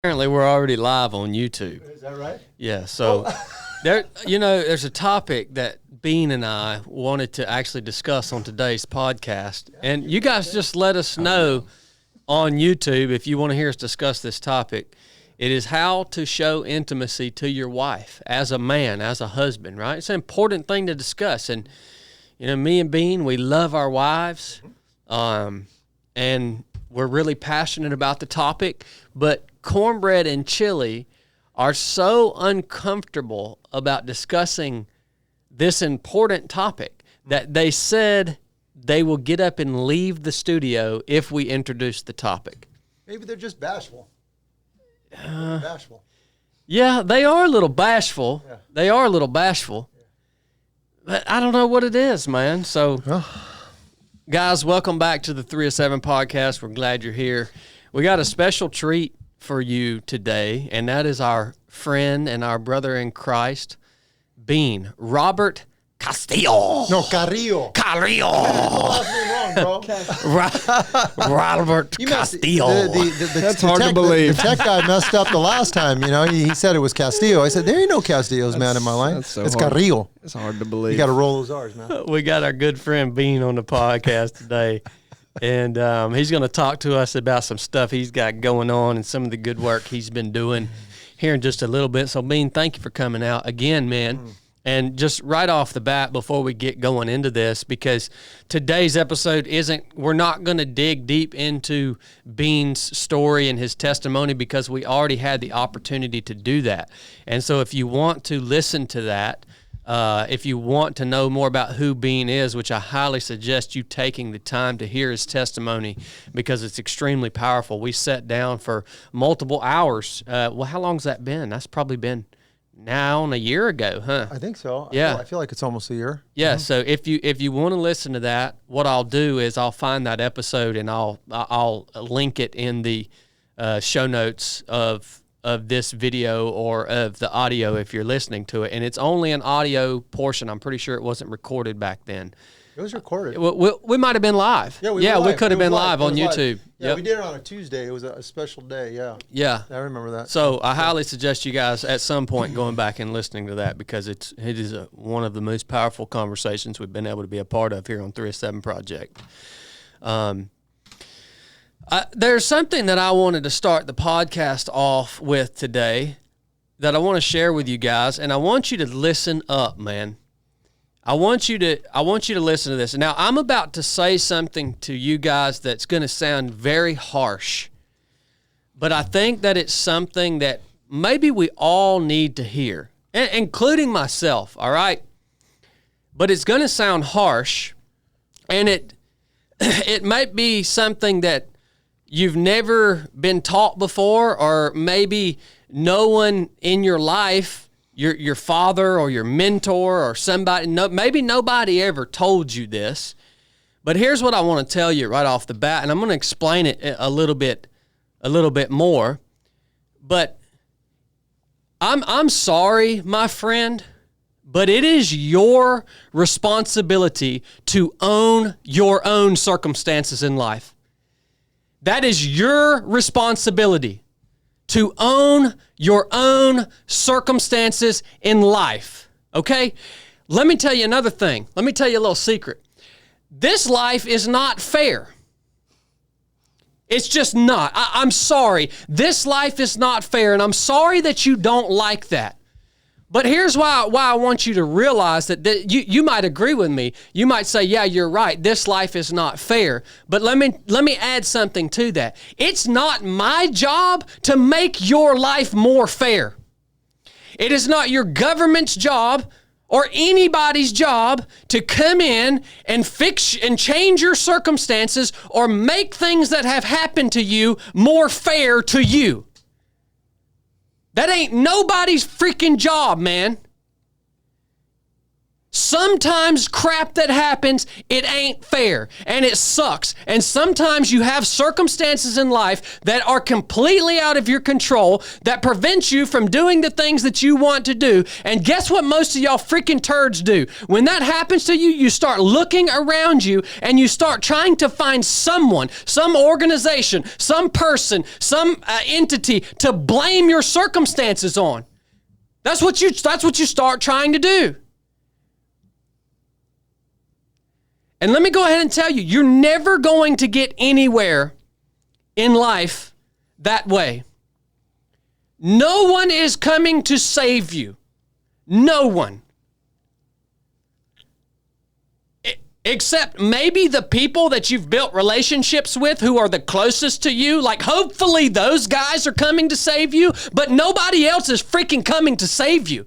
Apparently, we're already live on YouTube. Is that right? Yeah. So, there's a topic that Bean and I wanted to actually discuss on today's podcast, and you guys just let us know on YouTube if you want to hear us discuss this topic. It is how to show intimacy to your wife as a man, as a husband. Right? It's an important thing to discuss, and me and Bean, we love our wives, and we're really passionate about the topic, but cornbread and chili are so uncomfortable about discussing this important topic that they said they will get up and leave the studio if we introduce the topic. Maybe they're just bashful. Bashful. Yeah, they are a little bashful. Yeah. They are a little bashful. Yeah. But I don't know what it is, man. So, guys, welcome back to the 3 of 7 podcast. We're glad you're here. We got a special treat for you today, and that is our friend and our brother in Christ, Bean, Robert Castillo. No, Carrillo. Carrillo. Wrong, bro. Robert Castillo. That's hard to believe. The tech guy messed up the last time. He said it was Castillo. I said, there ain't no Castillos, man, in my life. It's Carrillo. It's hard to believe. You got to roll those R's, man. We got our good friend Bean on the podcast today. And he's going to talk to us about some stuff he's got going on and some of the good work he's been doing here in just a little bit. So, Bean, thank you for coming out again, man. And just right off the bat, before we get going into this, because today's episode we're not going to dig deep into Bean's story and his testimony because we already had the opportunity to do that. And so if you want to listen to that, if you want to know more about who Bean is, which I highly suggest you taking the time to hear his testimony because it's extremely powerful. We sat down for multiple hours. Well, how long's that been? That's probably been now a year ago, huh? I think so. Yeah. I feel like it's almost a year. Yeah, so if you want to listen to that, what I'll do is I'll find that episode and I'll link it in the show notes of this video or of the audio if you're listening to it. And it's only an audio portion. I'm pretty sure it wasn't recorded back then. It was recorded. We might have been live. Yeah, we could have been live on YouTube. Yeah, We did it on a Tuesday. It was a special day, Yeah. I remember that. So I highly suggest you guys at some point going back and listening to that because it is one of the most powerful conversations we've been able to be a part of here on 3 of 7 Project. There's something that I wanted to start the podcast off with today that I want to share with you guys, and I want you to listen up, man. I want you to listen to this. Now, I'm about to say something to you guys that's going to sound very harsh, but I think that it's something that maybe we all need to hear, including myself, all right? But it's going to sound harsh, and it might be something that you've never been taught before, or maybe no one in your life, your father or your mentor or somebody, maybe nobody ever told you this. But here's what I want to tell you right off the bat, and I'm going to explain it a little bit more. But I'm sorry, my friend, but it is your responsibility to own your own circumstances in life. That is your responsibility to own your own circumstances in life, okay? Let me tell you another thing. Let me tell you a little secret. This life is not fair. It's just not. I'm sorry. This life is not fair, and I'm sorry that you don't like that. But here's why I want you to realize that you might agree with me. You might say, yeah, you're right. This life is not fair. But let me add something to that. It's not my job to make your life more fair. It is not your government's job or anybody's job to come in and fix and change your circumstances or make things that have happened to you more fair to you. That ain't nobody's freaking job, man. Sometimes crap that happens, it ain't fair and it sucks. And sometimes you have circumstances in life that are completely out of your control that prevent you from doing the things that you want to do. And guess what most of y'all freaking turds do? When that happens to you, you start looking around you and you start trying to find someone, some organization, some person, some entity to blame your circumstances on. That's what you start trying to do. And let me go ahead and tell you, you're never going to get anywhere in life that way. No one is coming to save you. No one. Except maybe the people that you've built relationships with who are the closest to you. Like, hopefully those guys are coming to save you, but nobody else is freaking coming to save you.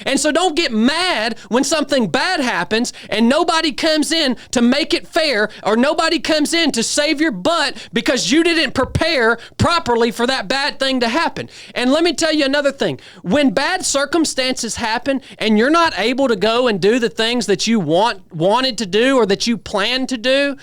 And so don't get mad when something bad happens and nobody comes in to make it fair, or nobody comes in to save your butt because you didn't prepare properly for that bad thing to happen. And let me tell you another thing. When bad circumstances happen and you're not able to go and do the things that you wanted to do or that you planned to do,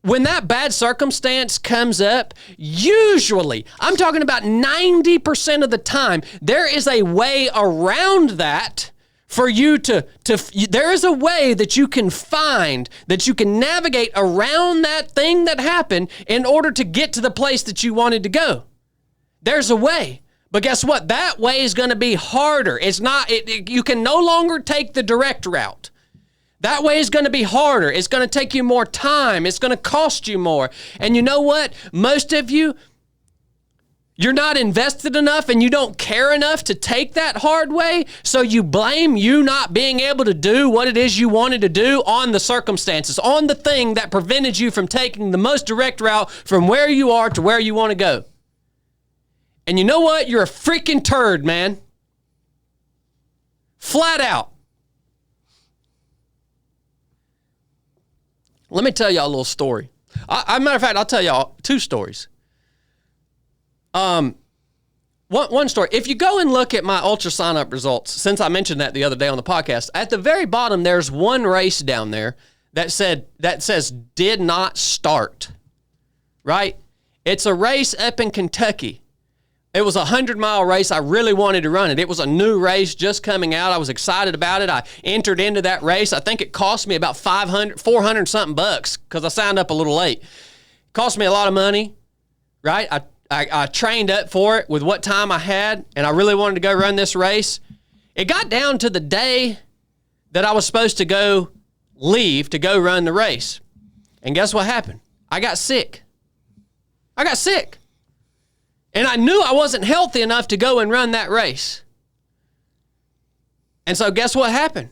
when that bad circumstance comes up, usually, I'm talking about 90% of the time, there is a way around that for you there is a way that you can find, that you can navigate around that thing that happened in order to get to the place that you wanted to go. There's a way. But guess what? That way is going to be harder. You can no longer take the direct route. That way is going to be harder. It's going to take you more time. It's going to cost you more. And you know what? Most of you, you're not invested enough and you don't care enough to take that hard way. So you blame you not being able to do what it is you wanted to do on the circumstances, on the thing that prevented you from taking the most direct route from where you are to where you want to go. And you know what? You're a freaking turd, man. Flat out. Let me tell y'all a little story. Matter of fact, I'll tell y'all two stories. One story. If you go and look at my ultra sign-up results, since I mentioned that the other day on the podcast, at the very bottom, there's one race down there that says did not start, right? It's a race up in Kentucky. It was a 100-mile race. I really wanted to run it. It was a new race just coming out. I was excited about it. I entered into that race. I think it cost me about $400 something bucks because I signed up a little late. It cost me a lot of money, right? I trained up for it with what time I had, and I really wanted to go run this race. It got down to the day that I was supposed to leave to go run the race. And guess what happened? I got sick. And I knew I wasn't healthy enough to go and run that race. And so guess what happened?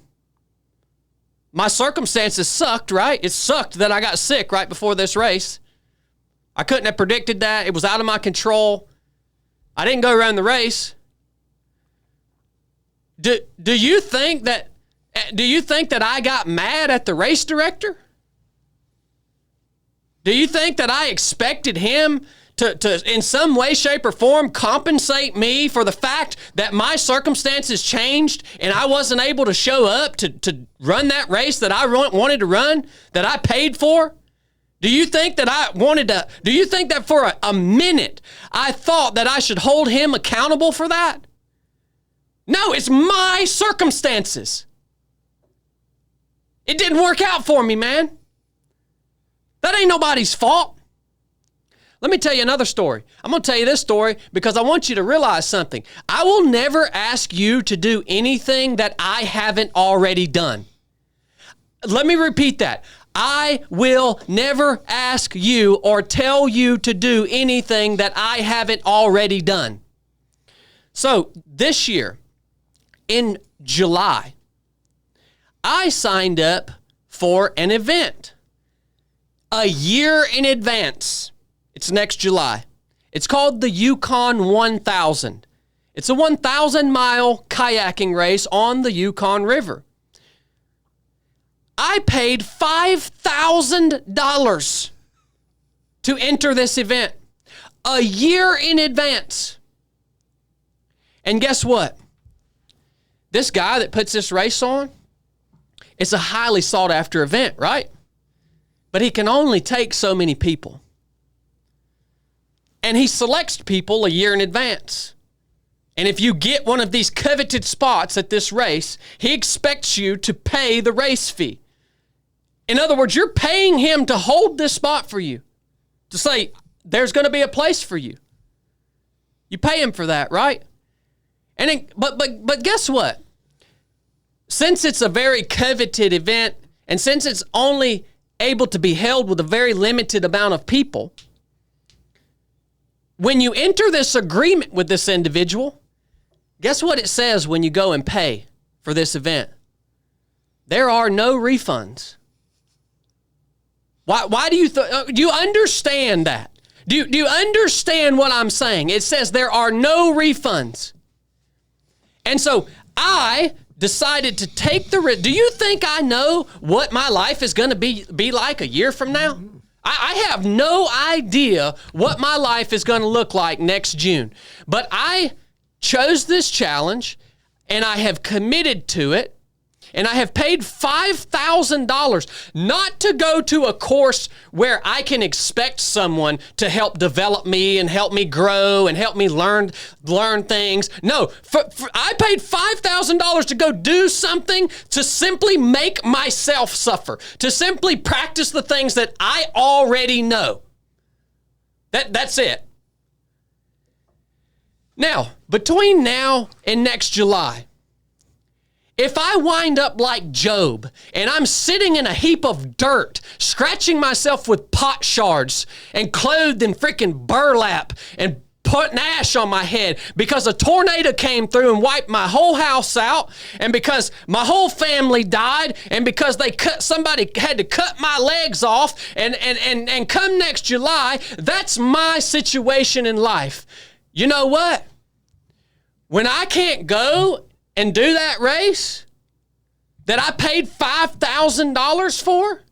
My circumstances sucked, right? It sucked that I got sick right before this race. I couldn't have predicted that. It was out of my control. I didn't go run the race. Do you think that I got mad at the race director? Do you think that I expected him to in some way, shape, or form compensate me for the fact that my circumstances changed and I wasn't able to show up to run that race that I wanted to run, that I paid for? Do you think that for a minute I thought that I should hold him accountable for that? No, it's my circumstances. It didn't work out for me, man. That ain't nobody's fault. Let me tell you another story. I'm going to tell you this story because I want you to realize something. I will never ask you to do anything that I haven't already done. Let me repeat that. I will never ask you or tell you to do anything that I haven't already done. So this year, in July, I signed up for an event a year in advance. It's next July. It's called the Yukon 1000. It's a 1,000-mile kayaking race on the Yukon River. I paid $5,000 to enter this event a year in advance. And guess what? This guy that puts this race on It's a highly sought after event, right? But he can only take so many people. And he selects people a year in advance. And if you get one of these coveted spots at this race, he expects you to pay the race fee. In other words, you're paying him to hold this spot for you, to say, there's going to be a place for you. You pay him for that, right? But guess what? Since it's a very coveted event, and since it's only able to be held with a very limited amount of people, when you enter this agreement with this individual, guess what it says when you go and pay for this event? There are no refunds. Why do you understand that? Do you understand what I'm saying? It says there are no refunds. And so I decided to take the risk. Do you think I know what my life is going to be like a year from now? I have no idea what my life is going to look like next June. But I chose this challenge, and I have committed to it, and I have paid $5,000 not to go to a course where I can expect someone to help develop me and help me grow and help me learn things. No, I paid $5,000 to go do something to simply make myself suffer, to simply practice the things that I already know. That's it. Now, between now and next July, if I wind up like Job and I'm sitting in a heap of dirt, scratching myself with pot shards and clothed in freaking burlap and putting ash on my head because a tornado came through and wiped my whole house out, and because my whole family died, and because somebody had to cut my legs off, and come next July, that's my situation in life. You know what? When I can't go and do that race that I paid $5,000 for,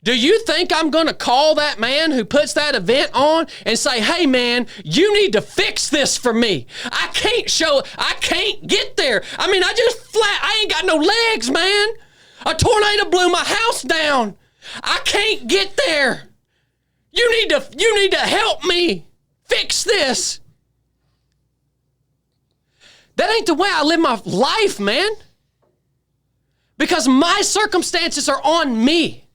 do you think I'm going to call that man who puts that event on and say, hey man, you need to fix this for me? I can't get there. I mean, I ain't got no legs, man. A tornado blew my house down. I can't get there. You need to help me fix this. That ain't the way I live my life, man. Because my circumstances are on me.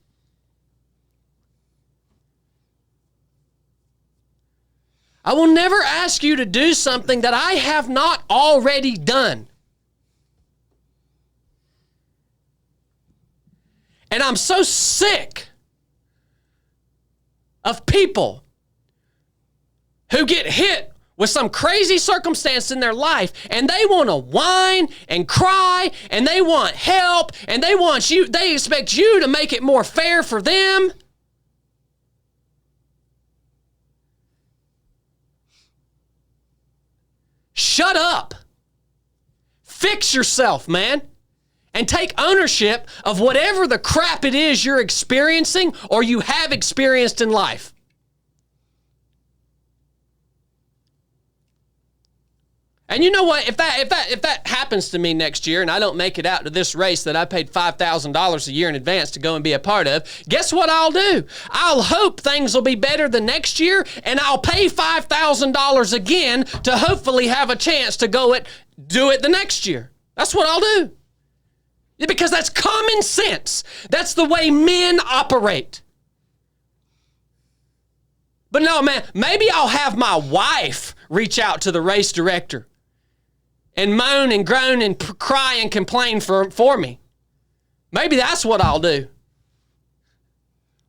I will never ask you to do something that I have not already done. And I'm so sick of people who get hit with some crazy circumstance in their life, and they want to whine and cry, and they want help, and they expect you to make it more fair for them. Shut up. Fix yourself, man. And take ownership of whatever the crap it is you're experiencing or you have experienced in life. And you know what? If that happens to me next year and I don't make it out to this race that I paid $5,000 a year in advance to go and be a part of, guess what I'll do? I'll hope things will be better the next year, and I'll pay $5,000 again to hopefully have a chance to do it the next year. That's what I'll do. Because that's common sense. That's the way men operate. But no, man, maybe I'll have my wife reach out to the race director and moan and groan and cry and complain for me. Maybe that's what I'll do.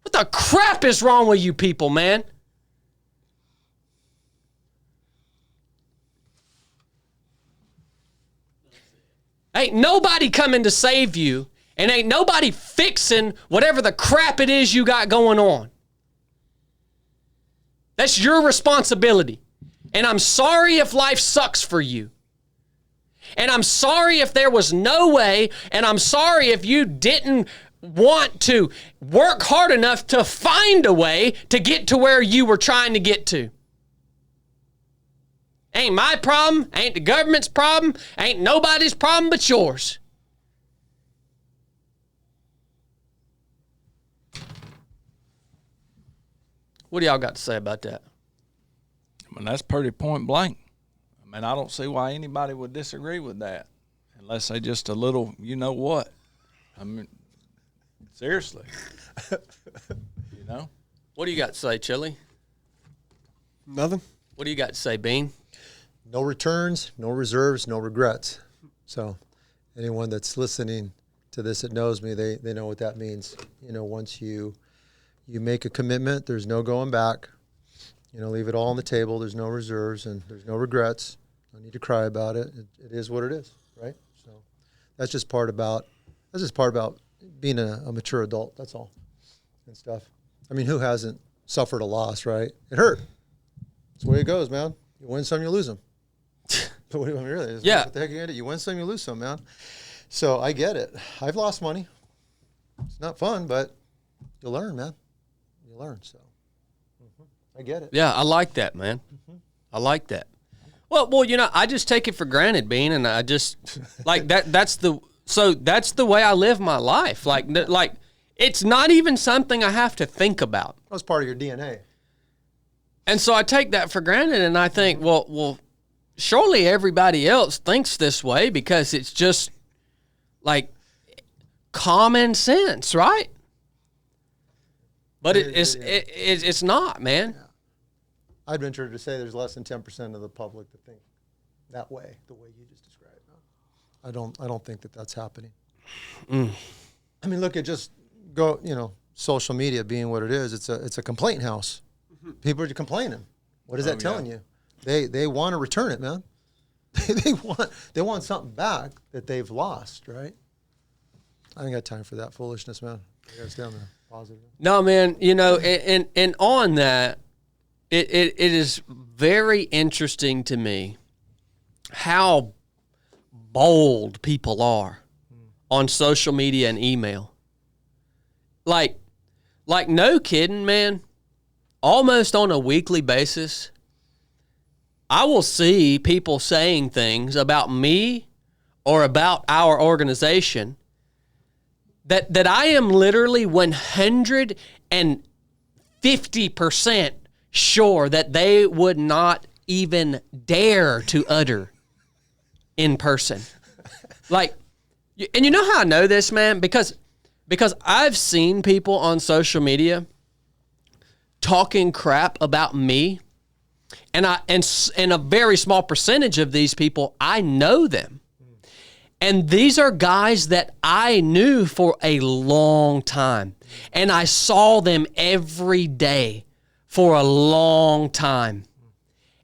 What the crap is wrong with you people, man? Ain't nobody coming to save you, and ain't nobody fixing whatever the crap it is you got going on. That's your responsibility. And I'm sorry if life sucks for you. And I'm sorry if there was no way, and I'm sorry if you didn't want to work hard enough to find a way to get to where you were trying to get to. Ain't my problem, ain't the government's problem, ain't nobody's problem but yours. What do y'all got to say about that? I mean, that's pretty point blank. I mean, I don't see why anybody would disagree with that unless they just a little, you know what? I mean, seriously. You know? What do you got to say, Chili? Nothing. What do you got to say, Bean? No returns, no reserves, no regrets. So anyone that's listening to this that knows me, they know what that means. You know, once you make a commitment, there's no going back. You know, leave it all on the table. There's no reserves and there's no regrets. No need to cry about it. It is what it is, right? So that's just part about being a mature adult. That's all, and stuff. I mean, who hasn't suffered a loss, right? It hurt. That's the way it goes, man. You win some, you lose them. But what do you want me to really? Yeah. What the heck are you gonna do? You win some, you lose some, man. So I get it. I've lost money. It's not fun, but you learn, man. You learn. So I get it. Yeah, I like that, man. I like that. Well, you know, I just take it for granted, Bean, and I just like that. That's the way I live my life. Like it's not even something I have to think about. That was part of your DNA. And so I take that for granted, and I think, well, surely everybody else thinks this way because it's just like common sense, right? But it's not, man. Yeah. I'd venture to say there's less than 10% of the public that think that way, the way you just described. I don't think that that's happening. I mean, look at just social media being what it is. It's a complaint house. People are complaining. What is that telling you? They want to return it, man. they want something back that they've lost, right? I ain't got time for that foolishness, man. I gotta stay on the positive. No, man. You know, and on that, it is very interesting to me how bold people are on social media and email. Like no kidding, man. Almost on a weekly basis, I will see people saying things about me or about our organization that I am literally 150% sure that they would not even dare to utter in person. Like, and you know how I know this, man? Because I've seen people on social media talking crap about me, and a very small percentage of these people, I know them. And these are guys that I knew for a long time. And I saw them every day for a long time.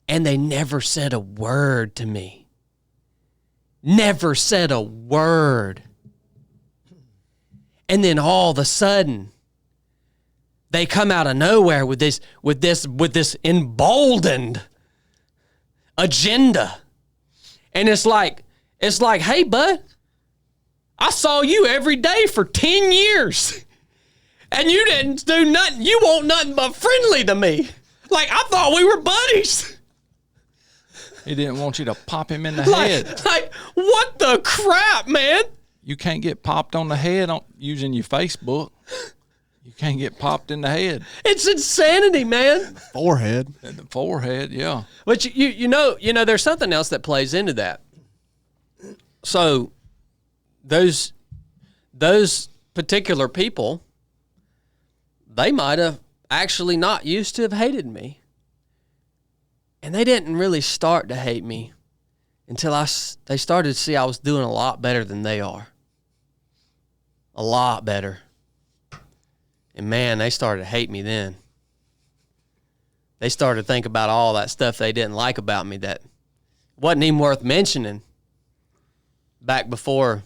And they never said a word to me. Never said a word. And then all of a sudden, they come out of nowhere with this emboldened agenda. And it's like, hey, bud, I saw you every day for 10 years. And you didn't do nothing. You want nothing but friendly to me. Like, I thought we were buddies. He didn't want you to pop him in the head. Like, what the crap, man? You can't get popped on the head using your Facebook. You can't get popped in the head. It's insanity, man. Forehead. In the forehead, yeah. But you know, there's something else that plays into that. So those particular people, they might have actually not used to have hated me. And they didn't really start to hate me until they started to see I was doing a lot better than they are. A lot better. And man, they started to hate me then. They started to think about all that stuff they didn't like about me that wasn't even worth mentioning back before,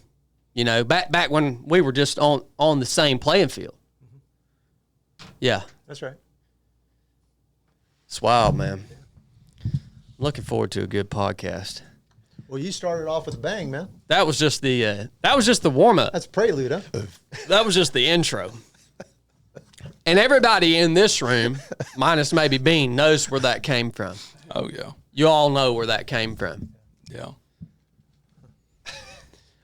back when we were just on the same playing field. Yeah. That's right. It's wild, man. I'm looking forward to a good podcast. Well, you started off with a bang, man. That was just the warm up. That's prelude, huh? That was just the intro. And everybody in this room, minus maybe Bean, knows where that came from. Oh, yeah. You all know where that came from. Yeah.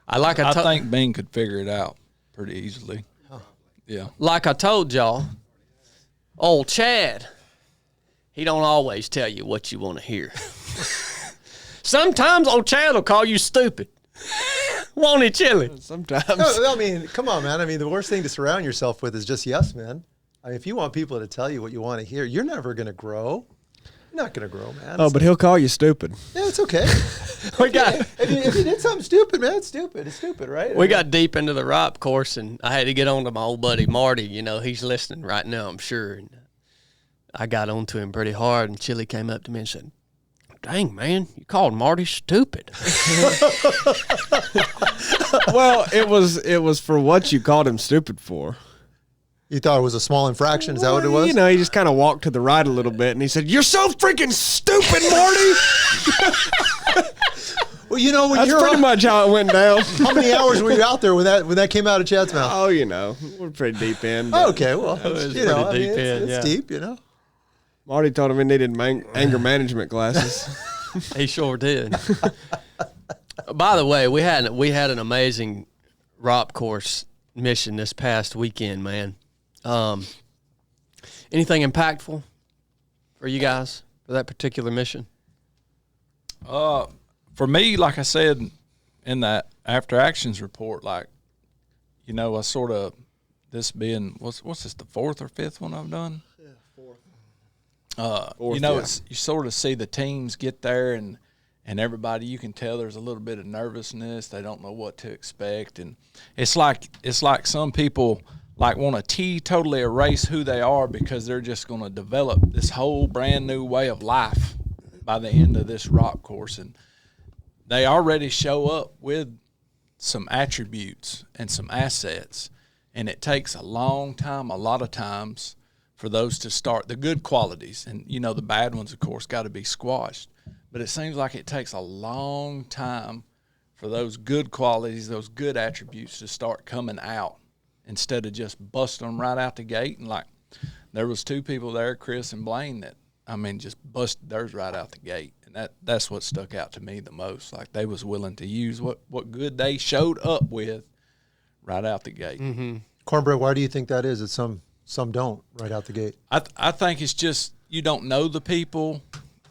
I think Bean could figure it out pretty easily. Yeah. Like I told y'all, old Chad, he don't always tell you what you want to hear. Sometimes old Chad will call you stupid. Won't he, Chili? Sometimes. No, I mean, come on, man. I mean, the worst thing to surround yourself with is just yes, man. I mean, if you want people to tell you what you want to hear, you're never going to grow. You're not going to grow, man. Oh, but he'll call you stupid. Yeah, it's okay. We got if you did something stupid, man, it's stupid. It's stupid, right? we got deep into the Rite course, and I had to get on to my old buddy Marty. You know, he's listening right now, I'm sure. And I got on to him pretty hard, and Chili came up to me and said, "Dang, man, you called Marty stupid." Well, it was for what you called him stupid for. You thought it was a small infraction? Is that what it was? You know, he just kind of walked to the right a little bit, and he said, "You're so freaking stupid, Marty." Well, you know, when That's you're pretty much how it went down. how many hours were you out there when that came out of Chad's mouth? Oh, you know, we're pretty deep in. Oh, okay, well, was you know, I pretty mean, deep in, it's yeah. deep, you know. Marty told him he needed anger management glasses. He sure did. By the way, we had an amazing Rite course mission this past weekend, man. Anything impactful for you guys for that particular mission? For me, like I said in that after actions report, like, you know, I sort of, this being, what's this, the fourth or fifth one I've done? Yeah, fourth, you know, yeah. you sort of see the teams get there and everybody, you can tell there's a little bit of nervousness. They don't know what to expect. And it's like some people like want to totally erase who they are because they're just going to develop this whole brand new way of life by the end of this Rite course. And they already show up with some attributes and some assets. And it takes a long time, a lot of times, for those to start, the good qualities. And, you know, the bad ones, of course, got to be squashed. But it seems like it takes a long time for those good qualities, those good attributes to start coming out instead of just busting them right out the gate. And, like, there was two people there, Chris and Blaine, that, I mean, just busted theirs right out the gate. And that's what stuck out to me the most. Like, they was willing to use what good they showed up with right out the gate. Mm-hmm. Cornbread, why do you think that is? That some don't right out the gate. I think it's just you don't know the people.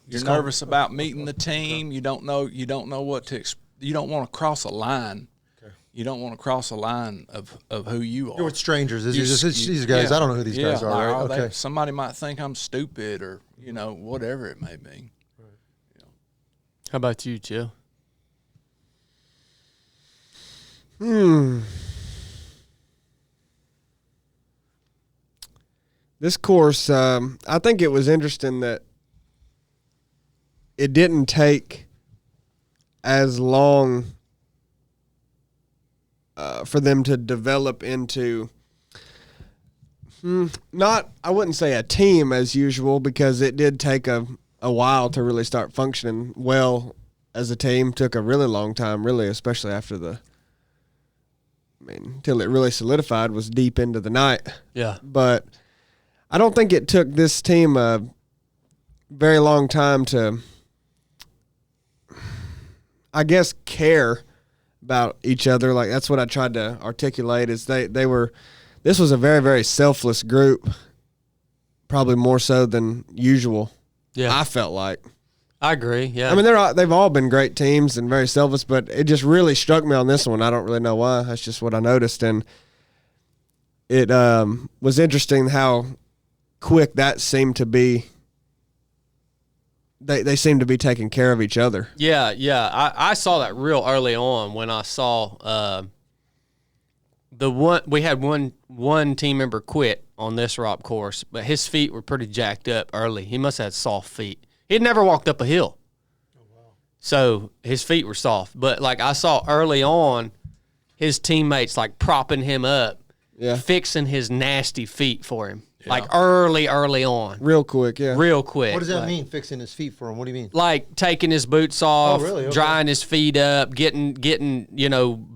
You're nervous about meeting the team. You don't know what to. You don't want to cross a line. Okay. You don't want to cross a line of who you are. You're with strangers. These guys. Yeah. I don't know who these guys are. Like, Right? Okay. Somebody might think I'm stupid or whatever it may be. Right. How about you, Jill? This course, I think it was interesting that it didn't take as long for them to develop into I wouldn't say a team as usual, because it did take a while to really start functioning well as a team. Took a really long time, really, especially after until it really solidified was deep into the night. Yeah. But I don't think it took this team a very long time to, I guess, care about each other. Like, that's what I tried to articulate, is this was a very, very selfless group, probably more so than usual. Yeah. I felt like. I agree, yeah. I mean, they've all been great teams and very selfless, but it just really struck me on this one. I don't really know why. That's just what I noticed. And it was interesting how quick that seemed to be. They seemed to be taking care of each other. Yeah. I saw that real early on when I saw we had one team member quit on this Rite course, but his feet were pretty jacked up early. He must have had soft feet. He'd never walked up a hill. Oh, wow. So his feet were soft. But, like, I saw early on his teammates, like, propping him up, fixing his nasty feet for him. Yeah. Like, early on. Real quick, yeah. Real quick. What does that mean, fixing his feet for him? What do you mean? Like, taking his boots off, really? Okay. drying his feet up, getting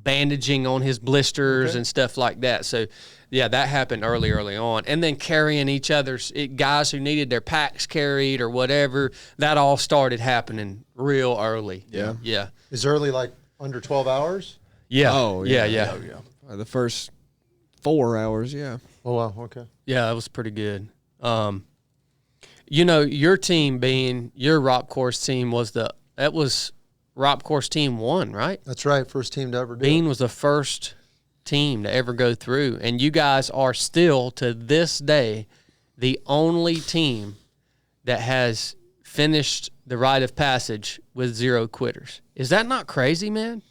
bandaging on his blisters and stuff like that. So, yeah, that happened early on. And then carrying each other's guys who needed their packs carried or whatever, that all started happening real early. Yeah. Yeah. Is early like under 12 hours? Yeah. Oh, yeah. The first 4 hours, yeah. Oh, wow, okay. Yeah, that was pretty good. And You know, your team being your rock course team was rock course team 1, right? That's right. First team to ever do Bean it. was the first team to ever go through, and you guys are still to this day the only team that has finished the rite of passage with 0 quitters. Is that not crazy, man?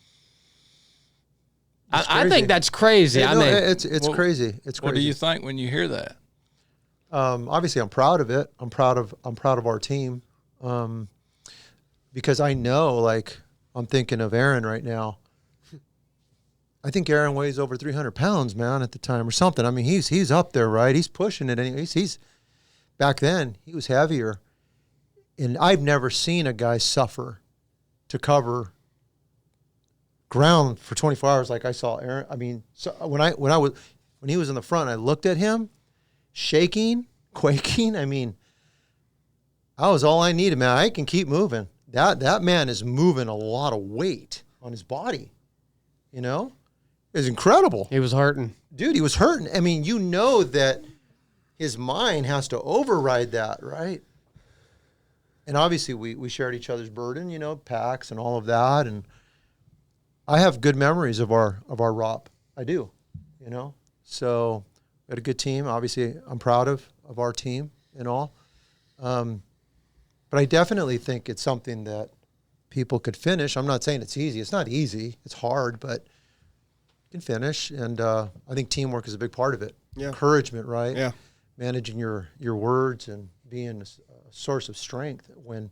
I think that's crazy. Yeah, I no, mean, it's crazy. It's crazy. What do you think when you hear that? Obviously, I'm proud of it. I'm proud of our team, because I know, like, I'm thinking of Aaron right now. I think Aaron weighs over 300 pounds, man, at the time or something. I mean, he's up there, right? He's pushing it. And he's back then he was heavier, and I've never seen a guy suffer to cover ground for 24 hours like I saw Aaron. I mean, so when he was in the front, I looked at him, shaking, quaking. I mean, that was all I needed, man. I can keep moving. That man is moving a lot of weight on his body. You know, it's incredible. he was hurting. Dude, he was hurting. I mean, you know that his mind has to override that, right? And obviously, we shared each other's burden, you know, packs and all of that. And I have good memories of our ROP. I do, you know. So we had a good team. Obviously, I'm proud of our team and all. But I definitely think it's something that people could finish. I'm not saying it's easy. It's not easy. It's hard, but you can finish. And I think teamwork is a big part of it. Yeah. Encouragement, right? Yeah. Managing your words and being a source of strength. When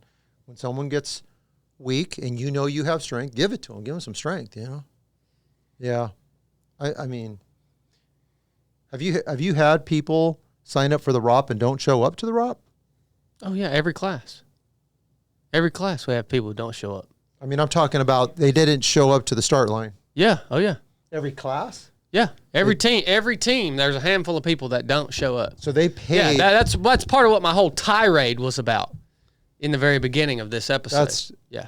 someone gets weak and you know you have strength, give it to them. Give them some strength, you know? Yeah. I mean, have you had people sign up for the ROP and don't show up to the ROP? Oh yeah, every class we have people who don't show up. I mean, I'm talking about they didn't show up to the start line. Yeah. Oh yeah. Every class? Yeah. Every team. There's a handful of people that don't show up. So they paid. Yeah, that's part of what my whole tirade was about in the very beginning of this episode. Yeah.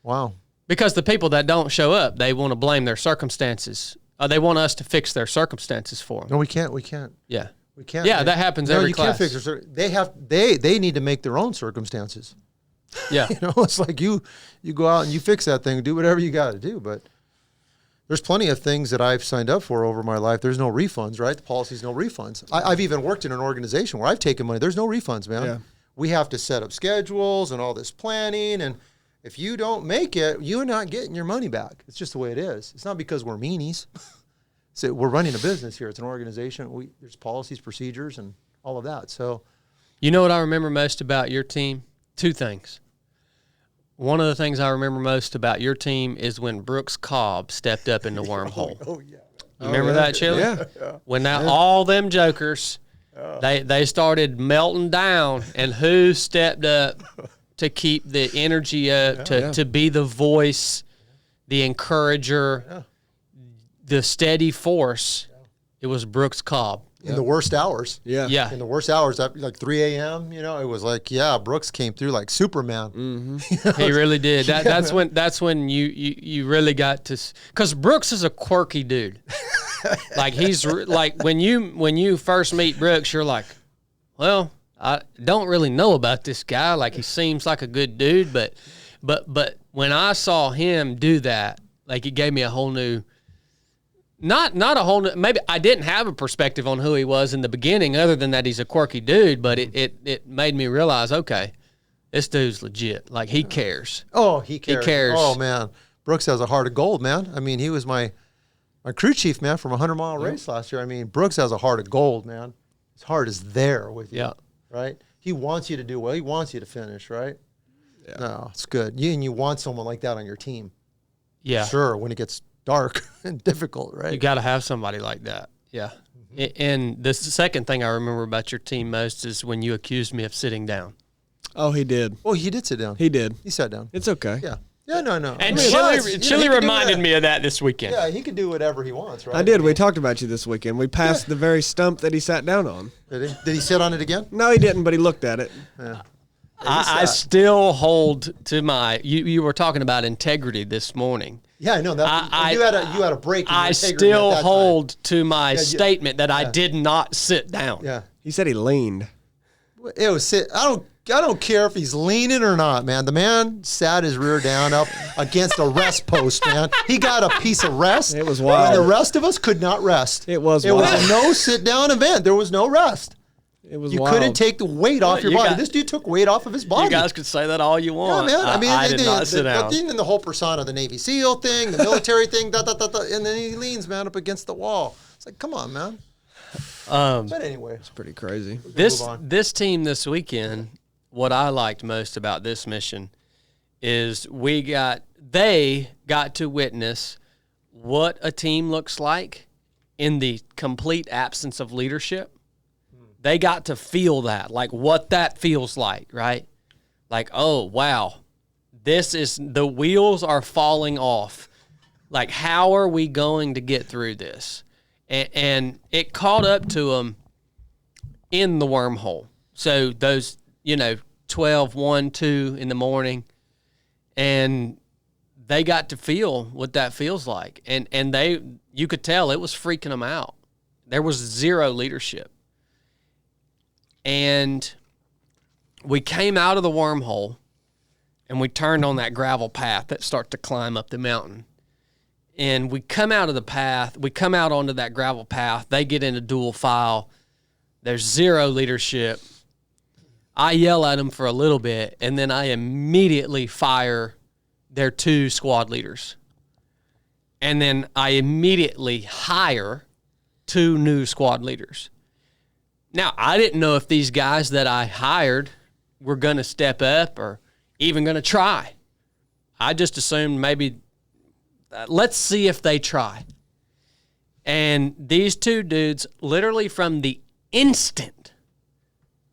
Wow. Because the people that don't show up, they want to blame their circumstances. They want us to fix their circumstances for them. No, we can't. Yeah. We can't. Yeah, that happens no, every you class. can't fix their they need to make their own circumstances. Yeah. You know, it's like you go out and you fix that thing, do whatever you got to do. But there's plenty of things that I've signed up for over my life. There's no refunds, right? The policy's no refunds. I've even worked in an organization where I've taken money. There's no refunds, man. Yeah. We have to set up schedules and all this planning. And if you don't make it, you're not getting your money back. It's just the way it is. It's not because we're meanies. So we're running a business here. It's an organization. There's policies, procedures, and all of that. So, you know what I remember most about your team? 2 things. One of the things I remember most about your team is when Brooks Cobb stepped up in the wormhole. Oh yeah. You remember that, Chili? Yeah. When all them jokers, they started melting down, and who stepped up to keep the energy up, to be the voice, the encourager, the steady force? It was Brooks Cobb. In the worst hours. Yeah. Yeah. In the worst hours, like 3 a.m., you know, it was like, Brooks came through like Superman. Mm-hmm. He really did. That's when you really got to, because Brooks is a quirky dude. Like he's like when you first meet Brooks, you're like, well, I don't really know about this guy. Like he seems like a good dude, but when I saw him do that, like it gave me a whole new. Not a whole. Maybe I didn't have a perspective on who he was in the beginning, other than that he's a quirky dude. But it made me realize, okay, this dude's legit. Like he cares. Oh, he cares. He cares. Oh man, Brooks has a heart of gold, man. I mean, he was my crew chief, man, from a 100-mile race last year. I mean, Brooks has a heart of gold, man. His heart is there with you. Yeah. Right. He wants you to do well. He wants you to finish. Right. Yeah. No, it's good. You want someone like that on your team. Yeah. Sure. When it gets dark and difficult, right? You got to have somebody like that. Yeah. Mm-hmm. And the second thing I remember about your team most is when you accused me of sitting down. Oh, he did. Oh, he did sit down. He did. He sat down. It's okay. Yeah. Yeah, no. And I mean, Chili reminded me of that this weekend. Yeah, he could do whatever he wants, right? I did. We talked about you this weekend. We passed the very stump that he sat down on. Did he sit on it again? No, he didn't, but he looked at it. Yeah. I still hold to my. You were talking about integrity this morning. Yeah, I know that. You had a break. In your I integrity still at that hold to my Yeah, statement that I did not sit down. Yeah. He said he leaned. It was sit. I don't care if he's leaning or not, man. The man sat his rear down up against a rest post, man. He got a piece of rest. It was wild. When the rest of us could not rest. It was It wild. was a no sit down event. There was no rest. It was You wild. couldn't take the weight off your you body. got- this dude took weight off of his body. You guys could say that all you Yeah, want. man. I mean, I did not sit down. And the whole persona, the Navy SEAL thing, the military thing, and then he leans, man, up against the wall. It's like, come on, man. But anyway, It's pretty crazy. This move on. this team this weekend, what I liked most about this mission is they got to witness what a team looks like in the complete absence of leadership. They got to feel that, like what that feels like, right? Like, oh wow, the wheels are falling off. Like, how are we going to get through this? And it caught up to them in the wormhole. So those, 12, 1, 2 in the morning, and they got to feel what that feels like. And you could tell it was freaking them out. There was zero leadership. And we came out of the wormhole and we turned on that gravel path that starts to climb up the mountain. And we come out of the path, we come out onto that gravel path, they get into dual file. There's zero leadership. I yell at them for a little bit, and then I immediately fire their 2 squad leaders. And then I immediately hire 2 new squad leaders. Now, I didn't know if these guys that I hired were going to step up or even going to try. I just assumed maybe let's see if they try. And these 2 dudes, literally from the instant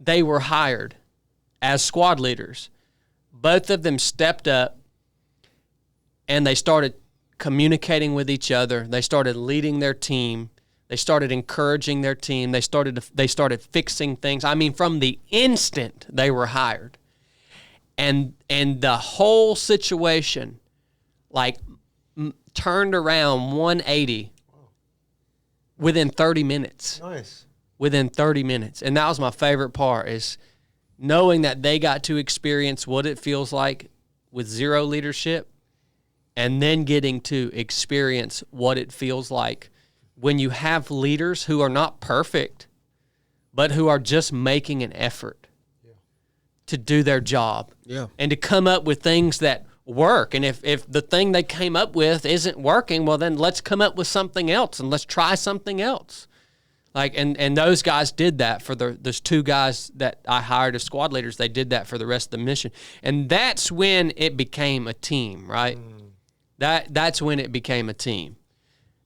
they were hired as squad leaders, both of them stepped up and they started communicating with each other. They started leading their team. They started encouraging their team. They started fixing things. I mean, from the instant they were hired. And the whole situation, like, turned around 180 within 30 minutes. nice. Within 30 minutes. And that was my favorite part, is knowing that they got to experience what it feels like with zero leadership, and then getting to experience what it feels like when you have leaders who are not perfect, but who are just making an effort to do their job. Yeah. And to come up with things that work. And if the thing they came up with isn't working, well, then let's come up with something else and let's try something else. Like, and those guys did that for those 2 guys that I hired as squad leaders. They did that for the rest of the mission. And that's when it became a team, right? That's when it became a team.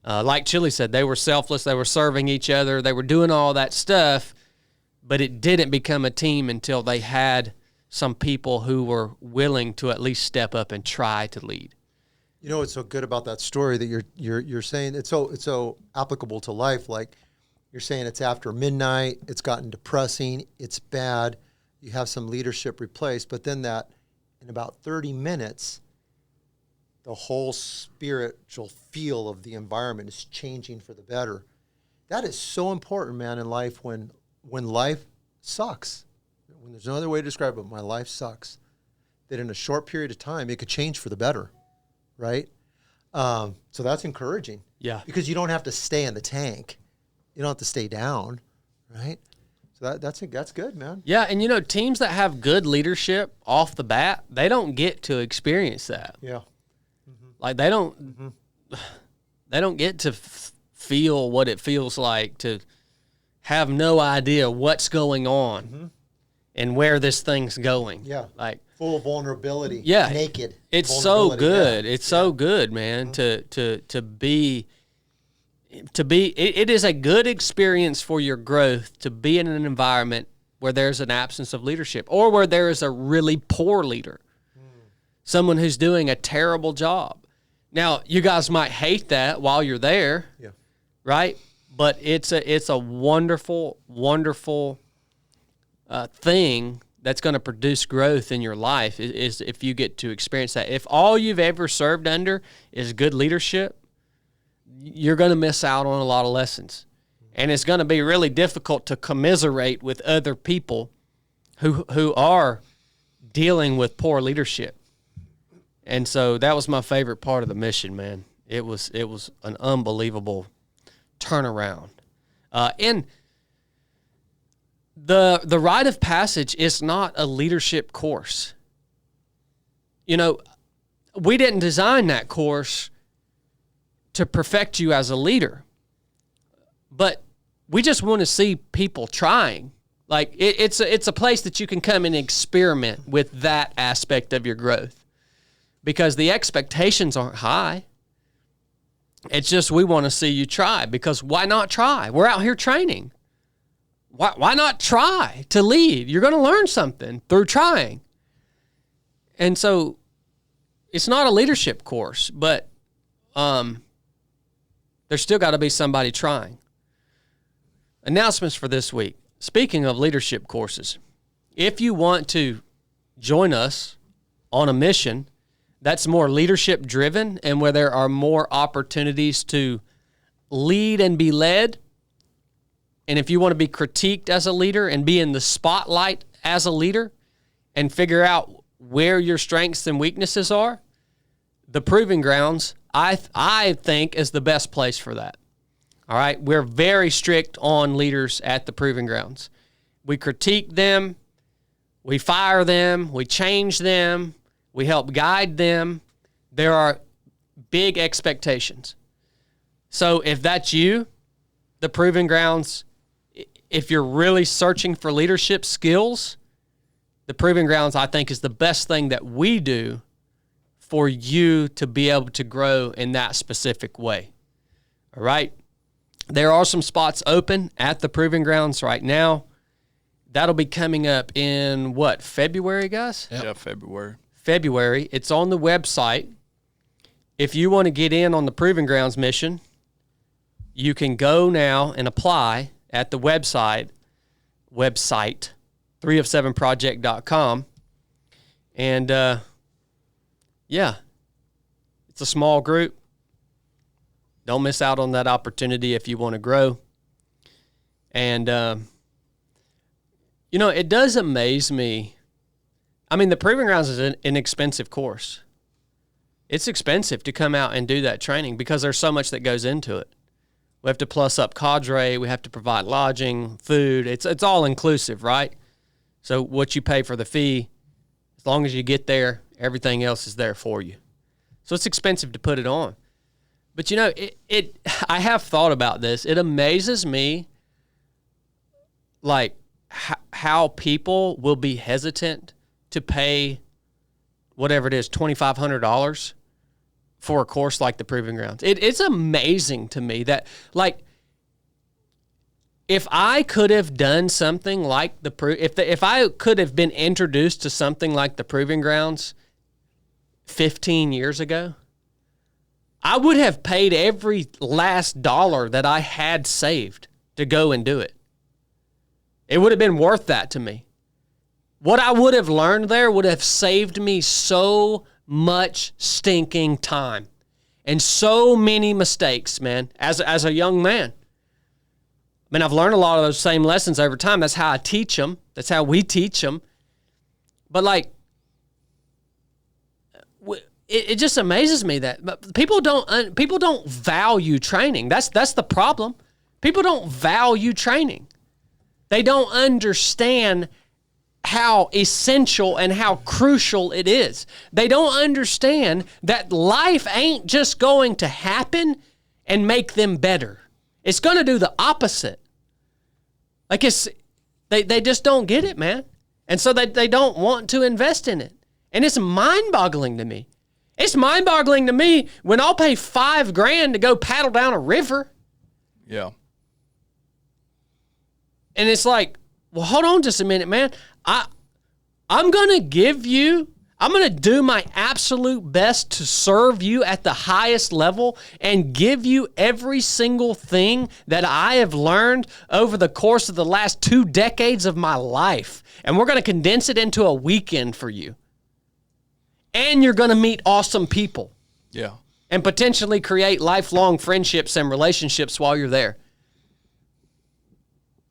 Like Chili said, they were selfless. They were serving each other. They were doing all that stuff, but it didn't become a team until they had some people who were willing to at least step up and try to lead. You know what's so good about that story that you're saying? It's so applicable to life. Like, you're saying it's after midnight, it's gotten depressing, it's bad, you have some leadership replaced, but then that in about 30 minutes, the whole spiritual feel of the environment is changing for the better. That is so important, man, in life when life sucks. When there's no other way to describe it, my life sucks. That in a short period of time, it could change for the better, right? So that's encouraging. Yeah. Because you don't have to stay in the tank. You don't have to stay down, right? So that's good, man. Yeah, and teams that have good leadership off the bat, they don't get to experience that. Yeah. Like, they don't get to feel what it feels like to have no idea what's going on and where this thing's going. Yeah. Like, Full of vulnerability. yeah, Naked. It's so vulnerability. good. Yeah. It's so good, man, to be. It is a good experience for your growth to be in an environment where there's an absence of leadership, or where there is a really poor leader, someone who's doing a terrible job. Now, you guys might hate that while you're there, Yeah. right? But it's a wonderful, wonderful thing that's going to produce growth in your life, is if you get to experience that. If all you've ever served under is good leadership, you're going to miss out on a lot of lessons. And it's going to be really difficult to commiserate with other people who are dealing with poor leadership. And so that was my favorite part of the mission, man. It was an unbelievable turnaround. And the rite of passage is not a leadership course. You know, we didn't design that course to perfect you as a leader, but we just want to see people trying. Like it's a place that you can come and experiment with that aspect of your growth, because the expectations aren't high. It's just we want to see you try, because why not try? We're out here training. Why not try to lead? You're going to learn something through trying. And so it's not a leadership course, but there's still got to be somebody trying. Announcements for this week. Speaking of leadership courses, if you want to join us on a mission that's more leadership driven and where there are more opportunities to lead and be led, and if you want to be critiqued as a leader and be in the spotlight as a leader and figure out where your strengths and weaknesses are, the Proving Grounds, I think, is the best place for that. All right? We're very strict on leaders at the Proving Grounds. We critique them, we fire them, we change them, we help guide them. There are big expectations. So if that's you, the Proving Grounds, if you're really searching for leadership skills, the Proving Grounds, I think, is the best thing that we do for you to be able to grow in that specific way. All right? There are some spots open at the Proving Grounds right now. That'll be coming up in, what, February, guys? Yeah, February. February. It's on the website. If you want to get in on the Proving Grounds mission, you can go now and apply at the website 3of7project.com. And, yeah, it's a small group. Don't miss out on that opportunity if you want to grow. And, you know, it does amaze me. I mean, the Proving Grounds is an inexpensive course. It's expensive to come out and do that training because there's so much that goes into it. We have to plus up cadre. We have to provide lodging, food. It's all inclusive, right? So what you pay for the fee, as long as you get there, everything else is there for you. So it's expensive to put it on. But, you know, I have thought about this. It amazes me, like, how people will be hesitant to pay whatever it is, $2,500 for a course like the Proving Grounds. It's amazing to me that, like, if I could have done something like if I could have been introduced to something like the Proving Grounds 15 years ago, I would have paid every last dollar that I had saved to go and do it. It would have been worth that to me. What I would have learned there would have saved me so much stinking time and so many mistakes, man, as a young man. I mean, I've learned a lot of those same lessons over time. That's how I teach them. That's how we teach them. But, like, it just amazes me that people don't value training. That's the problem. People don't value training. They don't understand how essential and how crucial it is. They don't understand that life ain't just going to happen and make them better. It's going to do the opposite. Like, they just don't get it, man. And so they don't want to invest in it. And it's mind-boggling to me. It's mind-boggling to me when I'll pay $5,000 to go paddle down a river. Yeah. And it's like, well, hold on just a minute, man. I'm going to do my absolute best to serve you at the highest level and give you every single thing that I have learned over the course of the last 2 decades of my life. And we're going to condense it into a weekend for you. And you're going to meet awesome people. Yeah. And potentially create lifelong friendships and relationships while you're there.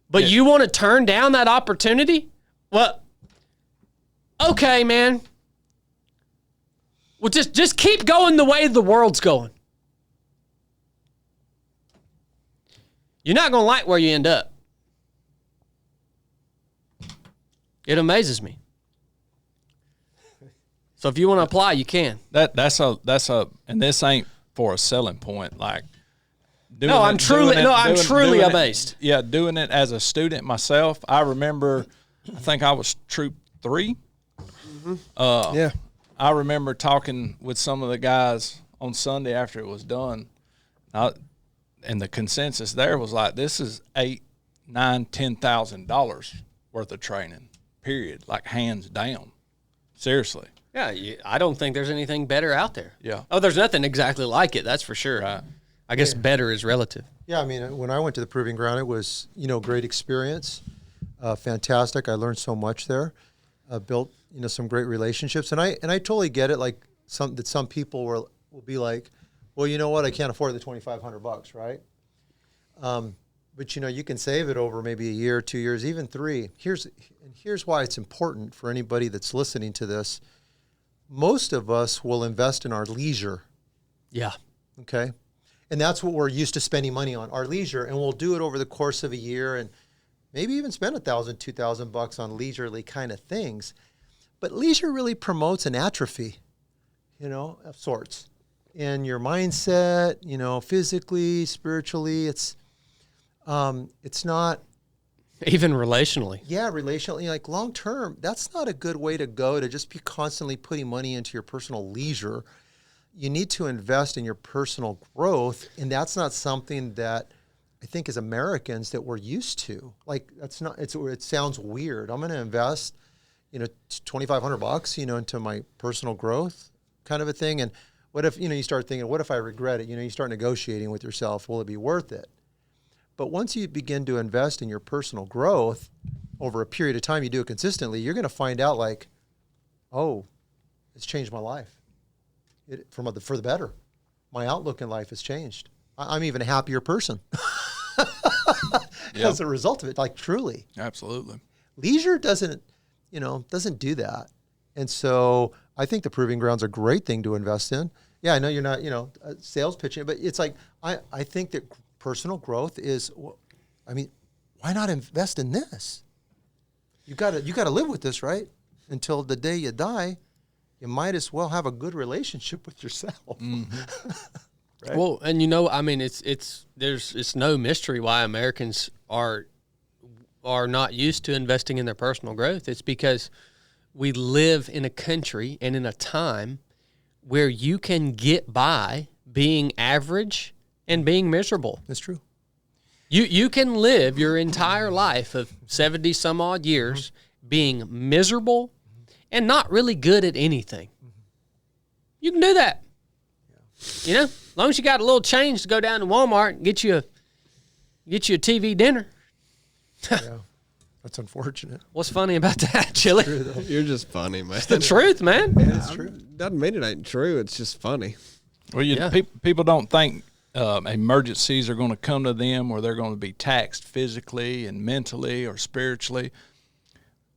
But you want to turn down that opportunity? Well, Okay, man. Well, just keep going the way the world's going. You're not going to like where you end up. It amazes me. So if you want to apply, you can. That's a, and this ain't for a selling point. Like, I'm truly amazed. Doing it as a student myself. I remember, I think I was troop 3. Yeah. I remember talking with some of the guys on Sunday after it was done, and the consensus there was like, this is $8,000, $9,000, $10,000 worth of training. Period. Like, hands down. Seriously. Yeah, I don't think there's anything better out there. Yeah. Oh, there's nothing exactly like it. That's for sure. Right. I guess better is relative. Yeah, I mean, when I went to the Proving Ground, it was, great experience, fantastic. I learned so much there, built, some great relationships, and I totally get it. Like some people will be like, well, you know what, I can't afford the $2,500, right? But you can save it over maybe a year, 2 years, even 3. Here's why it's important for anybody that's listening to this. Most of us will invest in our leisure. Yeah. Okay. And that's what we're used to spending money on, our leisure. And we'll do it over the course of a year and maybe even spend $1,000, $2,000 on leisurely kind of things. But leisure really promotes an atrophy, of sorts. In your mindset, physically, spiritually, it's not. Even relationally. Yeah, relationally, like long term, that's not a good way to go, to just be constantly putting money into your personal leisure. You need to invest in your personal growth, and that's not something that I think as Americans that we're used to. Like, it sounds weird. I'm going to invest, $2,500, into my personal growth kind of a thing. And what if, you start thinking, what if I regret it? You start negotiating with yourself. Will it be worth it? But once you begin to invest in your personal growth over a period of time, you do it consistently, you're going to find out like, oh, it's changed my life for the better. My outlook in life has changed. I'm even a happier person as a result of it, like truly. Absolutely. Leisure doesn't do that. And so I think the Proving Ground's a great thing to invest in. Yeah, I know you're not, sales pitching, but it's like, I think that personal growth is, why not invest in this? You got to live with this, right? Until the day you die, you might as well have a good relationship with yourself. Mm-hmm. Right? Well, and it's no mystery why Americans are not used to investing in their personal growth. It's because we live in a country and in a time where you can get by being average and being miserable. That's true. You can live your entire life of 70 some odd years being miserable and not really good at anything. You can do that. Yeah. As long as you got a little change to go down to Walmart and get you a TV dinner. Yeah. That's unfortunate. What's funny about that, Chili? You're just funny, man. It's the truth, man. Yeah, it's true. Doesn't mean it ain't true. It's just funny. Well, people don't think emergencies are going to come to them or they're going to be taxed physically and mentally or spiritually.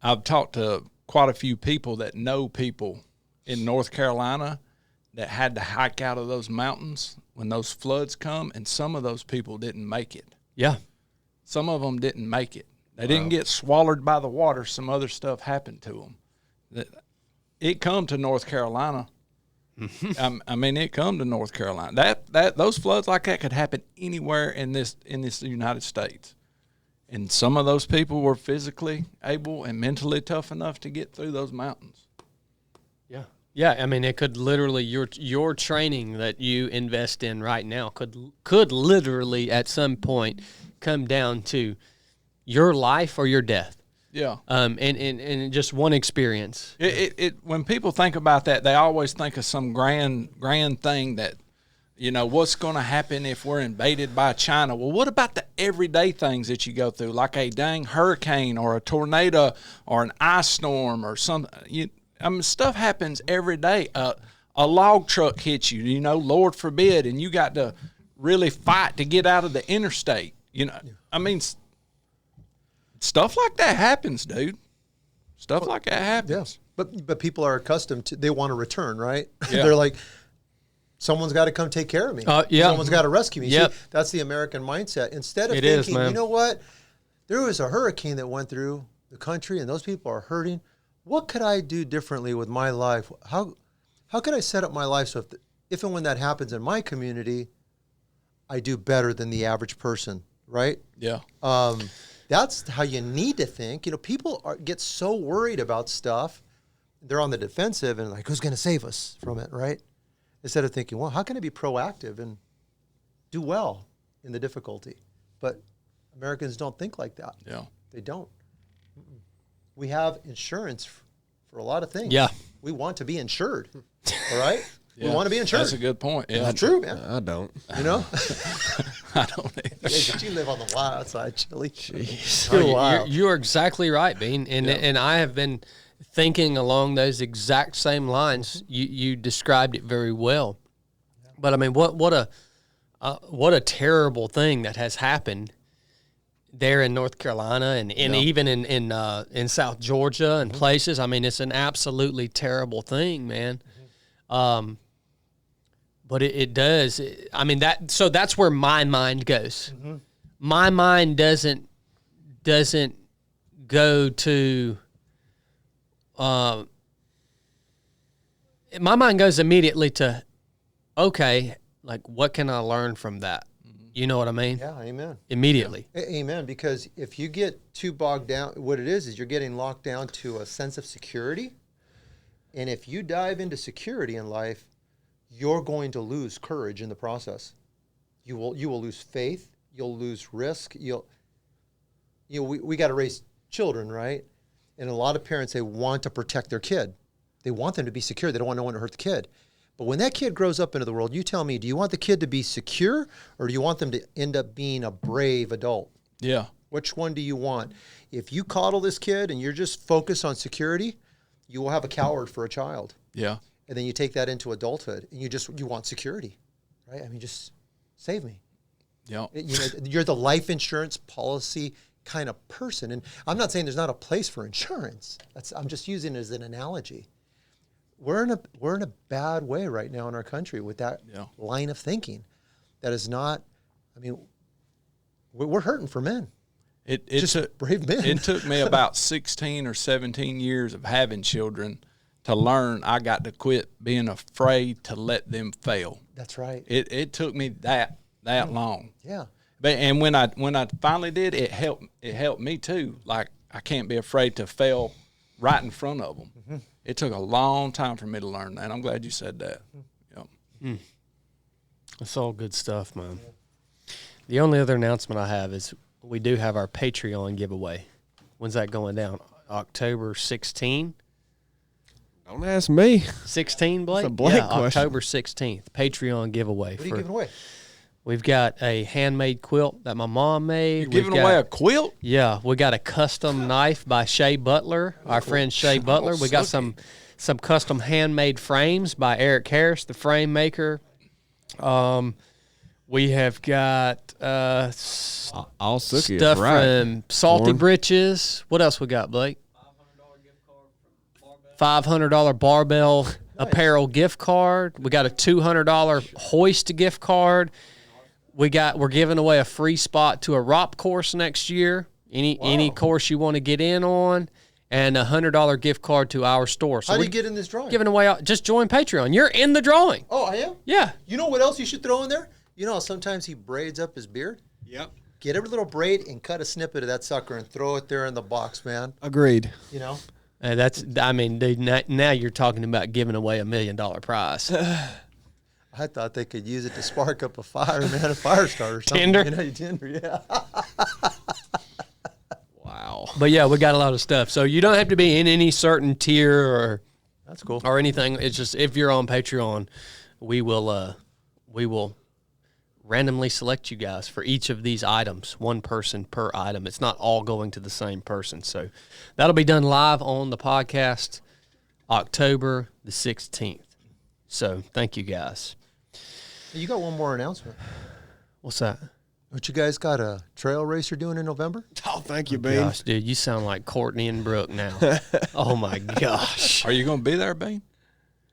I've talked to quite a few people that know people in North Carolina that had to hike out of those mountains when those floods come, and some of those people didn't make it. Yeah. Some of them didn't make it. They didn't get swallowed by the water. Some other stuff happened to them. It come to North Carolina. It come to North Carolina. Those floods like that could happen anywhere in this United States. And some of those people were physically able and mentally tough enough to get through those mountains. Yeah. Yeah, it could literally, your training that you invest in right now could literally at some point come down to your life or your death. Yeah. And just one experience. When people think about that, they always think of some grand thing that, what's going to happen if we're invaded by China? Well, what about the everyday things that you go through, like a dang hurricane or a tornado or an ice storm or something? Stuff happens every day. A log truck hits you, Lord forbid, and you got to really fight to get out of the interstate. Stuff like that happens, dude. Stuff like that happens. Yeah. But people are accustomed to, they want to return, right? Yeah. They're like, someone's got to come take care of me. Yeah. Someone's got to rescue me. Yep. See, that's the American mindset. Instead of It is, thinking, man. you know what? There was a hurricane that went through the country and those people are hurting. What could I do differently with my life? How could I set up my life so if and when that happens in my community, I do better than the average person, right? Yeah. That's how you need to think. You know, people get so worried about stuff. They're on the defensive and like, who's going to save us from it, right? Instead of thinking, well, how can I be proactive and do well in the difficulty? But Americans don't think like that. Yeah. They don't. We have insurance for a lot of things. Yeah. We want to be insured, all right? Yeah. We want to be insured. That's a good point. Yeah. That's true, man. I don't. You know? I don't either. Hey, but you live on the wild side, Chili. Jeez. You're Oh, wild. you're exactly right, Bean. And I have been thinking along those exact same lines. You described it very well. But I mean, what a terrible thing that has happened there in North Carolina and even in South Georgia and places. I mean, it's an absolutely terrible thing, man. But it does. I mean, so that's where my mind goes. My mind doesn't go to. My mind goes immediately to, okay, like what can I learn from that? You know what I mean? Yeah, amen. Immediately. Amen. Because if you get too bogged down, what it is you're getting locked down to a sense of security. And if you dive into security in life, you're going to lose courage in the process. You will lose faith. You'll lose risk. We got to raise children, right? And a lot of parents, they want to protect their kid. They want them to be secure. They don't want no one to hurt the kid. But when that kid grows up into the world, you tell me, do you want the kid to be secure or do you want them to end up being a brave adult? Yeah. Which one do you want? If you coddle this kid and you're just focused on security, you will have a coward for a child. Yeah. And then you take that into adulthood and you want security, right? I mean, just save me. Yeah. You're the life insurance policy kind of person. And I'm not saying there's not a place for insurance. I'm just using it as an analogy. We're in a bad way right now in our country with that line of thinking. That is not, I mean, we're hurting for men. It's brave men. It took me about 16 or 17 years of having children to learn I got to quit being afraid to let them fail. That's right. It took me that long. Yeah. But and when I finally did, it helped me too. Like I can't be afraid to fail right in front of them. Mm-hmm. It took a long time for me to learn that. I'm glad you said that. Yep. That's all good stuff, man. The only other announcement I have is we do have our Patreon giveaway. When's that going down? October 16? Don't ask me. 16, Blake? That's a Blake question. October 16th. Patreon giveaway. What are you giving away? We've got a handmade quilt that my mom made. You're giving away a quilt? Yeah, we got a custom knife by Shay Butler, our friend Shay Butler. We got some custom handmade frames by Eric Harris, the frame maker. We have got All Sookie stuff is right. from Salty Lauren. Britches. What else we got, Blake? $500 Barbell Apparel gift card. We got a $200 Hoist gift card. We're giving away a free spot to a ROP course next year. Any course you want to get in on, and a $100 gift card to our store. So How do you get in this drawing? giving away? Just join Patreon. You're in the drawing. Oh, I am? Yeah. You know what else you should throw in there? You know how sometimes he braids up his beard? Yep. Get a little braid and cut a snippet of that sucker and throw it there in the box, man. Agreed. You know? Dude, now you're talking about giving away $1 million prize. I thought they could use it to spark up a fire, man, a fire starter or something. Tinder? You know, Tinder, yeah. Wow. But yeah, we got a lot of stuff. So you don't have to be in any certain tier That's cool. or anything. It's just if you're on Patreon, we will randomly select you guys for each of these items, one person per item. It's not all going to the same person. So that'll be done live on the podcast October the 16th. So thank you guys. You got one more announcement. What's that? Don't you guys got a trail race you're doing in November? Oh, thank you, Bean. Gosh, dude, you sound like Courtney and Brooke now. Oh my gosh. Are you going to be there, Bean?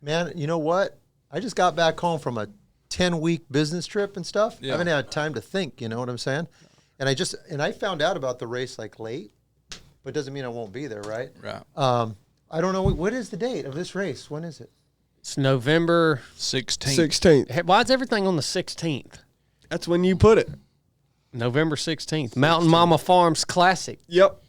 Man, you know what? I just got back home from a 10-week business trip and stuff. Yeah. I haven't had time to think, you know what I'm saying? And I found out about the race like late, but it doesn't mean I won't be there, right? Right. I don't know. What is the date of this race? When is it? It's November 16th. 16th. Why is everything on the 16th? That's when you put it. November 16th. Mountain Mama Farms Classic. Yep.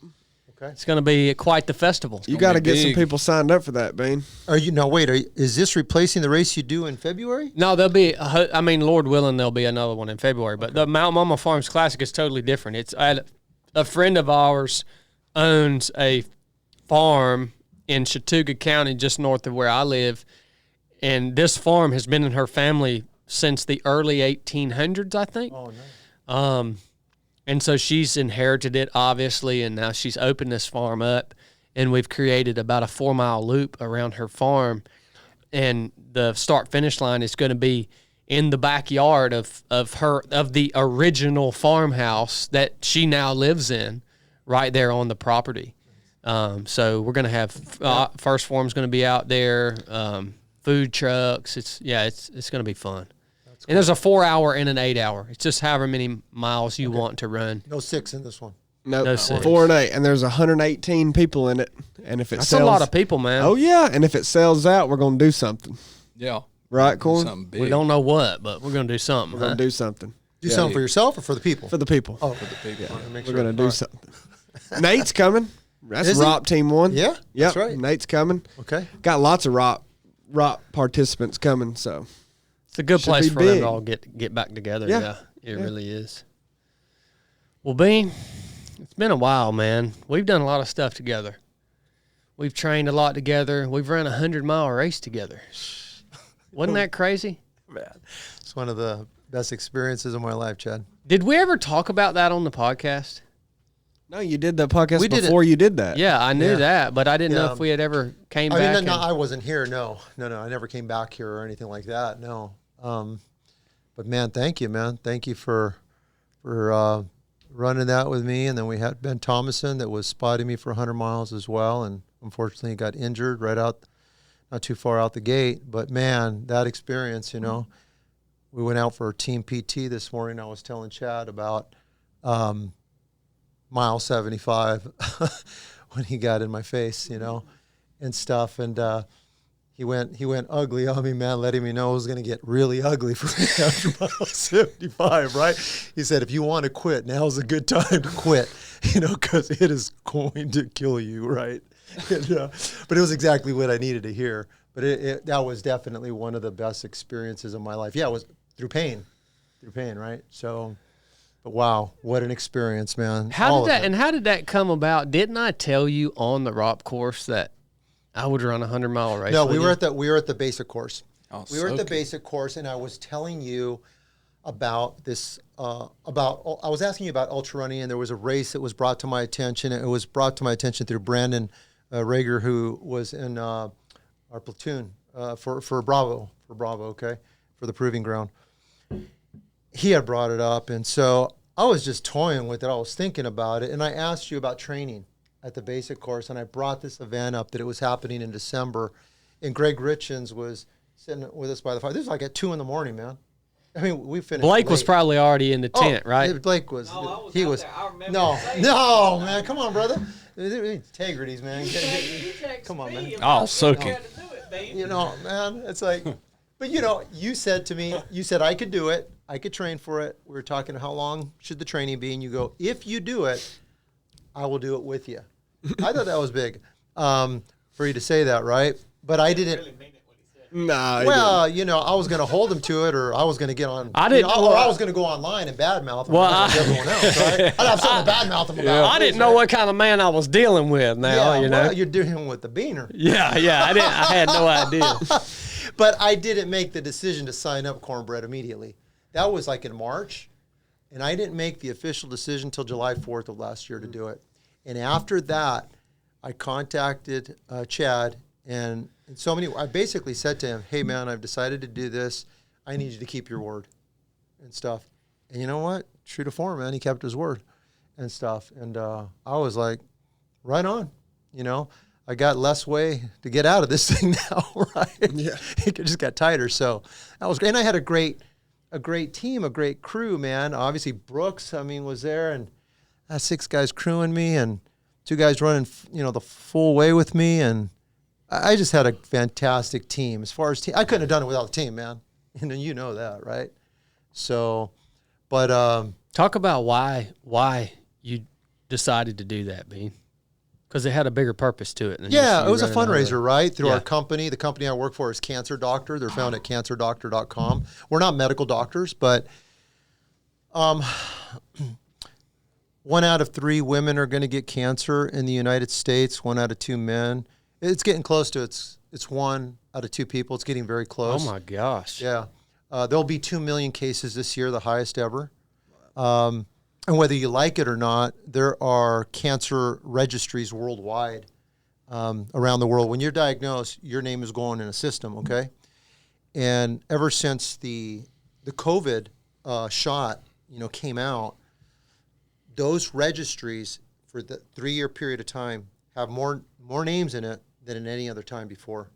Okay. It's going to be quite the festival. You got to be get some big. people signed up for that, Bean. Is this replacing the race you do in February? No, there'll be, Lord willing, there'll be another one in February. But the Mountain Mama Farms Classic is totally different. It's a friend of ours owns a farm in Chattooga County, just north of where I live. And this farm has been in her family since the early 1800s, I think. Oh, no. And so she's inherited it, obviously, and now she's opened this farm up, and we've created about a 4-mile loop around her farm. And the start-finish line is going to be in the backyard of the original farmhouse that she now lives in, right there on the property. So we're going to have first form's going to be out there, food trucks. It's going to be fun. And there's a 4-hour and an 8-hour. It's just however many miles you want to run. No 6 in this one. No, six. 4 and 8, and there's 118 people in it. And if it That's sells, a lot of people, man. Oh yeah, and if it sells out, we're gonna do something, Yeah. right, Corn? Something big. We don't know what, but we're going to do something. We're gonna do something Do something for yourself or for the people? for the people. Oh, for the people. We're gonna do something. Nate's coming. That's Is he? ROP Team 1. Yeah, Yep. that's right. Nate's coming. Okay. Got lots of ROP participants coming. So It's a good Should place be for them big. to all get back together. Yeah. It really is. Well, Bean, it's been a while, man. We've done a lot of stuff together. We've trained a lot together. We've run a 100-mile race together. Wasn't that crazy? Man, it's one of the best experiences of my life, Chad. Did we ever talk about that on the podcast? no, you did the podcast We did before you did that. Yeah, I knew Yeah. that, but I didn't know Yeah. if we had ever came I back. mean, no, and- I wasn't here. No. I never came back here or anything like that. No. But man, thank you, man. Thank you for running that with me. And then we had Ben Thomason that was spotting me for 100 miles as well. And unfortunately he got injured right out, not too far out the gate. But man, that experience, we went out for team PT this morning. I was telling Chad about mile 75 when he got in my face, and stuff. And he went ugly on me, man, letting me know it was going to get really ugly for me after mile 75, right? He said, if you want to quit, now's a good time to quit, because it is going to kill you, right? And, but it was exactly what I needed to hear. But that was definitely one of the best experiences of my life. Yeah, it was through pain, right? So, but wow, what an experience, man. How did that come about? Didn't I tell you on the ROP course that I would run a 100-mile race? No, with we you? were at the basic course. Oh, We were at the so basic course, and I was telling you about this. I was asking you about ultra running, and there was a race that was brought to my attention. It was brought to my attention through Brandon Rager, who was in our platoon for Bravo, okay, for the Proving Ground. He had brought it up, and so I was just toying with it. I was thinking about it, and I asked you about training at the basic course, and I brought this event up that it was happening in December, and Greg Richens was sitting with us by the fire. This was like at 2 a.m, man. I mean, we finished. Blake was late. probably already in the tent, right? Blake was. No, he out was. there. I remember No, you saying no, man, come on, brother. Integrities, man. Come on, man. I'll soak it. Man, it's like, but you said to me, I could do it. I could train for it. We were talking how long should the training be, and you go, if you do it, I will do it with you. I thought that was big for you to say that, right? But I didn't. Nah. Well, I was going to hold him to it, or I was going to get on. I didn't- Or I was going to go online and badmouth him like everyone else, right? I'd have something to badmouth him about. I didn't know what kind of man I was dealing with now, Yeah, you know? well, you're dealing with the beaner. Yeah, I had no idea. But I didn't make the decision to sign up Cornbread immediately. That was like in March, and I didn't make the official decision until July 4th of last year to do it. And after that, I contacted Chad, and I basically said to him, hey, man, I've decided to do this. I need you to keep your word and stuff. And you know what? true to form, man. He kept his word and stuff. And I was like, right on, I got less way to get out of this thing now, right? Yeah. It just got tighter. So that was great. And I had a great team, a great crew, man. Obviously Brooks, was there, and I had 6 guys crewing me and 2 guys running, the full way with me. And I just had a fantastic team. As far as team, I couldn't have done it without the team, man. And you know that, right? So, but talk about why you decided to do that, Bean. Because it had a bigger purpose to it. Than yeah, it was a fundraiser, right? Through Yeah. our company. The company I work for is Cancer Doctor. They're found at cancerdoctor.com. We're not medical doctors, but 1 out of 3 women are going to get cancer in the United States. 1 out of 2 men. It's getting close to it's 1 out of 2 people. It's getting very close. Oh my gosh. Yeah. There'll be 2 million cases this year, the highest ever. And whether you like it or not, there are cancer registries worldwide, around the world. When you're diagnosed, your name is going in a system, okay? And ever since the COVID shot, came out, those registries for the 3-year period of time have more names in it than in any other time before,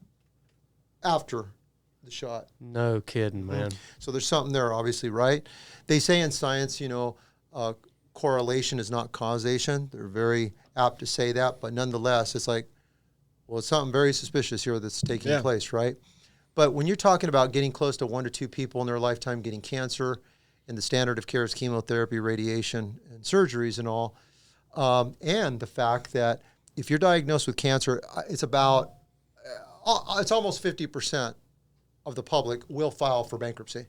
after the shot. No kidding, man. So there's something there, obviously, right? They say in science, correlation is not causation. They're very apt to say that, but nonetheless, it's like, well, it's something very suspicious here that's taking place, right? But when you're talking about getting close to 1 to 2 people in their lifetime getting cancer, and the standard of care is chemotherapy, radiation, and surgeries and all, and the fact that if you're diagnosed with cancer, it's almost 50% of the public will file for bankruptcy.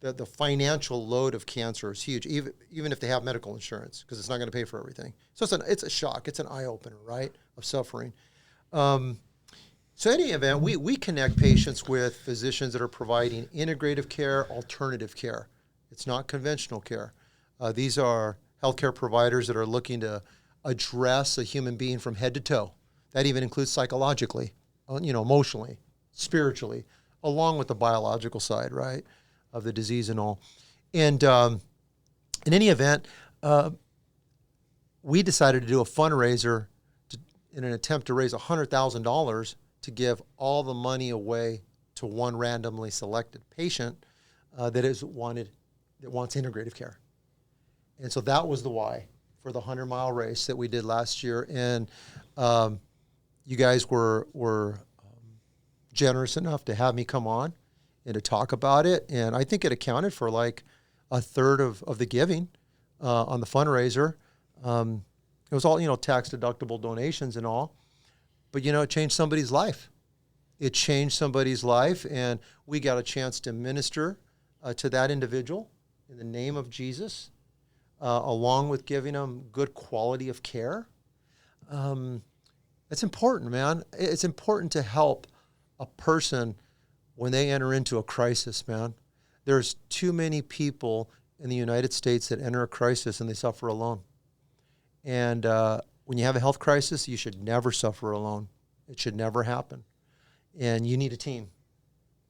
The financial load of cancer is huge, even if they have medical insurance, because it's not going to pay for everything. So it's a shock. It's an eye-opener, right, of suffering. So in any event, we connect patients with physicians that are providing integrative care, alternative care. It's not conventional care. These are healthcare providers that are looking to address a human being from head to toe. That even includes psychologically, emotionally, spiritually, along with the biological side, right, of the disease and all. And in any event, we decided to do a fundraiser in an attempt to raise $100,000 to give all the money away to one randomly selected patient that wants integrative care. And so that was the why for the 100-mile race that we did last year. And you guys were generous enough to have me come on and to talk about it. And I think it accounted for like a third of the giving on the fundraiser. It was all, tax deductible donations and all, but it changed somebody's life. It changed somebody's life, and we got a chance to minister to that individual in the name of Jesus, along with giving them good quality of care. It's important, man. It's important to help a person when they enter into a crisis, man. There's too many people in the United States that enter a crisis and they suffer alone. And when you have a health crisis, you should never suffer alone. It should never happen. And you need a team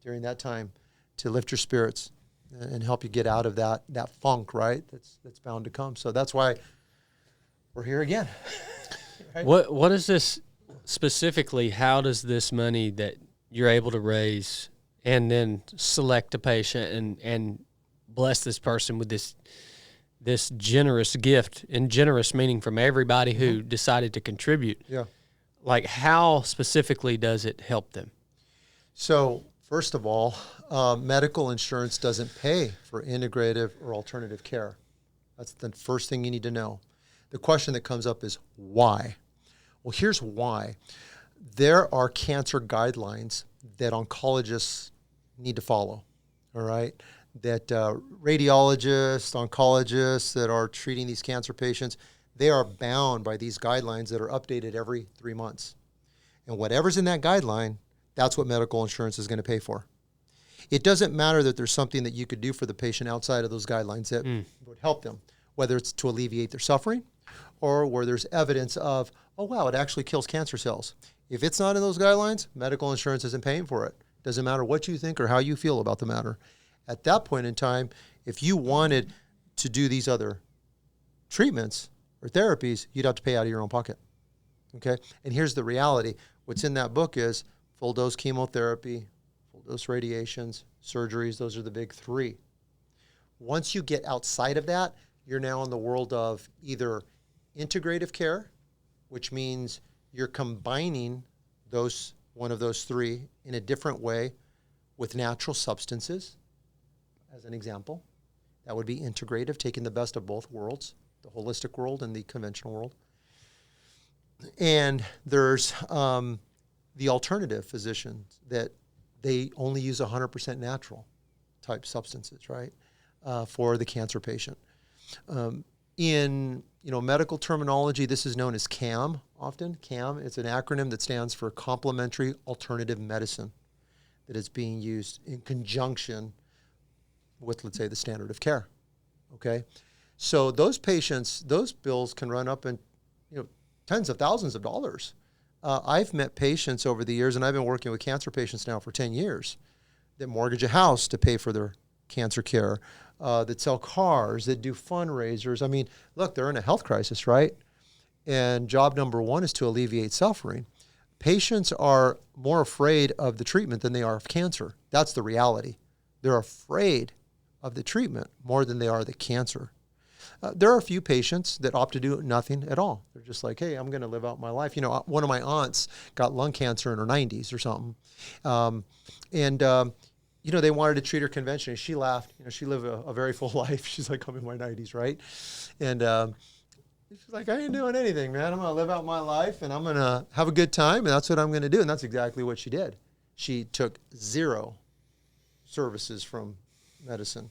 during that time to lift your spirits and help you get out of that funk, right? That's bound to come. So that's why we're here again. Right? What is this specifically? How does this money that you're able to raise and then select a patient and bless this person with this generous gift, and generous meaning from everybody who decided to contribute? Yeah. Like, how specifically does it help them? So first of all, medical insurance doesn't pay for integrative or alternative care. That's the first thing you need to know. The question that comes up is why? Well, here's why. There are cancer guidelines that oncologists need to follow, all right? That radiologists, oncologists that are treating these cancer patients, they are bound by these guidelines that are updated every 3 months. And whatever's in that guideline, that's what medical insurance is going to pay for. It doesn't matter that there's something that you could do for the patient outside of those guidelines that would help them, whether it's to alleviate their suffering or where there's evidence of, oh, wow, it actually kills cancer cells. If it's not in those guidelines, medical insurance isn't paying for it. Doesn't matter what you think or how you feel about the matter. At that point in time, if you wanted to do these other treatments or therapies, you'd have to pay out of your own pocket. Okay? And here's the reality. What's in that book is full dose chemotherapy, full dose radiations, surgeries. Those are the big three. Once you get outside of that, you're now in the world of either integrative care, which means you're combining one of those three in a different way with natural substances, as an example. That would be integrative, taking the best of both worlds, the holistic world and the conventional world. And there's the alternative physicians that they only use 100% natural type substances, right, for the cancer patient. In medical terminology, this is known as CAM often. CAM, it's an acronym that stands for Complementary Alternative Medicine, that is being used in conjunction with, let's say, the standard of care. Okay? So those patients, those bills can run up in tens of thousands of dollars. I've met patients over the years, and I've been working with cancer patients now for 10 years, that mortgage a house to pay for their cancer care, that sell cars, that do fundraisers. I mean, look, they're in a health crisis, right? And job number one is to alleviate suffering. Patients are more afraid of the treatment than they are of cancer. That's the reality. They're afraid of the treatment more than they are the cancer. There are a few patients that opt to do nothing at all. They're just like, hey, I'm going to live out my life. One of my aunts got lung cancer in her 90s or something. They wanted to treat her conventionally. She laughed. She lived a very full life. She's like, I'm in my 90s, right? And she's like, I ain't doing anything, man. I'm going to live out my life, and I'm going to have a good time, and that's what I'm going to do. And that's exactly what she did. She took 0 services from medicine.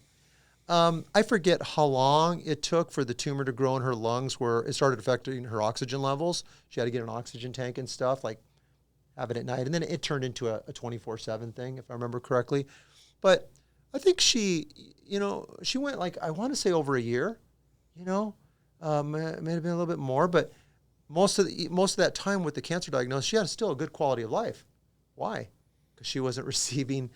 I forget how long it took for the tumor to grow in her lungs, where it started affecting her oxygen levels. She had to get an oxygen tank and stuff, like have it at night. And then it turned into a 24/7 thing, if I remember correctly. But I think she went like, I want to say over a year, it may have been a little bit more, but most of that time with the cancer diagnosis, she had still a good quality of life. Why? Because she wasn't receiving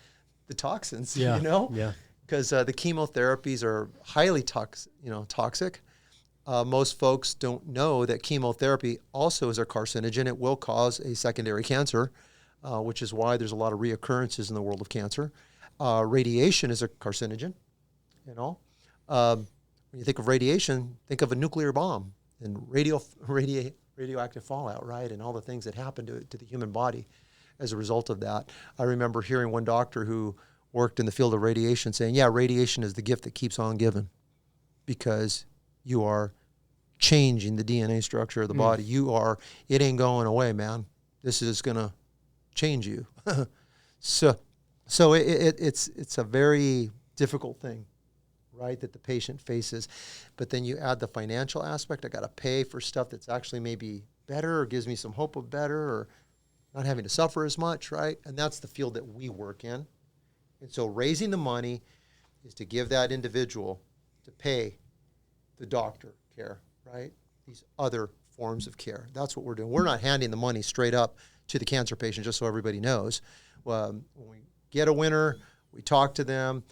the toxins, Yeah. Because the chemotherapies are highly toxic. Most folks don't know that chemotherapy also is a carcinogen. It will cause a secondary cancer, which is why there's a lot of reoccurrences in the world of cancer. Radiation is a carcinogen, When you think of radiation, think of a nuclear bomb and radioactive fallout, right? And all the things that happen to the human body as a result of that. I remember hearing one doctor who worked in the field of radiation saying, yeah, radiation is the gift that keeps on giving, because you are changing the DNA structure of the body. It ain't going away, man. This is going to change you. So it's a very difficult thing, right, that the patient faces. But then you add the financial aspect. I got to pay for stuff that's actually maybe better or gives me some hope of better or not having to suffer as much, right? And that's the field that we work in. And so raising the money is to give that individual to pay the doctor care, right? These other forms of care. That's what we're doing. We're not handing the money straight up to the cancer patient, just so everybody knows. When we get a winner, we talk to them,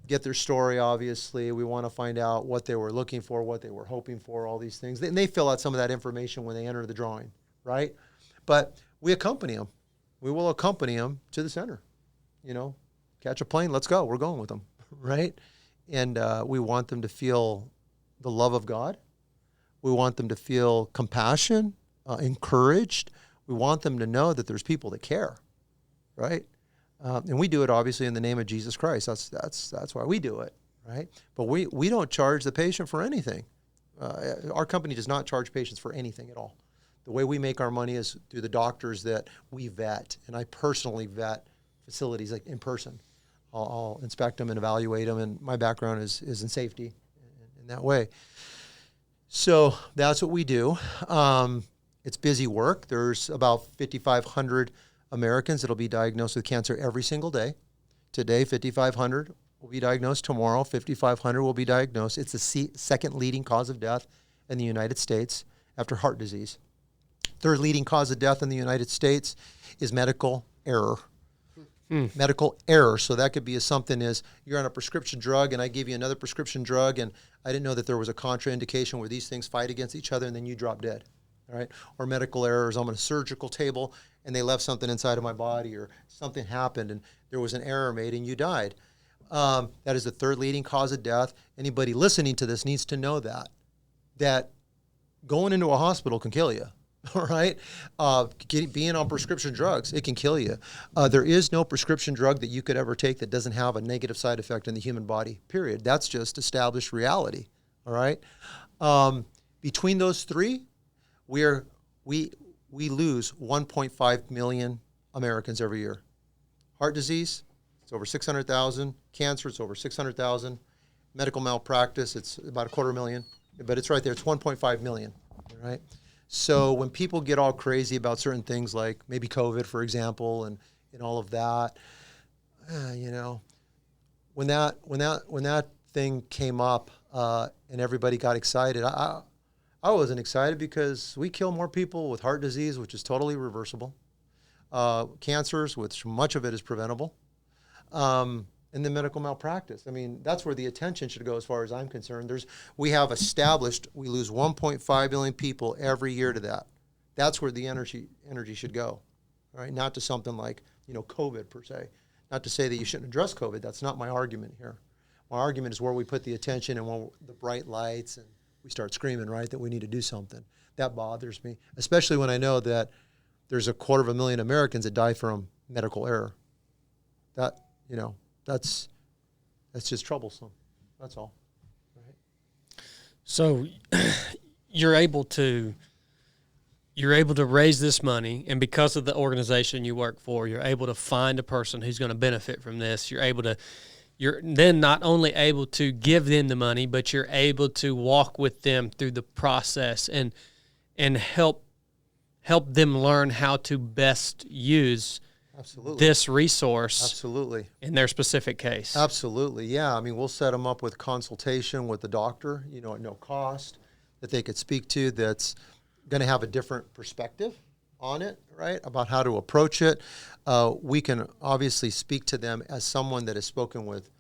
get their story, obviously. We want to find out what they were looking for, what they were hoping for, all these things. And they fill out some of that information when they enter the drawing, right? But we accompany them. We will accompany them to the center. Catch a plane, let's go. We're going with them, right? And we want them to feel the love of God. We want them to feel compassion, encouraged. We want them to know that there's people that care, right? And we do it obviously in the name of Jesus Christ. That's why we do it, right? But we don't charge the patient for anything. Our company does not charge patients for anything at all. The way we make our money is through the doctors that we vet, and I personally vet facilities like in person. I'll inspect them and evaluate them, and my background is in safety in that way. So that's what we do. It's busy work. There's about 5,500 Americans that will be diagnosed with cancer every single day. Today, 5,500 will be diagnosed. Tomorrow, 5,500 will be diagnosed. It's the second leading cause of death in the United States after heart disease. Third leading cause of death in the United States is medical error. Medical error. So that could be something as you're on a prescription drug and I give you another prescription drug and I didn't know that there was a contraindication where these things fight against each other and then you drop dead. All right. Or medical errors. I'm on a surgical table and they left something inside of my body or something happened and there was an error made and you died. That is the third leading cause of death. Anybody listening to this needs to know that going into a hospital can kill you. All right. Being on prescription drugs, it can kill you. There is no prescription drug that you could ever take that doesn't have a negative side effect in the human body, period. That's just established reality. All right. Between those three, we lose 1.5 million Americans every year. Heart disease, it's over 600,000. Cancer, it's over 600,000. Medical malpractice, it's about 250,000. But it's right there. It's 1.5 million. All right. So when people get all crazy about certain things like maybe COVID, for example, and all of that, when that thing came up and everybody got excited, I wasn't excited because we kill more people with heart disease, which is totally reversible, cancers, which much of it is preventable, and the medical malpractice. I mean, that's where the attention should go as far as I'm concerned. We have established we lose 1.5 billion people every year to that. That's where the energy should go, all right? Not to something like, COVID per se. Not to say that you shouldn't address COVID. That's not my argument here. My argument is where we put the attention and when the bright lights and we start screaming, right, that we need to do something. That bothers me, especially when I know that there's 250,000 Americans that die from medical error. That's just troublesome. That's all. Right? So you're able to raise this money, and because of the organization you work for, you're able to find a person who's going to benefit from this. You're then not only able to give them the money, but you're able to walk with them through the process and help them learn how to best use this resource. Absolutely. In their specific case. Absolutely. Yeah. I mean, we'll set them up with consultation with the doctor, at no cost, that they could speak to that's going to have a different perspective on it, right, about how to approach it. We can obviously speak to them as someone that has spoken with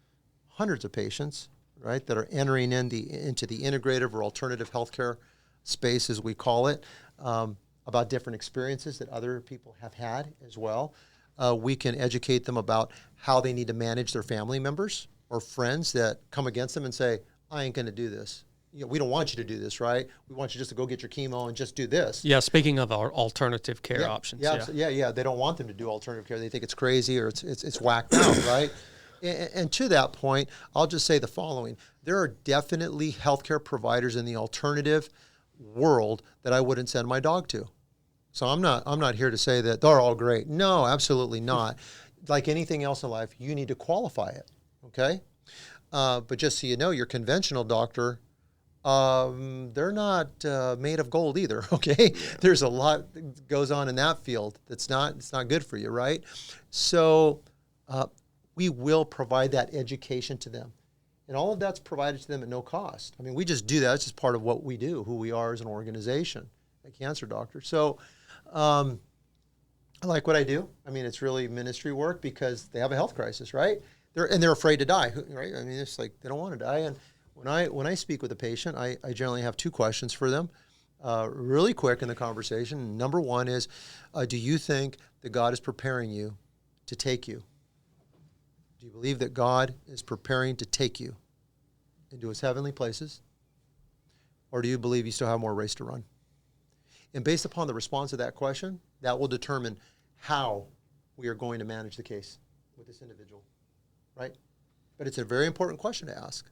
hundreds of patients, right, that are entering into the integrative or alternative healthcare space, as we call it, about different experiences that other people have had as well. We can educate them about how they need to manage their family members or friends that come against them and say, I ain't going to do this. We don't want you to do this, right? We want you just to go get your chemo and just do this. Yeah, speaking of our alternative care options. Yeah. They don't want them to do alternative care. They think it's crazy or it's whacked out, right? And to that point, I'll just say the following. There are definitely healthcare providers in the alternative world that I wouldn't send my dog to. So I'm not here to say that they're all great. No, absolutely not. Like anything else in life, you need to qualify it, okay? But just so you know, your conventional doctor, they're not made of gold either, okay? There's a lot that goes on in that field it's not good for you, right? So we will provide that education to them. And all of that's provided to them at no cost. I mean, we just do that. It's just part of what we do, who we are as an organization, a cancer doctor. So I like what I do. I mean, it's really ministry work because they have a health crisis, right? They're afraid to die, right? I mean, it's like they don't want to die. And when I speak with a patient, I generally have two questions for them, really quick in the conversation. Number one is, do you think that God is preparing you to take you? Do you believe that God is preparing to take you into his heavenly places? Or do you believe you still have more race to run? And based upon the response to that question, that will determine how we are going to manage the case with this individual, right? But it's a very important question to ask,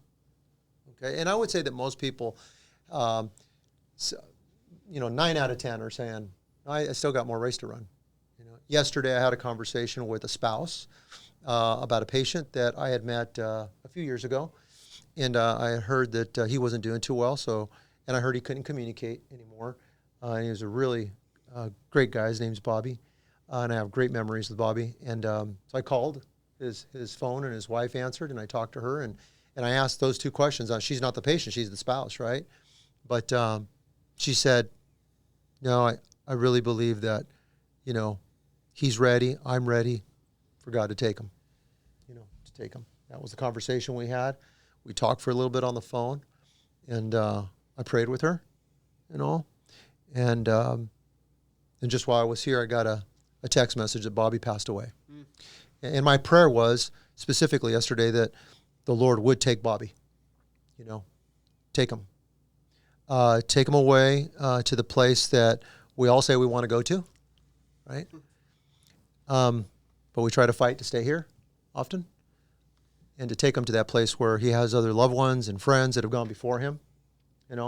okay? And I would say that most people, 9 out of 10 are saying, I still got more race to run. Yesterday I had a conversation with a spouse about a patient that I had met a few years ago, and I had heard that he wasn't doing too well, and I heard he couldn't communicate anymore. He was a really great guy. His name's Bobby, and I have great memories with Bobby. And so I called his phone, and his wife answered, and I talked to her, and I asked those two questions. She's not the patient; she's the spouse, right? But she said, "No, I really believe that, he's ready. I'm ready for God to take him, to take him. That was the conversation we had. We talked for a little bit on the phone, and I prayed with her, and just while I was here, I got a text message that Bobby passed away. And my prayer was specifically yesterday that the Lord would take Bobby, take him away to the place that we all say we want to go to, right? But we try to fight to stay here often, and to take him to that place where he has other loved ones and friends that have gone before him,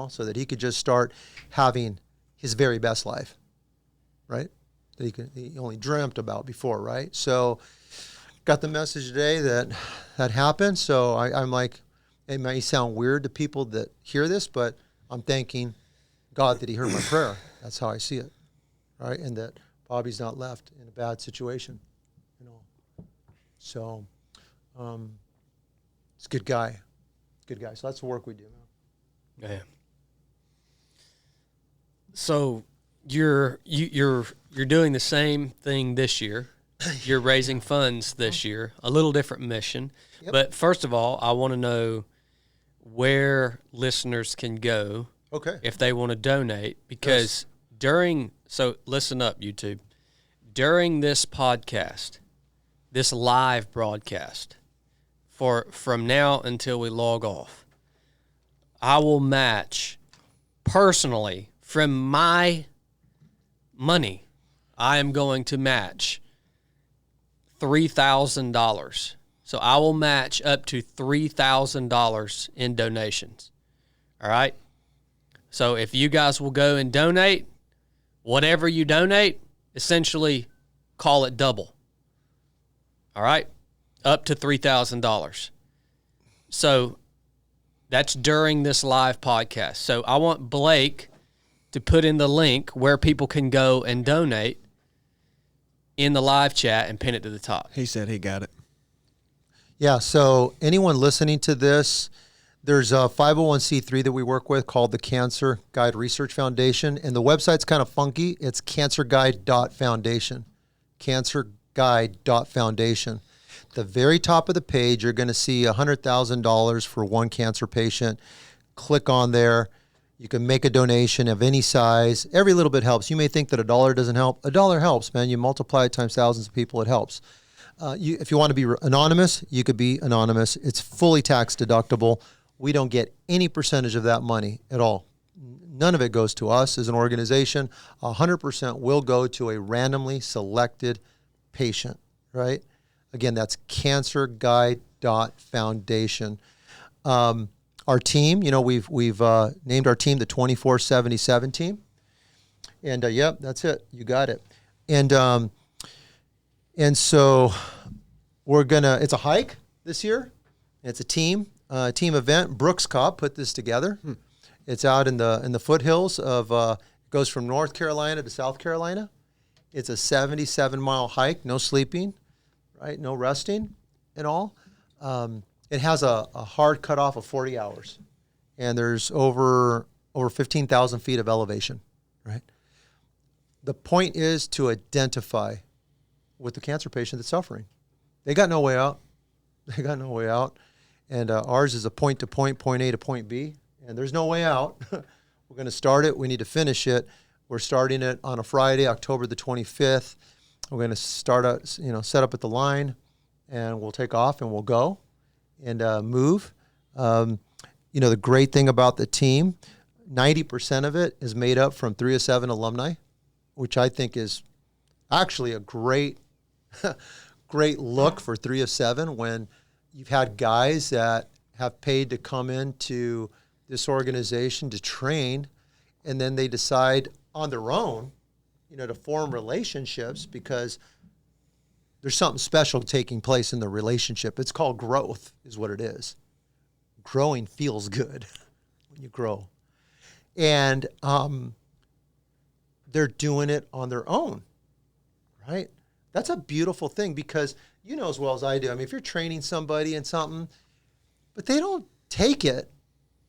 so that he could just start having his very best life, right? That he only dreamt about before, right? So got the message today that happened. So I'm like, it may sound weird to people that hear this, but I'm thanking God that he heard my prayer. That's how I see it, right? And that Bobby's not left in a bad situation, So it's a good guy. Good guy. So that's the work we do now. Yeah. So you're doing the same thing this year. You're raising funds this year, a little different mission. Yep. But first of all, I want to know where listeners can go if they want to donate, because so listen up, YouTube. During this podcast, this live broadcast, from now until we log off, I will match personally from my money. I am going to match $3,000. So I will match up to $3,000 in donations. All right? So if you guys will go and donate, whatever you donate, essentially call it double. All right? Up to $3,000. So that's during this live podcast. So I want Blake to put in the link where people can go and donate in the live chat and pin it to the top. He said he got it. Yeah, so anyone listening to this, there's a 501c3 that we work with called the Cancer Guide Research Foundation, and the website's kind of funky. It's cancerguide.foundation, cancerguide.foundation. The very top of the page, you're going to see $100,000 for one cancer patient. Click on there. You can make a donation of any size. Every little bit helps. You may think that $1 doesn't help. $1 helps, man. You multiply it times thousands of people, it helps. If you want to be anonymous, you could be anonymous. It's fully tax deductible. We don't get any percentage of that money at all. None of it goes to us as an organization. 100% will go to a randomly selected patient, right? Again, that's cancerguide.foundation. Our team, we've named our team the 2477 team. And yep, that's it. You got it. And so it's a hike this year. It's a team event. Brooks Cobb put this together. It's out in the foothills of, it goes from North Carolina to South Carolina. It's a 77-mile hike, no sleeping, right? No resting at all. It has a hard cutoff of 40 hours, and there's over 15,000 feet of elevation, right? The point is to identify with the cancer patient that's suffering. They got no way out. And ours is a point-to-point, point A to point B, and there's no way out. We're going to start it. We need to finish it. We're starting it on a Friday, October the 25th. We're going to start out, set up at the line, and we'll take off and we'll go and move. The great thing about the team, 90% of it is made up from 307 alumni, which I think is actually a great look for 307 when you've had guys that have paid to come into this organization to train, and then they decide on their own, to form relationships because there's something special taking place in the relationship. It's called growth, is what it is. Growing feels good when you grow. And they're doing it on their own, right? That's a beautiful thing because you know as well as I do. I mean, if you're training somebody in something, but they don't take it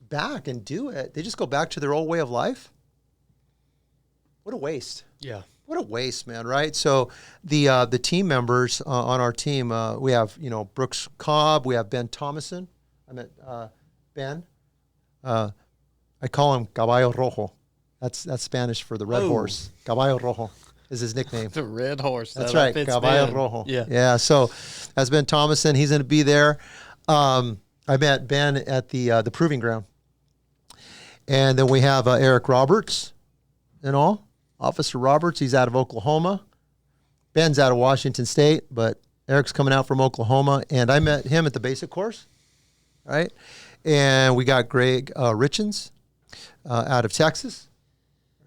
back and do it, they just go back to their old way of life. What a waste. Yeah. what a waste, man, right? So the team members on our team, we have, Brooks Cobb, we have Ben Thomason. I met Ben. I call him Caballo Rojo. That's Spanish for the red horse. Caballo Rojo is his nickname. The red horse. That's right, Caballo Ben. Rojo. Yeah. Yeah, so that's Ben Thomason. He's going to be there. I met Ben at the Proving Ground. And then we have Eric Roberts and all. Officer Roberts, he's out of Oklahoma. Ben's out of Washington State, but Eric's coming out from Oklahoma. And I met him at the basic course, right? And we got Greg Richens out of Texas,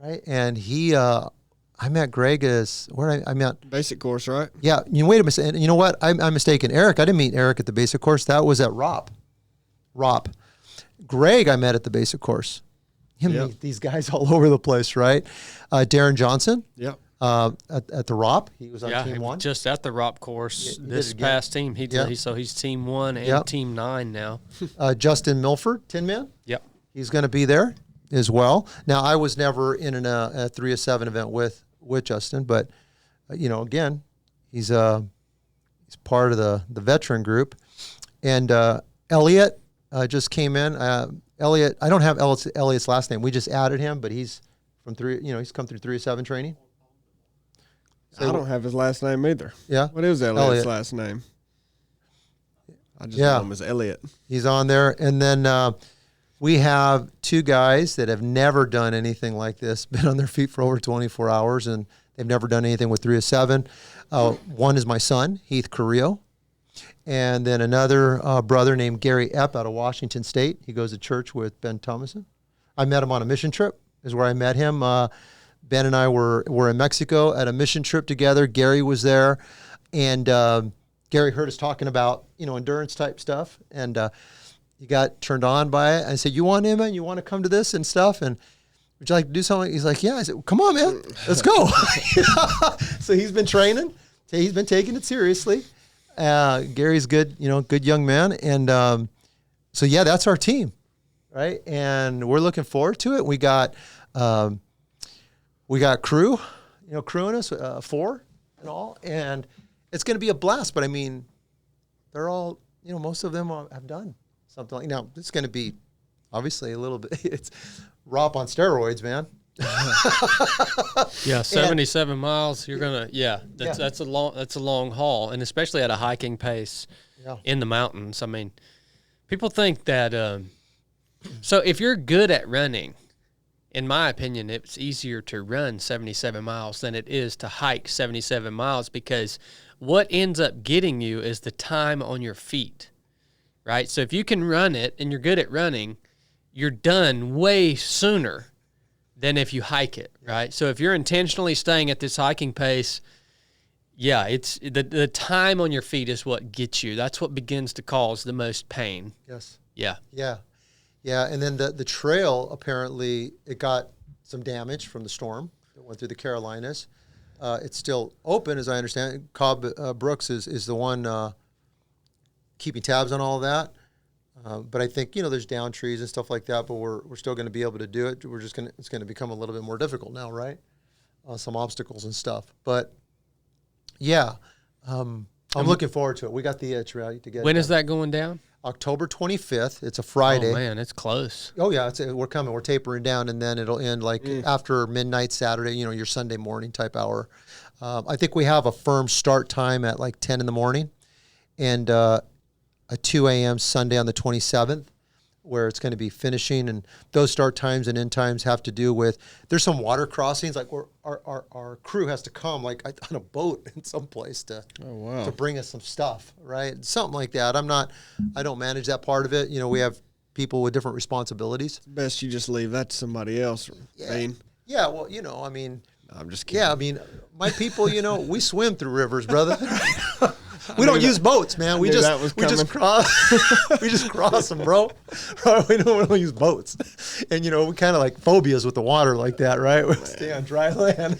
right? And I met Greg I met Basic course, right? Yeah, wait a minute. You know what? I'm mistaken. Eric, I didn't meet Eric at the basic course. That was at ROP. Greg, I met at the basic course. These guys all over the place, right? Darren Johnson. Yep. At the ROP, he was on Yeah, team 1. just at the ROP course. He This did again. past team, he did. So he's team 1 and team 9 now. Justin Milford, Tin Man. Yep. He's going to be there as well. Now, I was never in a 3 of 7 event with Justin, but again, he's part of the veteran group. And Elliot just came in. Elliot, I don't have Elliot's last name. We just added him, but he's from he's come through 3 of 7 training. So, I don't have his last name either. Yeah. What is Elliot's Elliot. last name? I just know him as Elliot. He's on there. And then we have 2 guys that have never done anything like this, been on their feet for over 24 hours, and they've never done anything with 3 of 7. One is my son, Heath Carrillo. And then another brother named Gary Epp out of Washington State. He goes to church with Ben Thomason. I met him on a mission trip, is where I met him. Ben and I were in Mexico at a mission trip together. Gary was there. And Gary heard us talking about, endurance type stuff. And he got turned on by it. I said, you want him, man? You want to come to this and stuff? And would you like to do something? He's like, yeah. I said, well, come on, man. Let's go. So he's been training. He's been taking it seriously. Gary's good, good young man. And so, yeah, that's our team, right? And we're looking forward to it. We got crew, crewing us, 4 and all. And it's going to be a blast. But, I mean, they're all, most of them have done something like, now, it's going to be obviously a little bit, it's ROP on steroids, man. Yeah, 77 miles. You're gonna, that's a long haul, and especially at a hiking pace in the mountains. I mean, people think that. So if you're good at running, in my opinion, it's easier to run 77 miles than it is to hike 77 miles, because what ends up getting you is the time on your feet, right? So if you can run it and you're good at running, you're done way sooner than if you hike it, right? So if you're intentionally staying at this hiking pace, it's the time on your feet is what gets you. That's what begins to cause the most pain. Yes. Yeah. Yeah. Yeah. And then the trail, apparently, it got some damage from the storm that went through the Carolinas. It's still open, as I understand. Cobb Brooks is the one keeping tabs on all of that. But I think, there's down trees and stuff like that, but we're still going to be able to do it. It's going to become a little bit more difficult now, right? Some obstacles and stuff. But yeah, I'm looking forward to it. We got the itch ready to get. When is that going down? October 25th. It's a Friday. Oh man, it's close. Oh yeah, we're coming. We're tapering down, and then it'll end after midnight Saturday. Your Sunday morning type hour. I think we have a firm start time at 10 in the morning, and a 2 a.m. Sunday on the 27th, where it's going to be finishing. And those start times and end times have to do with, there's some water crossings, where our crew has to come on a boat in some place to bring us some stuff, right? Something like that. I don't manage that part of it. We have people with different responsibilities. Best you just leave that to somebody else. Yeah, well, I'm just kidding. Yeah, I mean, my people, we swim through rivers, brother. We don't use boats, man. We just cross them, bro. We don't use boats, and we kind of phobias with the water like that, right? We stay on dry land.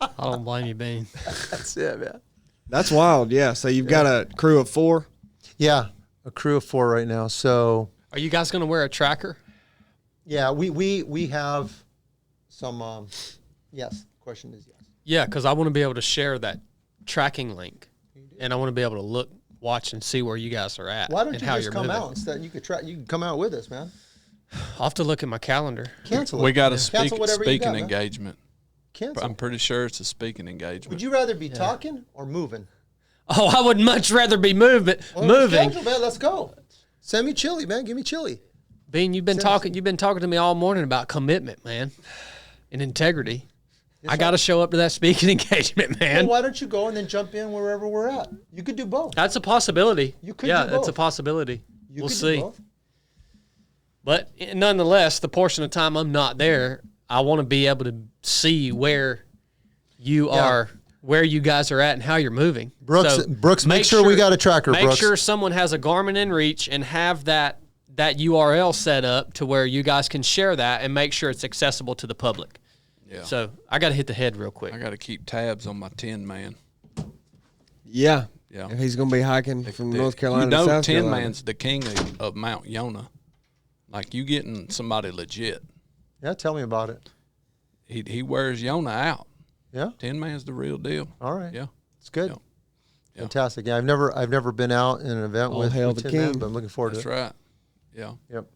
I don't blame you, Bean. That's it, man. That's wild. Yeah. So you've got a crew of 4. Yeah, a crew of 4 right now. So are you guys going to wear a tracker? Yeah, we have some. Yes, of question is yes. Yeah, because I want to be able to share that tracking link, and I want to be able to watch and see where you guys are at. Why don't and you how just you're come moving. out instead? You can come out with us, man. I'll have to look at my calendar. Cancel it. We got a Cancel whatever you speaking got, man. engagement. Cancel. I'm pretty sure it's a speaking engagement. Would you rather be talking or moving? Oh, I would much rather be moving. Moving, man. Let's go. Send me chili, man. Give me chili. Bean, you've been talking to me all morning about commitment, man, and integrity. Yes, I got to show up to that speaking engagement, man. Well, why don't you go and then jump in wherever we're at? You could do both. That's a possibility. You could yeah, do that's a both. possibility. You We'll could see. do both. But nonetheless, the portion of time I'm not there, I want to be able to see where you are, where you guys are at, and how you're moving. Brooks, make sure we got a tracker, Make Brooks. sure someone has a Garmin inReach and have that URL set up to where you guys can share that and make sure it's accessible to the public. Yeah. So I got to hit the head real quick. I got to keep tabs on my Tin Man. Yeah. Yeah. If he's going to be hiking from North Carolina You know, to South Tin Carolina. Man's the king of Mount Yonah. Like, you getting somebody legit. Yeah, tell me about it. He wears Yonah out. Yeah. Tin Man's the real deal. All right. Yeah. It's good. Yeah. Yeah. Fantastic. Yeah, I've never been out in an event All with hail the Tin king. Man, but I'm looking forward That's to it. right. Yeah. Yep.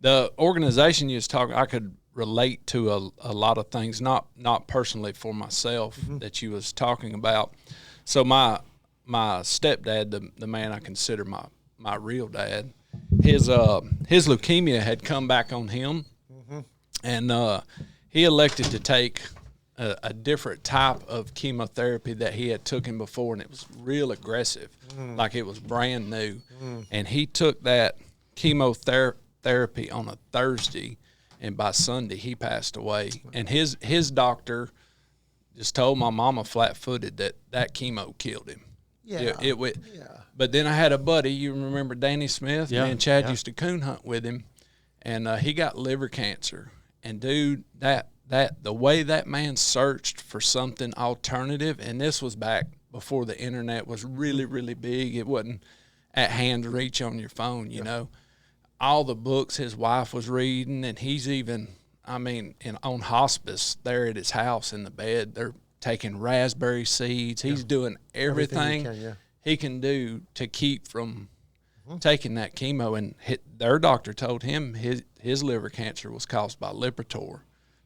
The organization you was talking, I could relate to a lot of things, not personally for myself that you was talking about. So my stepdad, the man I consider my real dad, his leukemia had come back on him, and he elected to take a different type of chemotherapy that he had taken before, and it was real aggressive, like it was brand new. And he took that chemotherapy on a Thursday, and by Sunday he passed away. And his doctor just told my mama flat-footed that chemo killed him. Yeah. It But then I had a buddy, you remember Danny Smith? Yeah, Me and Chad yeah. used to coon hunt with him, and he got liver cancer. And dude, that the way that man searched for something alternative, and this was back before the internet was really, really big. It wasn't at hand reach on your phone, you know. All the books his wife was reading, and he's even, on hospice there at his house in the bed, they're taking raspberry seeds. He's doing everything he can do to keep from taking that chemo. And their doctor told him his liver cancer was caused by Lipitor.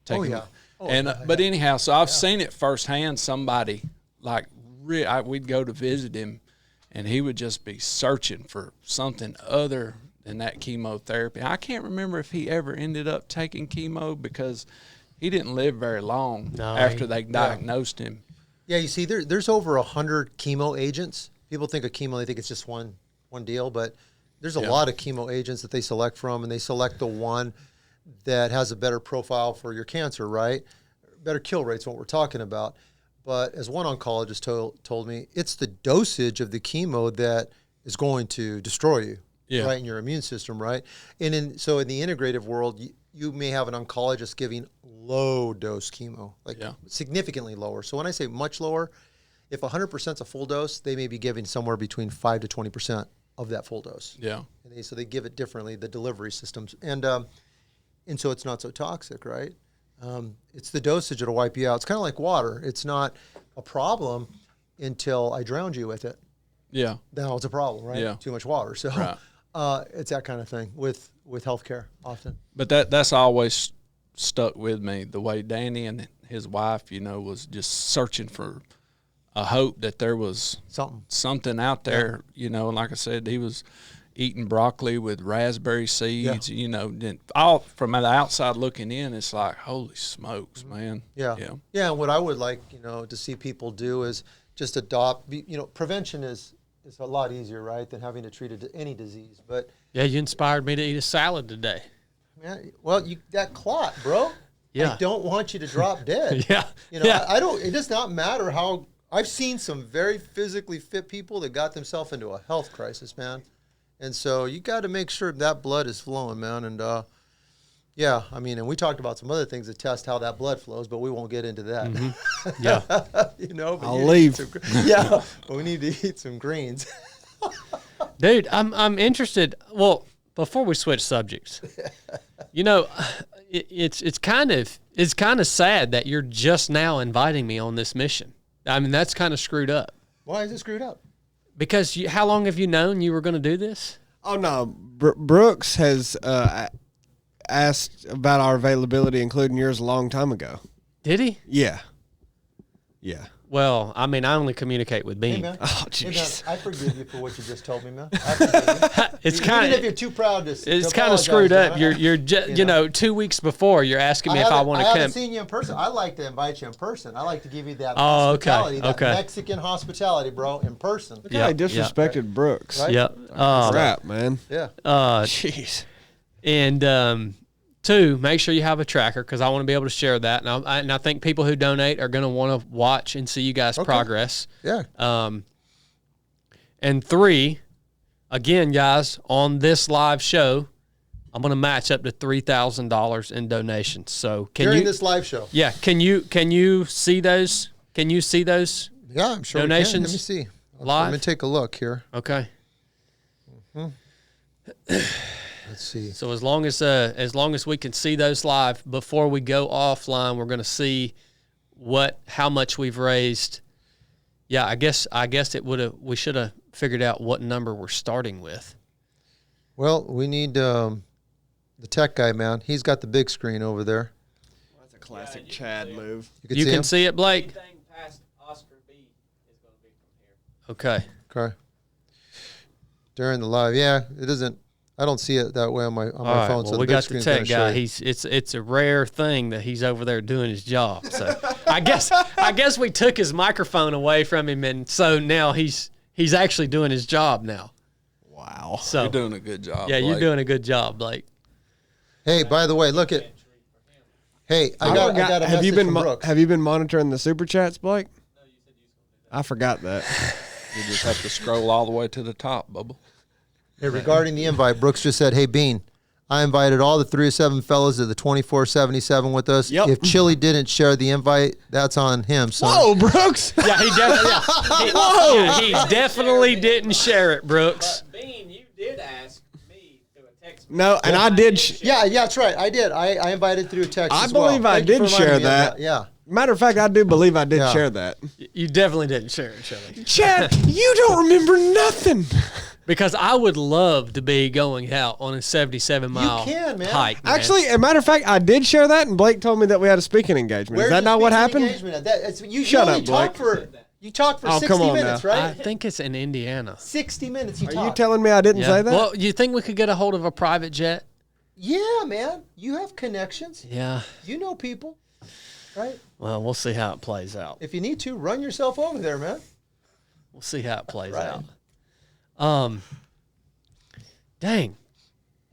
But anyhow, so I've seen it firsthand. Somebody we'd go to visit him, and he would just be searching for something other than that chemotherapy. I can't remember if he ever ended up taking chemo because he didn't live very long after they diagnosed him. Yeah, you see, there's over 100 chemo agents. People think of chemo, they think it's just one deal, but there's a lot of chemo agents that they select from, and they select the one that has a better profile for your cancer, right? Better kill rate's what we're talking about. But as one oncologist told me, it's the dosage of the chemo that is going to destroy you, right, in your immune system, right? And so in the integrative world, you may have an oncologist giving low-dose chemo, significantly lower. So when I say much lower, if 100% is a full dose, they may be giving somewhere between 5 to 20% of that full dose. Yeah. And so they give it differently, the delivery systems. And so it's not so toxic, right? It's the dosage that'll wipe you out. It's kind of like water. It's not a problem until I drowned you with it. Yeah. Now it's a problem, right? Yeah. Too much water. So Right. it's that kind of thing with healthcare often. But that's always stuck with me, the way Danny and his wife, was just searching for a hope that there was something out there, like I said, he was eating broccoli with raspberry seeds, all from the outside looking in, it's like, holy smokes, man. Yeah. And what I would like, to see people do is just adopt, prevention is a lot easier, right, than having to treat any disease. But yeah, you inspired me to eat a salad today. Man, well, that clot, bro. Yeah. I don't want you to drop dead. I don't. It does not matter how. I've seen some very physically fit people that got themselves into a health crisis, man. And so you got to make sure that blood is flowing, man. And and we talked about some other things that test how that blood flows, but we won't get into that. Mm-hmm. Yeah. But I'll leave. But we need to eat some greens. Dude, I'm interested. Well, before we switch subjects, it's kind of sad that you're just now inviting me on this mission. I mean, that's kind of screwed up. Why is it screwed up? Because how long have you known you were going to do this? Oh no, Brooks has asked about our availability, including yours, a long time ago. Did he? Yeah. Well, I mean, I only communicate with Bean. Hey, man. Oh, Hey, man, jeez. I forgive you for what you just told me, man. I forgive you. It's Even kind if of you're too proud to. it's to kind of apologize, screwed up. man, You're you know 2 weeks before you're asking me if I want to haven't come. seen you in person. I like to invite you in person. I like to give you that Oh, okay, hospitality, that okay. Mexican hospitality, bro, in person. Look how he Yep, disrespected Brooks. Right? Yep. Crap, man. Yeah. Jeez. And 2, make sure you have a tracker because I want to be able to share that. And I think people who donate are going to want to watch and see you guys' progress. Yeah. And 3, again, guys, on this live show, I'm going to match up to $3,000 in donations. So During this live show. Yeah, can you see those? Can you see those? Yeah, I'm sure. Donations We can. Let me see. live? Let me take a look here. Okay. Let's see. So as long as we can see those live before we go offline, we're going to see how much we've raised. Yeah, I guess we should have figured out what number we're starting with. Well, we need the tech guy, man. He's got the big screen over there. That's a classic Chad move. You can see it, Blake? Anything past Oscar B is going to be from here. Okay. Okay. During the live, yeah, it isn't. I don't see it that way on my All right, phone. well, So the we big got the screen's tech gonna show guy. you. It's a rare thing that he's over there doing his job. So I guess we took his microphone away from him, and so now he's actually doing his job now. Wow. So You're doing a good job. yeah, you're Blake. doing a good job, Blake. Hey, by the way, look at. Hey, I got a have you message been from Brooks. have you been monitoring the super chats, Blake? I forgot that. You just have to scroll all the way to the top, Bubba. Hey, regarding the invite, Brooks just said, "Hey, Bean, I invited all the 3 of 7 fellas to the 2477 with us. Yep. If Chili didn't share the invite, that's on him." So Whoa, Brooks. Yeah, he definitely didn't share it, Brooks. But Bean, you did ask me through a text. No, and I did. yeah, that's right. I did. I invited through a text. I as well. believe I Thank you did for reminding share me of that. Yeah. Matter of fact, I do believe I did Yeah. share that. You definitely didn't share it, Shelly. Chad, you don't remember nothing. Because I would love to be going out on a 77-mile can, man. hike. Man. Actually, as a matter of fact, I did share that, and Blake told me that we had a speaking engagement. Where's Is that the not what speaking happened? engagement at? You Shut only up, talk Blake. you talk for Oh, 60 come on minutes, now. I right? think it's in Indiana. 60 minutes you Are talk. you telling me I didn't say that? Well, you think we could get a hold of a private jet? Yeah, man. You have connections. Yeah. You know people, right? Well, we'll see how it plays out. If you need to, run yourself over there, man. We'll see how it plays Right. out. Dang.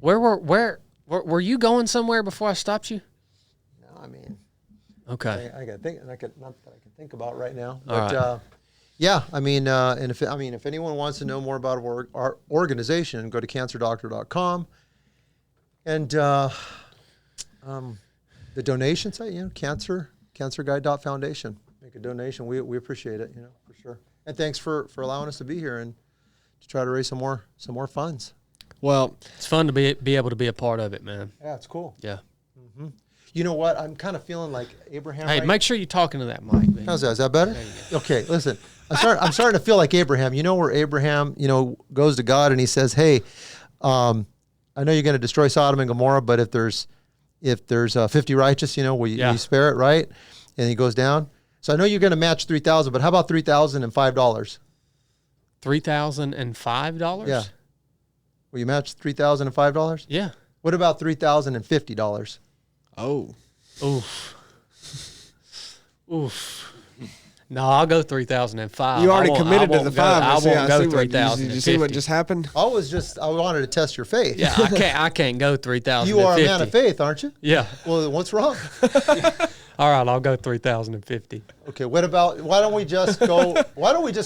Where were you going somewhere before I stopped you? No, I mean, Okay. I got think, not that I can think about right now. All But right. yeah, I mean, and if anyone wants to know more about our organization, go to cancerdoctor.com, and the donation site, cancerguide.foundation. Make a donation. We appreciate it, for sure. And thanks for allowing us to be here and to try to raise some more funds. Well, It's fun to be able to be a part of it, man. Yeah, it's cool. Yeah. You know what? I'm kind of feeling like Abraham. Hey, right? make sure you're talking to that mic, man. How's that? Is that better? Okay, listen. I'm starting to feel like Abraham. You know where Abraham, goes to God and he says, "Hey, I know you're going to destroy Sodom and Gomorrah, but if there's 50 righteous, will you spare it, right?" And he goes down. So I know you're going to match 3,000, but how about $3,005? $3,005? Yeah. Will you match $3,005? Yeah. What about $3,050? oh. Oof. Oof. No, I'll go 3,005. You already I won't- committed I to won't the go- 5. I See, won't go see what- 3,000. Did you see what just happened? I wanted to test your faith. Yeah, I can't go 3,050. You are a man of faith, aren't you? Yeah. Well, then what's wrong? All right, I'll go 3,050. Okay, why don't we just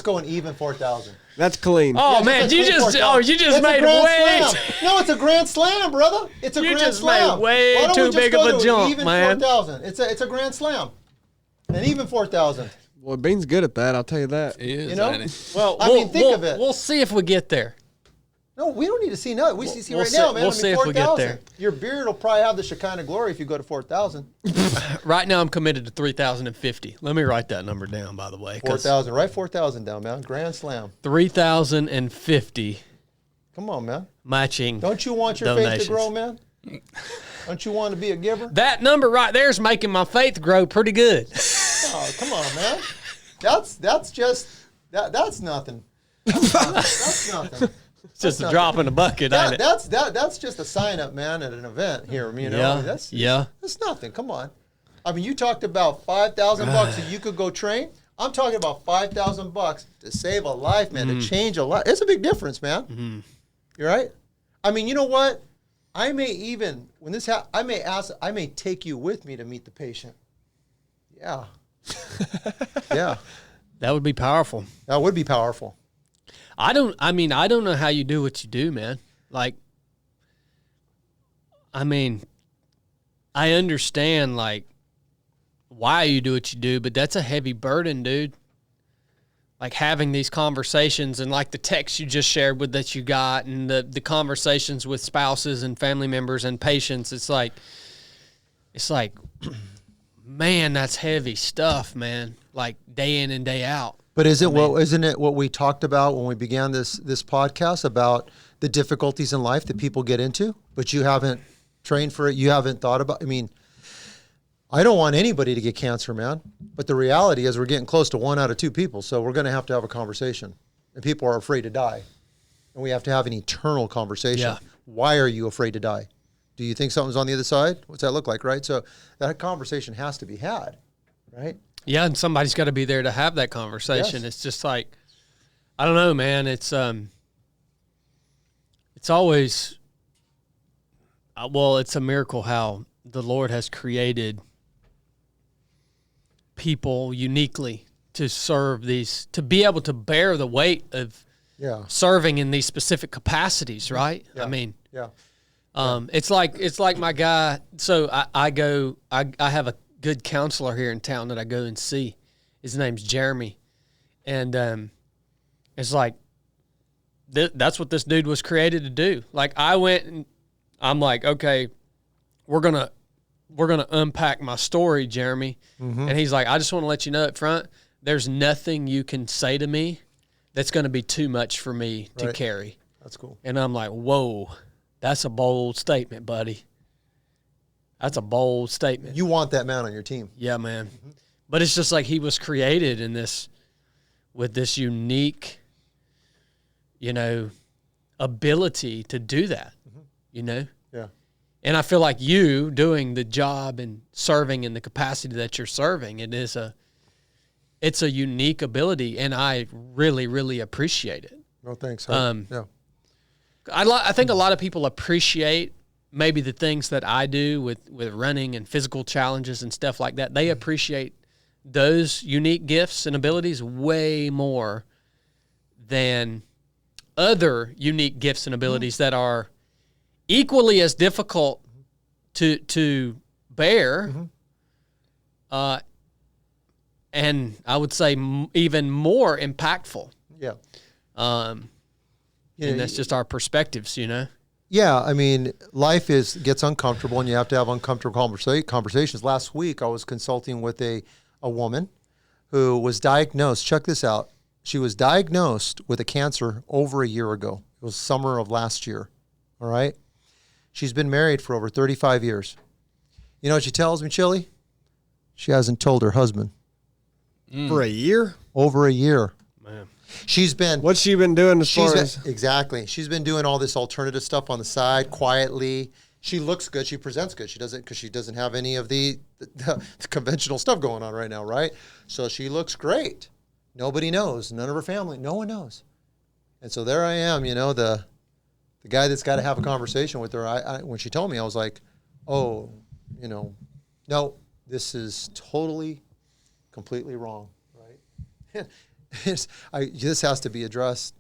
go an even 4,000? That's clean. Oh Yeah, man, just you like just 24,000. you just It's a made grand way slam. No, it's a grand slam, brother. It's a You grand just slam. made way Why don't too we just big go of a to an jump, even man. 4,000. It's a grand slam. An even 4,000. Boy, Bean's good at that. I'll tell you that. He is, You know? ain't he? Well, I mean, think of it. We'll see if we get there. No, we don't need to see nothing. We see we'll right see- now, man. we'll I mean, see if we get 4,000. there. Your beard will probably have the Shekinah glory if you go to 4,000. Right now, I'm committed to 3,050. Let me write that number down, by the way. 4,000. Write 4,000 down, man. Grand slam. 3,050 Come on, man. matching. Don't you want your donations. faith to grow, man? Don't you want to be a giver? That number right there is making my faith grow pretty good. Oh, come on, man. That's nothing. That's nothing. It's just a drop in the bucket, ain't it? That's just a sign up, man, at an event here. You know, Yeah. That's nothing. Come on. I mean, you talked about $5,000 that you could go train. I'm talking about $5,000 to save a life, man, to change a life. It's a big difference, man. You're right. I mean, you know what? I may even when this I may take you with me to meet the patient. Yeah. Yeah. That would be powerful. That would be powerful. I don't know how you do what you do, man. Like, I mean, I understand, like, why you do what you do, but that's a heavy burden, dude. Like, having these conversations and, like, the text you just shared with that you got and the conversations with spouses and family members and patients, it's like, man, that's heavy stuff, man. Like, day in and day out. But isn't it what we talked about when we began this podcast about the difficulties in life that people get into, but you haven't trained for it, you haven't thought about. I mean, I don't want anybody to get cancer, man. But the reality is we're getting close to 1 out of 2 people, so we're going to have a conversation. And people are afraid to die. And we have to have an eternal conversation. Yeah. Why are you afraid to die? Do you think something's on the other side? What's that look like, right? So that conversation has to be had, right? Yeah, and somebody's got to be there to have that conversation. Yes. It's just like, I don't know, man. It's always, it's a miracle how the Lord has created people uniquely to serve these, to be able to bear the weight of serving in these specific capacities, right? Yeah. I mean, Yeah. it's like my guy. So I have a good counselor here in town that I go and see. His name's Jeremy. And it's like, that's what this dude was created to do. Like, I went and I'm like, okay, we're going to unpack my story, Jeremy. And he's like, I just want to let you know up front, there's nothing you can say to me that's going to be too much for me to carry. That's cool. And I'm like, whoa, that's a bold statement, buddy. That's a bold statement. You want that man on your team. Yeah, man. But it's just like he was created in this, with this unique, ability to do that, Yeah. And I feel like you doing the job and serving in the capacity that you're serving, it's a unique ability, and I really, really appreciate it. No, thanks. Yeah. I think a lot of people appreciate maybe the things that I do with running and physical challenges and stuff like that. They appreciate those unique gifts and abilities way more than other unique gifts and abilities that are equally as difficult to bear, and I would say even more impactful. Yeah. And that's just our perspectives, Yeah, I mean, life gets uncomfortable, and you have to have uncomfortable conversations. Last week, I was consulting with a woman who was diagnosed. Check this out. She was diagnosed with a cancer over a year ago. It was summer of last year. All right? She's been married for over 35 years. You know what she tells me, Chili? She hasn't told her husband. For a year? Over a year. Man. She's been... What's she been doing as far as... Exactly. She's been doing all this alternative stuff on the side, quietly. She looks good. She presents good. She doesn't, because she doesn't have any of the conventional stuff going on right now, right? So she looks great. Nobody knows. None of her family. No one knows. And so there I am, the guy that's got to have a conversation with her. I when she told me, I was like, oh, no, this is totally, completely wrong, right? This has to be addressed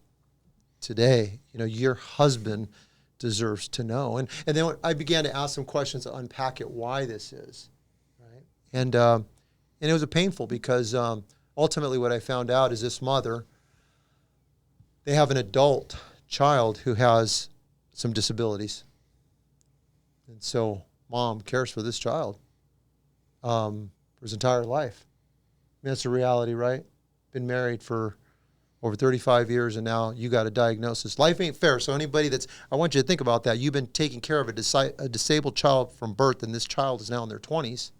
today. Your husband deserves to know. And then I began to ask some questions to unpack it, why this is, right? And it was painful because ultimately what I found out is this mother, they have an adult child who has some disabilities. And so mom cares for this child for his entire life. I mean, that's a reality, right? Been married for over 35 years, and now you got a diagnosis. Life ain't fair. So anybody I want you to think about that. You've been taking care of a disabled child from birth, and this child is now in their 20s.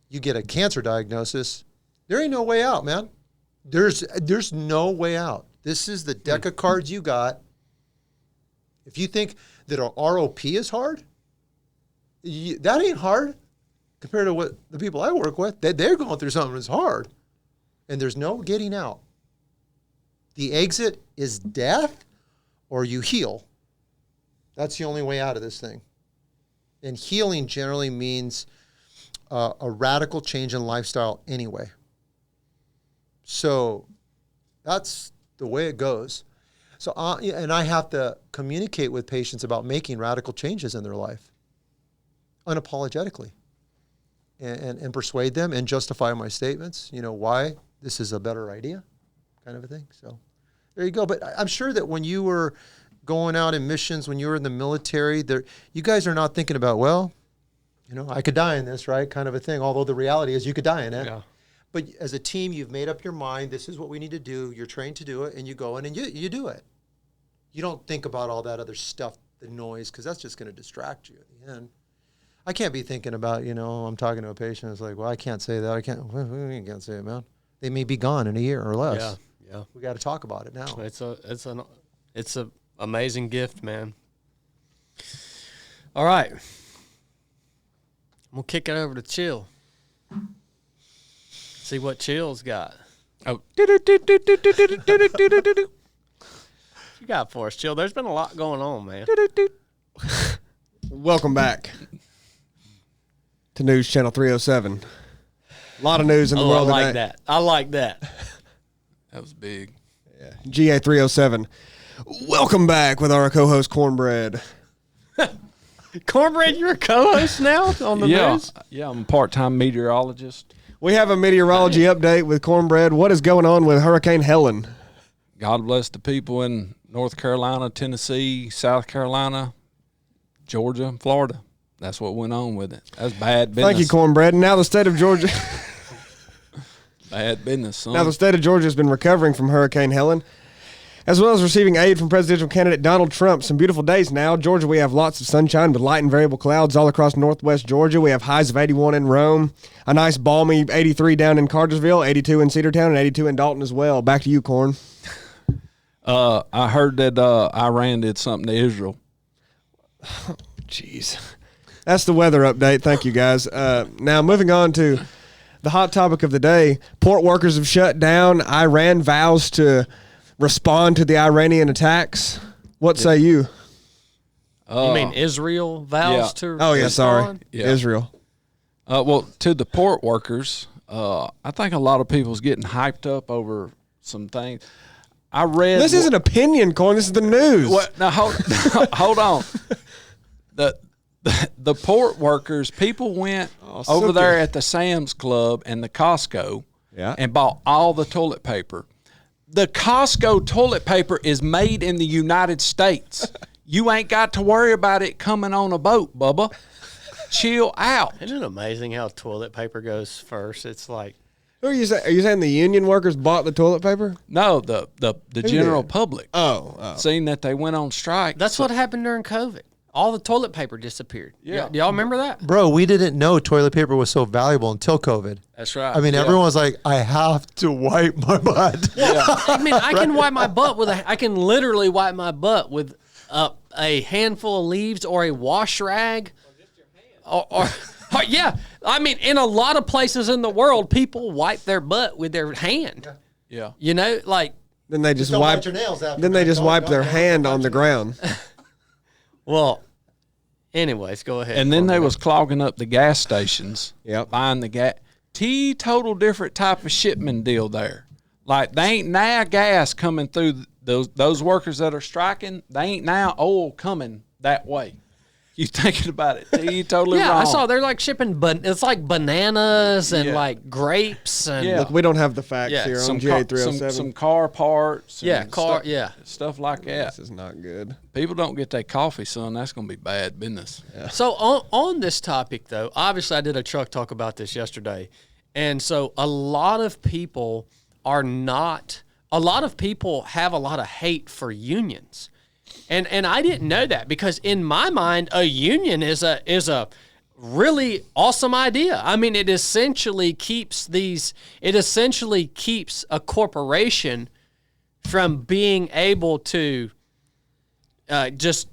You get a cancer diagnosis. There ain't no way out, man. There's no way out. This is the deck of cards you got. If you think that a ROP is hard, that ain't hard compared to what the people I work with. They're going through something that's hard, and there's no getting out. The exit is death, or you heal. That's the only way out of this thing. And healing generally means a radical change in lifestyle anyway. So that's the way it goes. So, and I have to communicate with patients about making radical changes in their life, unapologetically, and persuade them and justify my statements, why this is a better idea, kind of a thing. So there you go. But I'm sure that when you were going out in missions, when you were in the military, you guys are not thinking about, well, I could die in this, right? Kind of a thing. Although the reality is you could die in it. Yeah. But as a team, you've made up your mind. This is what we need to do. You're trained to do it, and you go in and you do it. You don't think about all that other stuff, the noise, because that's just going to distract you at the end. I can't be thinking about, I'm talking to a patient. It's like, well, I can't say that. I can't. You can't say it, man. They may be gone in a year or less. Yeah. We got to talk about it now. It's an amazing gift, man. All right. I'm gonna kick it over to Chill. See what Chill's got. Oh. What you got for us, Chill? There's been a lot going on, man. Welcome back to News Channel 307. A lot of news in the world today. I like that. That was big. Yeah. GA 307. Welcome back with our co-host Cornbread. Cornbread, you're a co-host now on the news? Yeah, I'm a part-time meteorologist. We have a meteorology update with Cornbread. What is going on with Hurricane Helen? God bless the people in North Carolina, Tennessee, South Carolina, Georgia, and Florida. That's what went on with it. That's bad business. Thank you, Cornbread. Now the state of Georgia... Bad business, son. Now the state of Georgia has been recovering from Hurricane Helen, as well as receiving aid from presidential candidate Donald Trump. Some beautiful days now. Georgia, we have lots of sunshine with light and variable clouds all across northwest Georgia. We have highs of 81 in Rome, a nice balmy 83 down in Cartersville, 82 in Cedartown, and 82 in Dalton as well. Back to you, Corn. I heard that Iran did something to Israel. Jeez. That's the weather update. Thank you, guys. Now, moving on to the hot topic of the day. Port workers have shut down. Iran vows to respond to the Iranian attacks. What say you? You mean Israel vows to Oh, yeah, respond? sorry. Yeah. Israel. Well, to the port workers, I think a lot of people's getting hyped up over some things. I read... This isn't opinion, Corn. This is the news. What? Now, hold on. The port workers, people went over there at the Sam's Club and the Costco and bought all the toilet paper. The Costco toilet paper is made in the United States. You ain't got to worry about it coming on a boat, Bubba. Chill out. Isn't it amazing how toilet paper goes first? It's like... Who are you saying? Are you saying the union workers bought the toilet paper? No, the general public. Oh. Seeing that they went on strike. That's what happened during COVID. All the toilet paper disappeared. Yeah. Do y'all remember that? Bro, we didn't know toilet paper was so valuable until COVID. That's right. I mean, everyone was like, I have to wipe my butt. I mean, I can wipe my butt I can literally wipe my butt with a handful of leaves or a wash rag. Or just your hand. Or yeah. I mean, in a lot of places in the world, people wipe their butt with their hand. Yeah. You know, like... Then they just don't wipe bite your nails after. Then they just Don't- wipe don't- their don't- hand don't on bite the your nails. ground. Well, anyways, go ahead. And then they was clogging up the gas stations. Yep. Buying the gas. Total different type of shipment deal there. Like, they ain't now gas coming through those workers that are striking. They ain't now oil coming that way. You thinking about it? You totally Yeah, wrong. I saw they're like shipping, but it's like bananas and Yeah. like grapes and Yeah. Look, we don't have the facts Yeah, here on some GA307. some car parts. And stuff, yeah. stuff like that. This is not good. People don't get that coffee, son. That's gonna be bad business. So on this topic though, obviously I did a truck talk about this yesterday, and so a lot of people have a lot of hate for unions. And I didn't know that, because in my mind a union is a really awesome idea. I mean, it essentially keeps a corporation from being able to just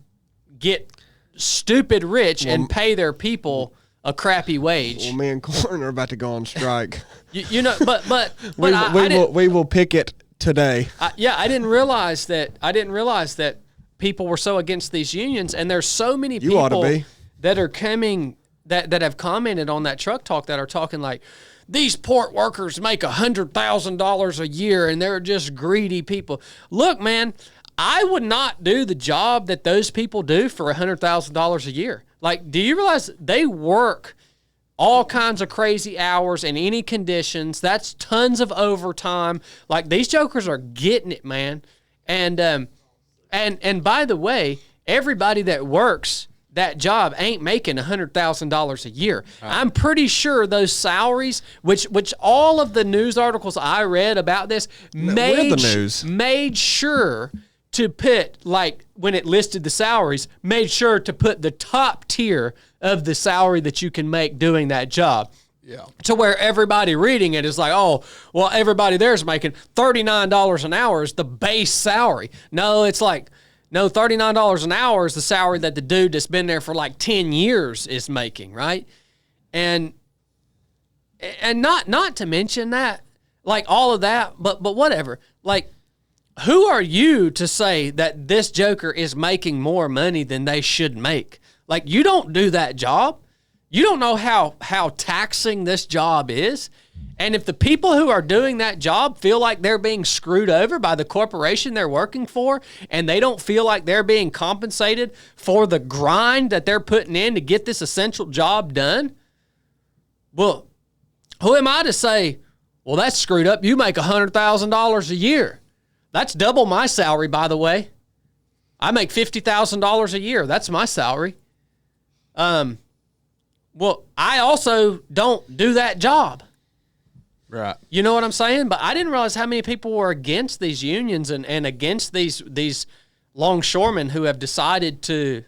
get stupid rich and pay their people a crappy wage. Well, me and Corn are about to go on strike. You know, but we will pick it today. I didn't realize that people were so against these unions, and there's so many You ought to people be. that are coming that have commented on that truck talk that are talking like, these port workers make $100,000 a year and they're just greedy people. Look, man, I would not do the job that those people do for $100,000 a year. Like, do you realize they work all kinds of crazy hours in any conditions? That's tons of overtime. Like, these jokers are getting it, man. And by the way, everybody that works that job ain't making $100,000 a year. I'm pretty sure those salaries, which all of the news articles I read about this made sure to put, like, when it listed the salaries, made sure to put the top tier of the salary that you can make doing that job. Yeah. To where everybody reading it is like, oh, well, everybody there's making $39 an hour is the base salary. No, it's like, no, $39 an hour is the salary that the dude that's been there for like 10 years is making, right? And not to mention that, like, all of that, but whatever. Like, who are you to say that this joker is making more money than they should make? Like, you don't do that job. You don't know how taxing this job is. And if the people who are doing that job feel like they're being screwed over by the corporation they're working for, and they don't feel like they're being compensated for the grind that they're putting in to get this essential job done, well, who am I to say, well, that's screwed up. You make $100,000 a year. That's double my salary, by the way. I make $50,000 a year. That's my salary. Well, I also don't do that job. Right. You know what I'm saying? But I didn't realize how many people were against these unions and against these longshoremen who have decided to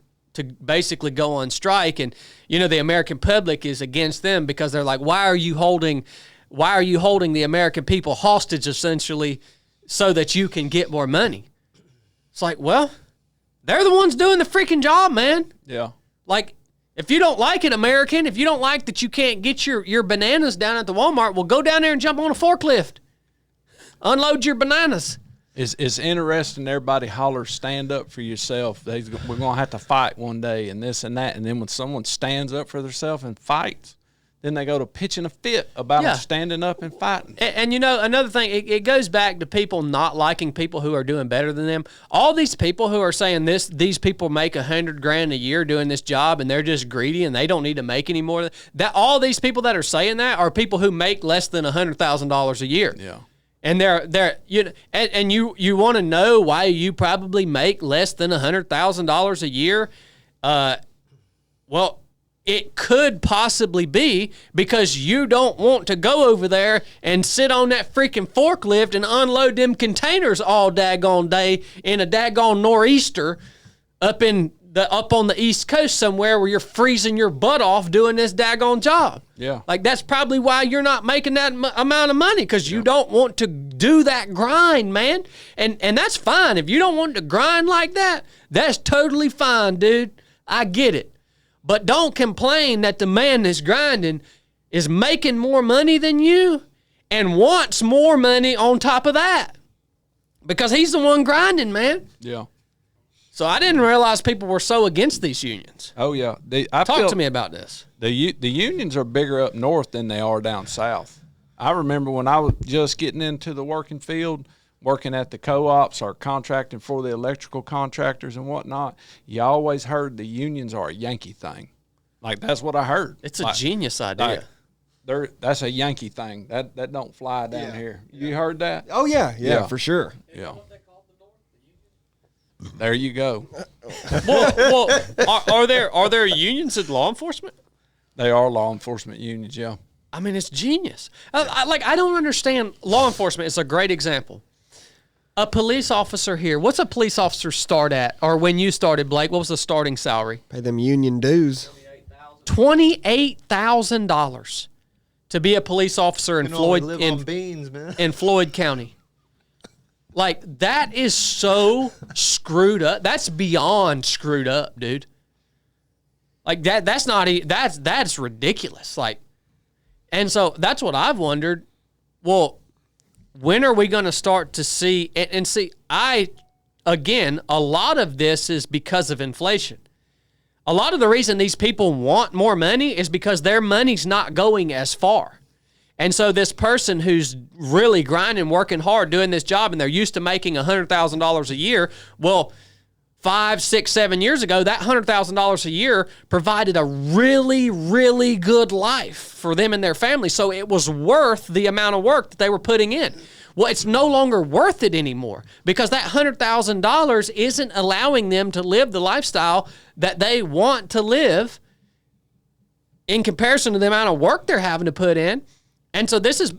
basically go on strike. And, you know, the American public is against them because they're like, why are you holding the American people hostage, essentially, so that you can get more money? It's like, well, they're the ones doing the freaking job, man. Yeah. Like, if you don't like it, American, if you don't like that you can't get your bananas down at the Walmart, well, go down there and jump on a forklift. Unload your bananas. It's interesting. Everybody hollers, stand up for yourself. We're going to have to fight one day and this and that. And then when someone stands up for themselves and fights, then they go to pitching a fit about them standing up and fighting. And you know, another thing, it goes back to people not liking people who are doing better than them. All these people who are saying these people make $100,000 a year doing this job and they're just greedy and they don't need to make any more. All these people that are saying that are people who make less than $100,000 a year. Yeah. And you want to know why you probably make less than $100,000 a year? Well, it could possibly be because you don't want to go over there and sit on that freaking forklift and unload them containers all daggone day in a daggone nor'easter up on the East Coast somewhere where you're freezing your butt off doing this daggone job. Yeah. Like, that's probably why you're not making that amount of money, because you don't want to do that grind, man. And that's fine. If you don't want to grind like that, that's totally fine, dude. I get it. But don't complain that the man that's grinding is making more money than you and wants more money on top of that, because he's the one grinding, man. Yeah. So I didn't realize people were so against these unions. Oh, yeah. Talk to me about this. The unions are bigger up north than they are down south. I remember when I was just getting into the working field, working at the co-ops or contracting for the electrical contractors and whatnot, you always heard the unions are a Yankee thing. Like, that's what I heard. It's a genius idea. That's a Yankee thing. That don't fly down here. You heard that? Oh yeah, for sure. Yeah. There you go. Well, are there unions in law enforcement? They are law enforcement unions, yeah. I mean, it's genius. I don't understand. Law enforcement is a great example. A police officer here, what's a police officer start at? Or when you started, Blake, what was the starting salary? Pay them union dues. $28,000 to be a police officer in beans, man. in Floyd County. Like, that is so screwed up. That's beyond screwed up, dude. Like, that's ridiculous. Like, and so that's what I've wondered. Well, when are we going to start to see, and see, again, a lot of this is because of inflation. A lot of the reason these people want more money is because their money's not going as far. And so this person who's really grinding, working hard, doing this job, and they're used to making $100,000 a year, well, 5, 6, 7 years ago, that $100,000 a year provided a really, really good life for them and their family. So it was worth the amount of work that they were putting in. Well, it's no longer worth it anymore because that $100,000 isn't allowing them to live the lifestyle that they want to live in comparison to the amount of work they're having to put in. And so this is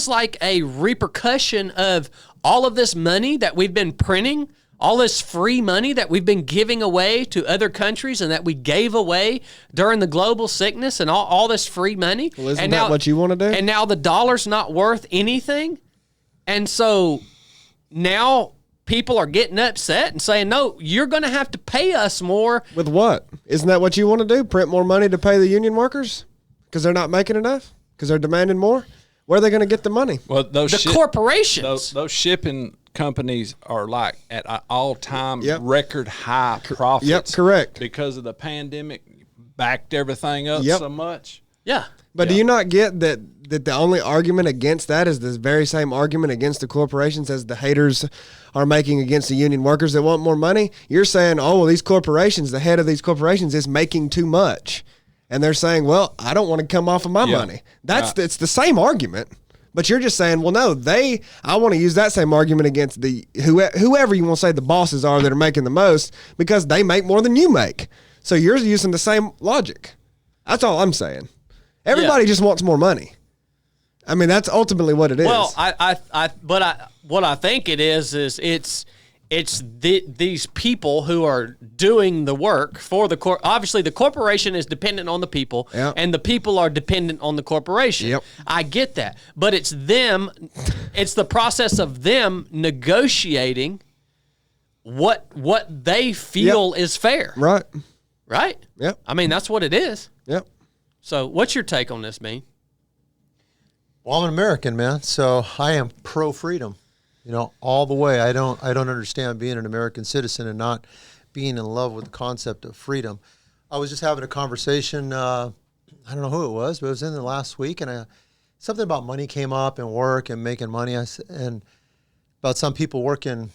like a repercussion of all of this money that we've been printing, all this free money that we've been giving away to other countries and that we gave away during the global sickness and all this free money. Well, isn't that what you want to do? And now the dollar's not worth anything. And so now people are getting upset and saying, no, you're going to have to pay us more. With what? Isn't that what you want to do? Print more money to pay the union workers? Because they're not making enough? Because they're demanding more? Where are they going to get the money? Well, the corporations. Those shipping companies are like at an all-time record high profits. Yep, correct. Because of the pandemic, backed everything up so much. Yeah. But do you not get that the only argument against that is the very same argument against the corporations as the haters are making against the union workers that want more money? You're saying, oh, well, these corporations, the head of these corporations is making too much. And they're saying, well, I don't want to come off of my money. It's the same argument. But you're just saying, well, no, I want to use that same argument against the whoever you want to say the bosses are that are making the most because they make more than you make. So you're using the same logic. That's all I'm saying. Everybody just wants more money. I mean, that's ultimately what it is. Well, what I think it is these people who are doing the work for the obviously the corporation is dependent on the people, and the people are dependent on the corporation. Yep. I get that, but it's them. It's the process of them negotiating what they feel is fair. Right. Right. Yep. I mean, that's what it is. Yep. So, what's your take on this, Bean? Well, I'm an American, man, so I am pro-freedom. You know, all the way. I don't understand being an American citizen and not being in love with the concept of freedom. I was just having a conversation. I don't know who it was, but it was in the last week, and something about money came up and work and making money, and about some people working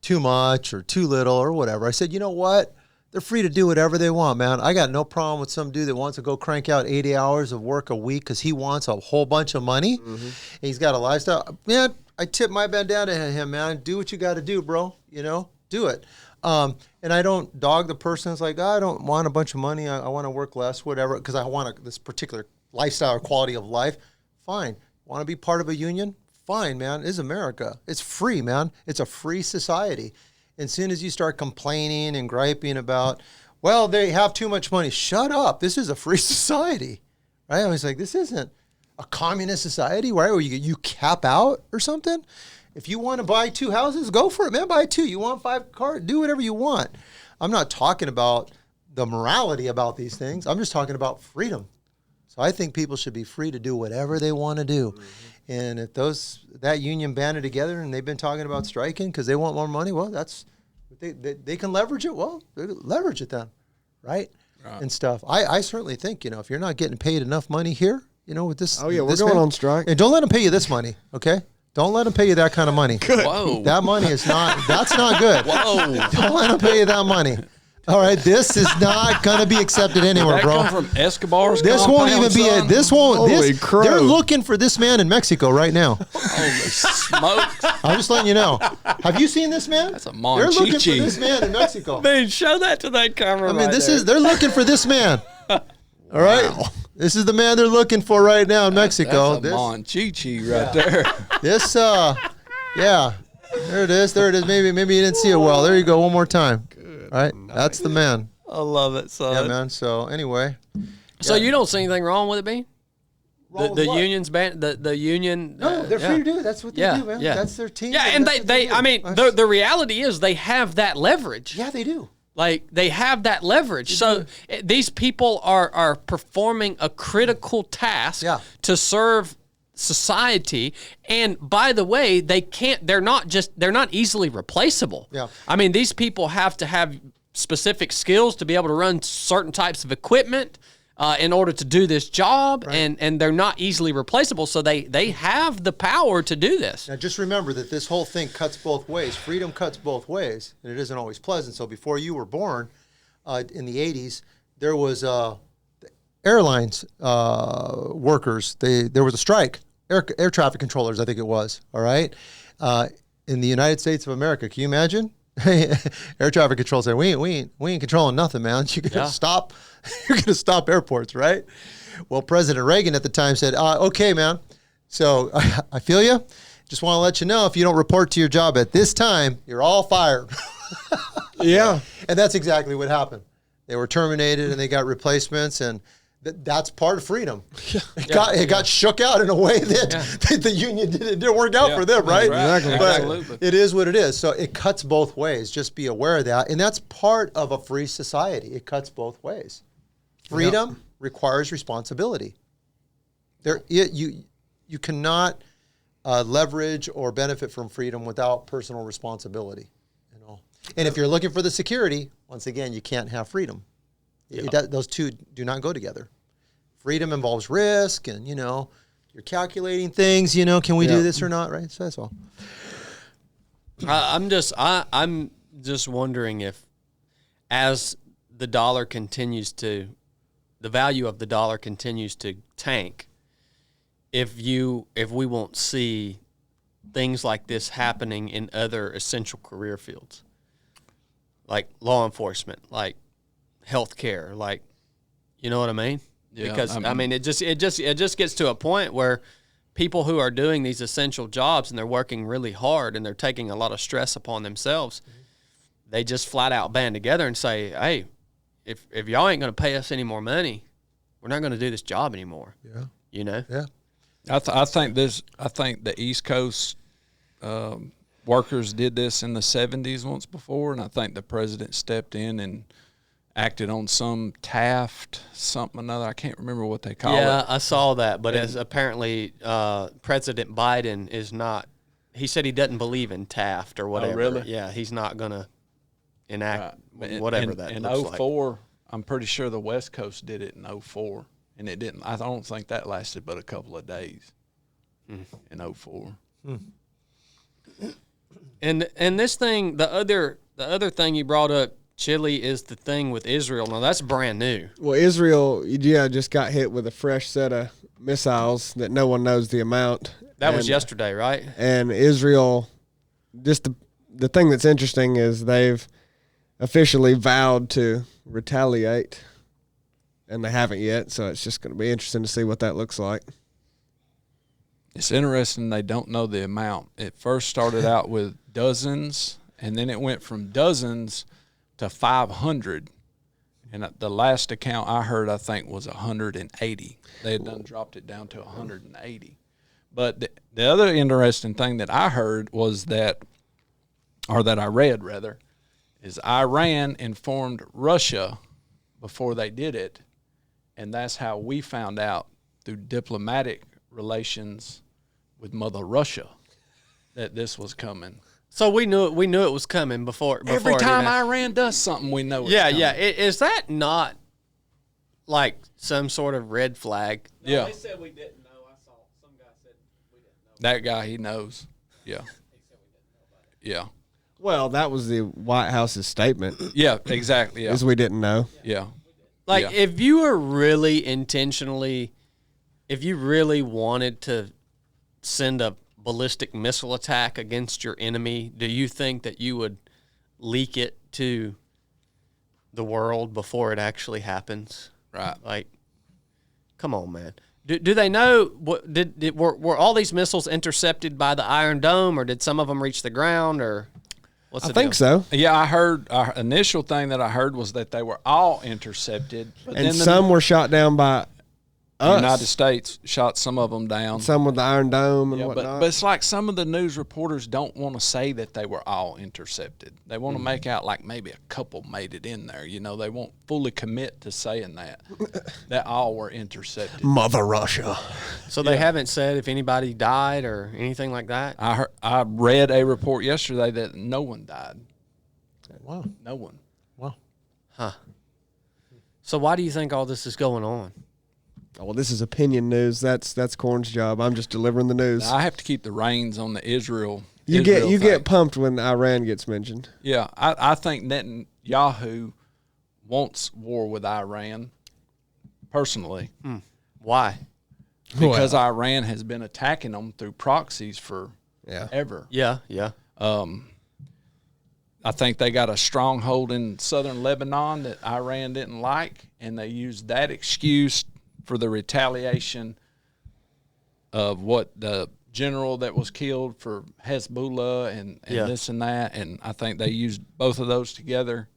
too much or too little or whatever. I said, you know what? They're free to do whatever they want, man. I got no problem with some dude that wants to go crank out 80 hours of work a week because he wants a whole bunch of money. Mm-hmm. And he's got a lifestyle. Man, I tip my bandana to him, man. Do what you got to do, bro. You know, do it. And I don't dog the person that's like, I don't want a bunch of money. I want to work less, whatever, because I want this particular lifestyle or quality of life. Fine. Want to be part of a union? Fine, man. It's America. It's free, man. It's a free society. And as soon as you start complaining and griping about, well, they have too much money, shut up. This is a free society, right? I was like, this isn't a communist society, right? Where you cap out or something. If you want to buy 2 houses, go for it, man. Buy 2. You want 5 cars, do whatever you want. I'm not talking about the morality about these things. I'm just talking about freedom. So I think people should be free to do whatever they want to do. Mm-hmm. And if that union banded together and they've been talking about striking because they want more money, well, that's they can leverage it. Well, they leverage it then, right? And stuff. I certainly think, if you're not getting paid enough money here, you know, with this. Oh yeah, we're this going man. on strike. And don't let them pay you this money, okay? Don't let them pay you that kind of money. Whoa. That money is not. That's not good. Whoa. Don't let them pay you that money. All right, this is not gonna be accepted anywhere, That bro. come from Escobar's This won't compound, even be son? it. This won't. Holy This, crow. they're looking for this man in Mexico right now. Holy smoke. I'm just letting you know. Have you seen this man? That's a They're looking for Monchichi. this man in Mexico. Dude, show that to that camera. I mean, they're looking for this man. All right, this is the man they're looking for right now in Mexico. That's a Monchichi right there. This, yeah, there it is. There it is. Maybe you didn't see it well. There you go. One more time. All right, that's the man. I love it, son. Yeah, man. So anyway, So you don't see anything wrong with it being? Wrong with The what? union's ban the union. no, they're free to do it. That's what they Yeah, do, man. yeah. That's their team. Yeah, and that's they what do. I mean, the reality is they have that leverage. yeah, they do. Like they have that leverage. So these people are performing a critical task Yeah. to serve society. And by the way, they're not easily replaceable. Yeah. I mean, these people have to have specific skills to be able to run certain types of equipment in order to do this job, and they're not easily replaceable. So they have the power to do this. Now, just remember that this whole thing cuts both ways. Freedom cuts both ways, and it isn't always pleasant. So before you were born, in the 80s, there was airlines workers. There was a strike. Air traffic controllers, I think it was. All right, in the United States of America, can you imagine? Air traffic control said, we ain't controlling nothing, man. You're gonna stop. You're gonna stop airports, right? Well, President Reagan at the time said, "Okay, man. So I feel you. Just want to let you know, if you don't report to your job at this time, you're all fired." Yeah. And that's exactly what happened. They were terminated, and they got replacements, and that's part of freedom. It got shook out in a way that the union didn't work out for them, right? Exactly. But Absolutely. it is what it is. So it cuts both ways. Just be aware of that. And that's part of a free society. It cuts both ways. Freedom requires responsibility. You cannot leverage or benefit from freedom without personal responsibility. You know. And if you're looking for the security, once again, you can't have freedom. Those two do not go together. Freedom involves risk, and you're calculating things. Can we do this or not? Right. So that's all. I'm just wondering if, as the dollar continues to, the value of the dollar continues to tank, if we won't see things like this happening in other essential career fields, like law enforcement, like healthcare, like, you know what I mean? Yeah, Because I mean, it just gets to a point where people who are doing these essential jobs and they're working really hard and they're taking a lot of stress upon themselves, they just flat out band together and say, "Hey, if y'all ain't going to pay us any more money, we're not going to do this job anymore." Yeah. Yeah. I think the East Coast workers did this in the 70s once before, and I think the president stepped in and acted on some Taft something or another. I can't remember what they call it. Yeah, I saw that, but as apparently President Biden is not. He said he doesn't believe in Taft or whatever. really? Yeah, he's not going to enact whatever that in looks 04, I'm pretty sure the West Coast did it in 04, and it didn't. I don't think that lasted but a couple of days in 04. And this thing, the other thing you brought up, Chile, is the thing with Israel. Now that's brand new. Well, Israel, just got hit with a fresh set of missiles that no one knows the amount. That was yesterday, right? And Israel, just the thing that's interesting is they've officially vowed to retaliate, and they haven't yet. So it's just going to be interesting to see what that looks like. It's interesting they don't know the amount. It first started out with dozens, and then it went from dozens to 500. And the last account I heard, I think, was 180. They had done dropped it down to 180. But the other interesting thing that I heard was that I read rather, is Iran informed Russia before they did it, and that's how we found out through diplomatic relations with Mother Russia that this was coming. So we knew it was coming before Every it time even- Iran does something, we know it's Yeah, coming. yeah. Is that not like some sort of red flag. No, Yeah. They said we didn't know. I saw some guy said we didn't know. That guy, he knows. Yeah. He said we didn't know about it. Yeah. Well, that was the White House's statement, Yeah, exactly. Yeah. is we didn't know. Yeah. Like Yeah. if you were really intentionally, if you really wanted to send a ballistic missile attack against your enemy, do you think that you would leak it to the world before it actually happens? Right. Like, come on, man. Do they know what were all these missiles intercepted by the Iron Dome, or did some of them reach the ground, or what's I the think deal? so. Yeah, I heard our initial thing that I heard was that they were all intercepted, but And then some were shot down by the us. United States shot some of them down. Some with the Iron Dome and Yeah, whatnot. but it's like some of the news reporters don't want to say that they were all intercepted. They want to make out like maybe a couple made it in there. You know, they won't fully commit to saying that all were intercepted. Mother Russia. So they haven't said if anybody died or anything like that. I read a report yesterday that no one died. Wow. No one. Wow. So why do you think all this is going on? Oh, well, this is opinion news. That's Corn's job. I'm just delivering the news. I have to keep the reins on the Israel. You Israel get thing. pumped when Iran gets mentioned. Yeah, I think Netanyahu wants war with Iran, personally, Why? because Iran has been attacking them through proxies for Yeah. ever. Yeah. I think they got a stronghold in southern Lebanon that Iran didn't like, and they used that excuse for the retaliation of what the general that was killed for Hezbollah and Yeah. this and that. And I think they used both of those together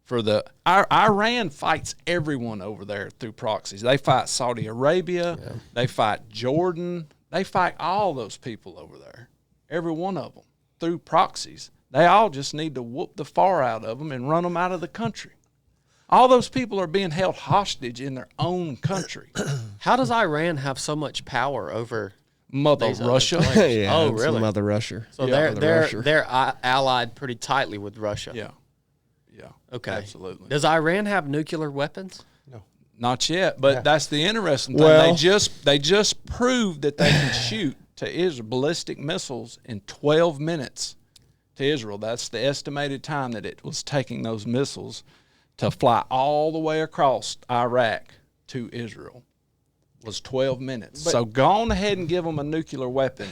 for the Iran fights everyone over there through proxies. They fight Saudi Arabia, they fight Jordan, they fight all those people over there, every one of them through proxies. They all just need to whoop the far out of them and run them out of the country. All those people are being held hostage in their own country. How does Iran have so much power over Mother these other Russia. players? Yeah, Oh, it's really? Mother Russia. So Yeah, they're allied pretty tightly with Russia. Yeah. Yeah. Okay. Absolutely. Does Iran have nuclear weapons? Not yet, but that's the interesting thing. Well- They just proved that they can shoot to Israel ballistic missiles in 12 minutes to Israel. That's the estimated time that it was taking those missiles to fly all the way across Iraq to Israel was 12 minutes. So go on ahead and give them a nuclear weapon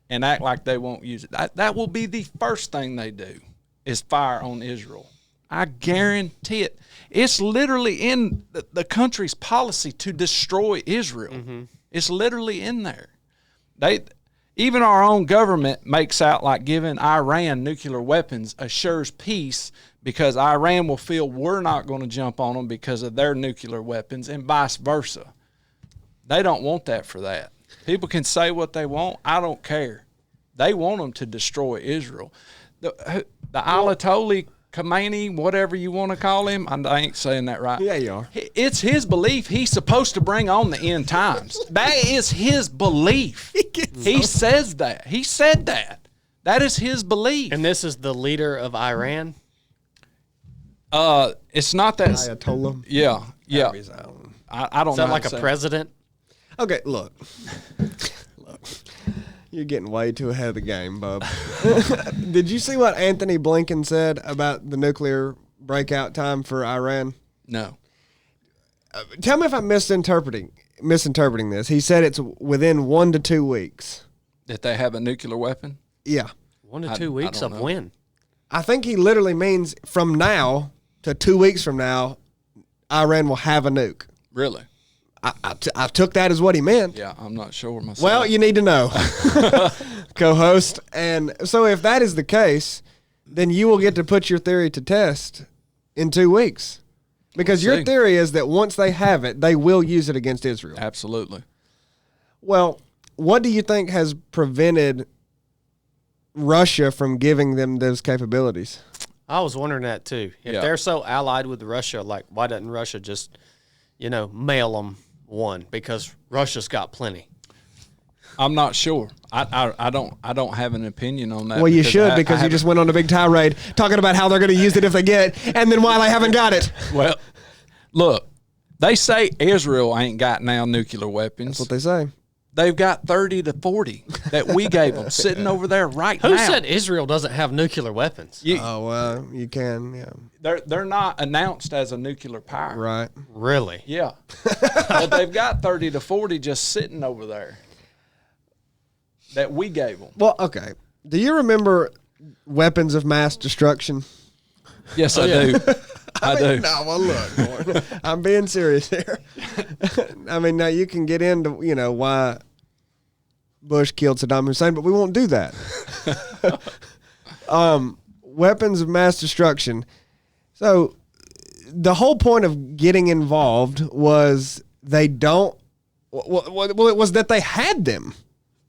and act like they won't use it. That will be the first thing they do is fire on Israel. I guarantee it. It's literally in the country's policy to destroy Israel. It's literally in there. Even our own government makes out like giving Iran nuclear weapons assures peace because Iran will feel we're not going to jump on them because of their nuclear weapons and vice versa. They don't want that for that. People can say what they want. I don't care. They want them to destroy Israel. The Ayatollah Khomeini, whatever you want to call him, I ain't saying that right. Yeah, you are. It's his belief he's supposed to bring on the end times. That is his belief. He says that. He said that. That is his belief. And this is the leader of Iran? It's not that. Ayatollah. Yeah. I don't Is know. that how like to a say it. Oh, president? Okay, look. You're getting way too ahead of the game, bub. Did you see what Anthony Blinken said about the nuclear breakout time for Iran? No. Tell me if I'm misinterpreting this. He said it's within 1 to 2 weeks. That they have a nuclear weapon? Yeah. 1 to I 2 weeks don't of know. when? I think he literally means from now to 2 weeks from now, Iran will have a nuke. Really? I took that as what he meant. Yeah, I'm not sure myself. Well, you need to know, co-host. And so if that is the case, then you will get to put your theory to test in 2 weeks. Because We'll your see. theory is that once they have it, they will use it against Israel. Absolutely. Well, what do you think has prevented Russia from giving them those capabilities? I was wondering that too. If Yeah. they're so allied with Russia, like why doesn't Russia just, mail them one? Because Russia's got plenty. I'm not sure. I don't have an opinion on that. Well, you should I because you haven't- just went on a big tirade talking about how they're going to use it if they get, and then why they haven't got it. Well, look, They say Israel ain't got now nuclear weapons. That's what they say. They've got 30 to 40 that we gave them sitting over there right now. Who said Israel doesn't have nuclear weapons? Oh, well, you can, yeah. They're not announced as a nuclear power. Right. Really? Yeah. But they've got 30 to 40 just sitting over there that we gave them. Well, okay. Do you remember weapons of mass destruction? Yes, I do. I do. No, well, look, I'm being serious here. I mean, now you can get into, why Bush killed Saddam Hussein, but we won't do that. Weapons of mass destruction. So the whole point of getting involved was they don't, well, it was that they had them.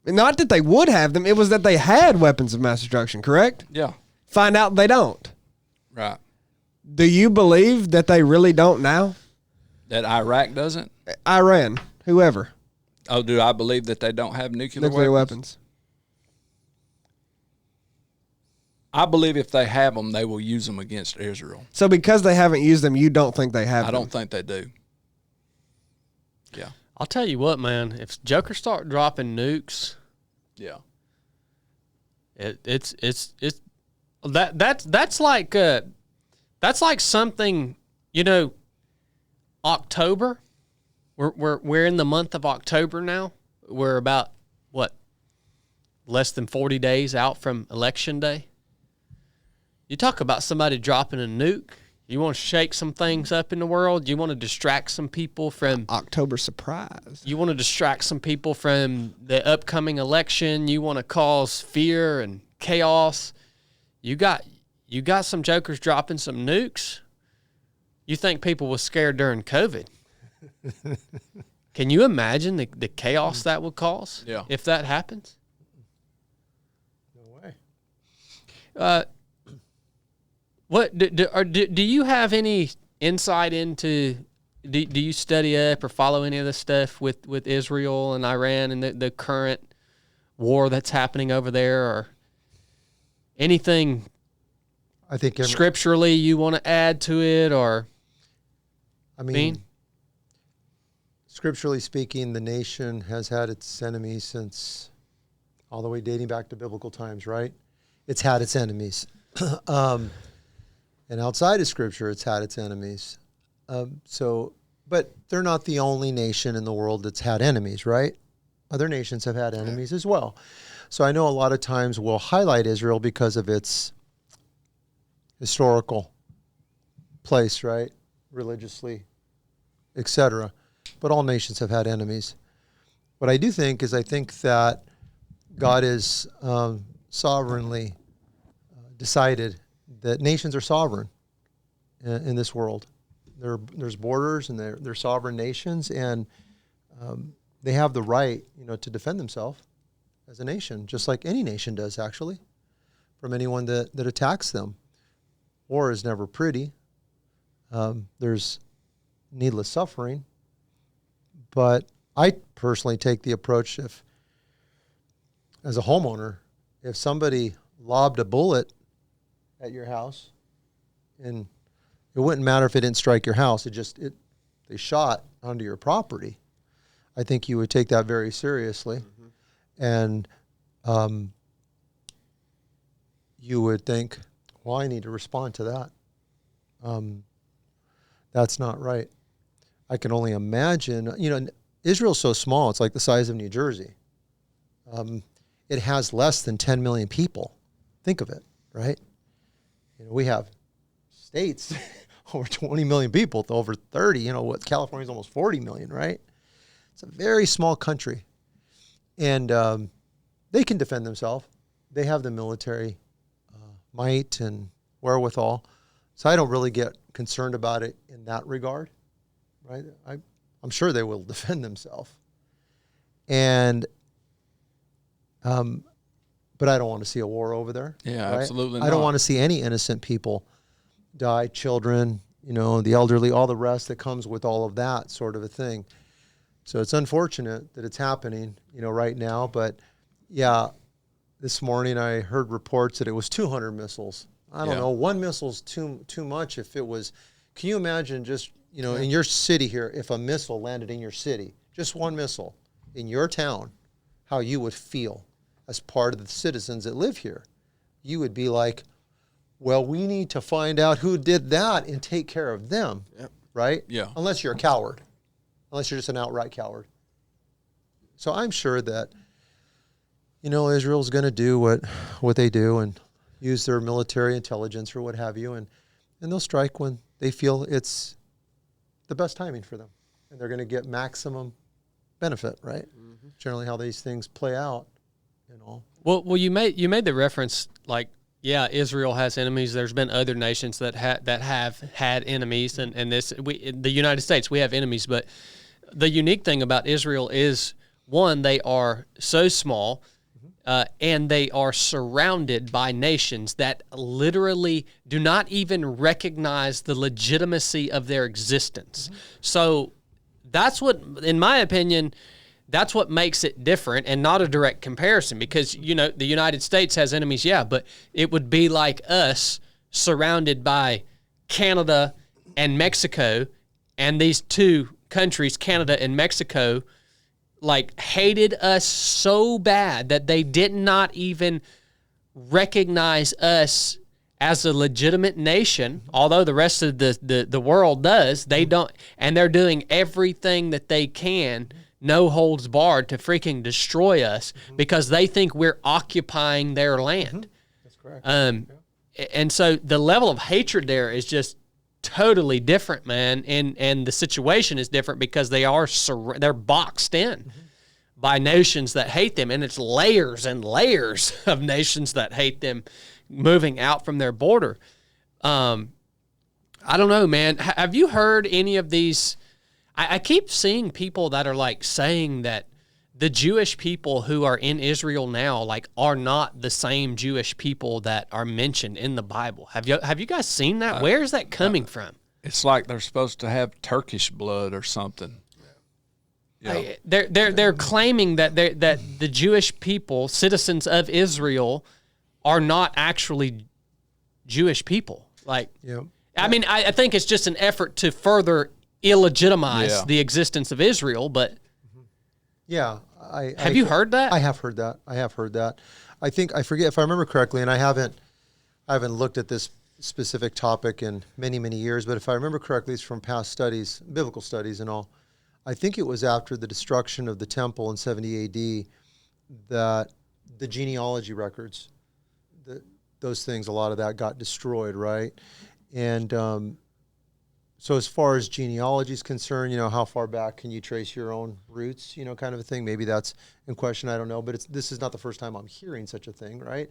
Not that they would have them. It was that they had weapons of mass destruction, correct? Yeah. Find out they don't. Right. Do you believe that they really don't now? That Iraq doesn't? Iran, whoever. Oh, do I believe that they don't have nuclear weapons? I believe if they have them, they will use them against Israel. So because they haven't used them, you don't think they have them? I don't think they do. Yeah. I'll tell you what, man. If Jokers start dropping nukes, Yeah. that's like something, October. We're in the month of October now. We're about less than 40 days out from election day. You talk about somebody dropping a nuke. You want to shake some things up in the world. You want to distract some people from October surprise. You want to distract some people from the upcoming election. You want to cause fear and chaos. You got some jokers dropping some nukes. You think people were scared during COVID? Can you imagine the chaos that would cause? Yeah. If that happens? No way. What do you have any insight into? Do you study up or follow any of this stuff with Israel and Iran and the current war that's happening over there, or anything? I think Scripturally you want to add to it, or scripturally speaking, the nation has had its enemies since all the way dating back to biblical times, right? It's had its enemies. And outside of Scripture, it's had its enemies. But they're not the only nation in the world that's had enemies, right? Other nations have had enemies as well. So I know a lot of times we'll highlight Israel because of its historical place, right? Religiously, etc. But all nations have had enemies. What I do think is I think that God is sovereignly decided that nations are sovereign in this world. There's borders, and they're sovereign nations, and they have the right, to defend themselves as a nation, just like any nation does, actually, from anyone that attacks them. War is never pretty. There's needless suffering. But I personally take the approach, as a homeowner, if somebody lobbed a bullet at your house, and it wouldn't matter if it didn't strike your house, they shot onto your property, I think you would take that very seriously. Mm-hmm. And you would think, well, I need to respond to that. That's not right. I can only imagine, Israel's so small, it's like the size of New Jersey. It has less than 10 million people. Think of it, right? We have states over 20 million people to over 30. California's almost 40 million, right? It's a very small country. And they can defend themselves. They have the military might and wherewithal. So I don't really get concerned about it in that regard, right? I'm sure they will defend themselves. And but I don't want to see a war over there. Yeah, right? absolutely I don't want to see any innocent people die, children, the elderly, all the rest that comes with all of that sort of a thing. So it's unfortunate that it's happening, right now. But yeah, this morning I heard reports that it was 200 missiles. I don't know. One missile's too much. If it was, can you imagine just You know, in your city here, if a missile landed in your city, just one missile in your town, how you would feel as part of the citizens that live here. You would be like, well, we need to find out who did that and take care of them, right? Yeah. Unless you're a coward, unless you're just an outright coward. So I'm sure that, you know, Israel's going to do what they do and use their military intelligence or what have you, and they'll strike when they feel it's the best timing for them, and they're going to get maximum benefit, right? Mm-hmm. Generally, how these things play out, you know. Well, you made the reference, like, yeah, Israel has enemies. There's been other nations that have had enemies, and the United States, we have enemies. But the unique thing about Israel is, one, they are so small, and they are surrounded by nations that literally do not even recognize the legitimacy of their existence. Mm-hmm. So that's what, in my opinion, that's what makes it different and not a direct comparison, because, you know, the United States has enemies, yeah, but it would be like us surrounded by Canada and Mexico, and these two countries, Canada and Mexico, like, hated us so bad that they did not even recognize us as a legitimate nation, although the rest of the world does. They don't, and they're doing everything that they can, no holds barred, to freaking destroy us because they think we're occupying their land. That's correct. And so the level of hatred there is just totally different, man, and the situation is different because they're boxed in by nations that hate them, and it's layers and layers of nations that hate them moving out from their border. I don't know, man. Have you heard any of these? I keep seeing people that are like saying that the Jewish people who are in Israel now, like, are not the same Jewish people that are mentioned in the Bible. Have you guys seen that? Where is that coming from? It's like they're supposed to have Turkish blood or something. Yeah. They're claiming that the Jewish people, citizens of Israel, are not actually Jewish people. Like, I mean, I think it's just an effort to further illegitimize the existence of Israel. But have you heard that? I have heard that. I think, I forget if I remember correctly, and I haven't looked at this specific topic in many, many years, but if I remember correctly, it's from past studies, biblical studies and all. I think it was after the destruction of the temple in 70 AD that the genealogy records, those things, a lot of that got destroyed, right? And so as far as genealogy is concerned, you know, how far back can you trace your own roots, you know, kind of a thing. Maybe that's in question, I don't know. But this is not the first time I'm hearing such a thing, right?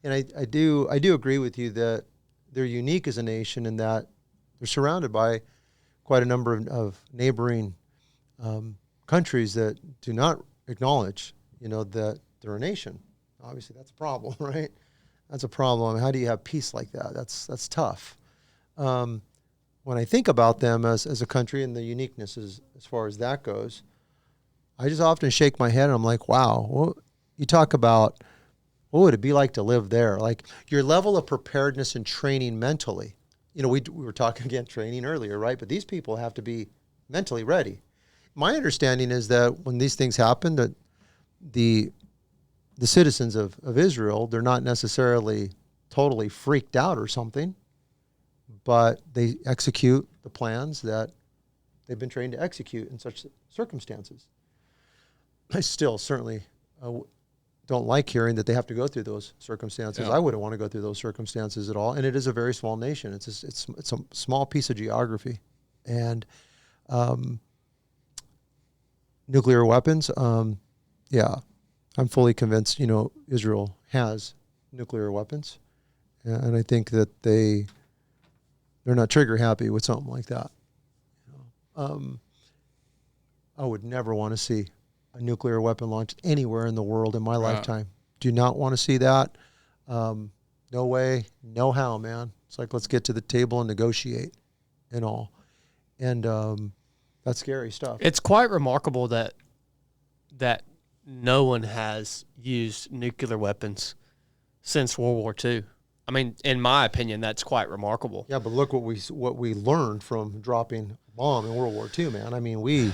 And I do agree with you that they're unique as a nation in that they're surrounded by quite a number of neighboring countries that do not acknowledge, you know, that they're a nation. Obviously, that's a problem, right? That's a problem. How do you have peace like that? That's tough. When I think about them as a country and the uniqueness as far as that goes, I just often shake my head and I'm like, wow, well, you talk about what would it be like to live there? Like, your level of preparedness and training mentally. You know, we were talking again training earlier, right? But these people have to be mentally ready. My understanding is that when these things happen, that the citizens of Israel, they're not necessarily totally freaked out or something, but they execute the plans that they've been trained to execute in such circumstances. I still certainly don't like hearing that they have to go through those circumstances. Yeah. I wouldn't want to go through those circumstances at all. And it is a very small nation. It's a small piece of geography. And nuclear weapons, yeah, I'm fully convinced, you know, Israel has nuclear weapons. And I think that they're not trigger happy with something like that. You know? I would never want to see a nuclear weapon launched anywhere in the world in my lifetime. Do not want to see that. No way, no how, man. It's like, let's get to the table and negotiate and all. And that's scary stuff. It's quite remarkable that no one has used nuclear weapons since World War II. I mean, in my opinion, that's quite remarkable. Yeah, but look what we learned from dropping a bomb in World War II, man. I mean, we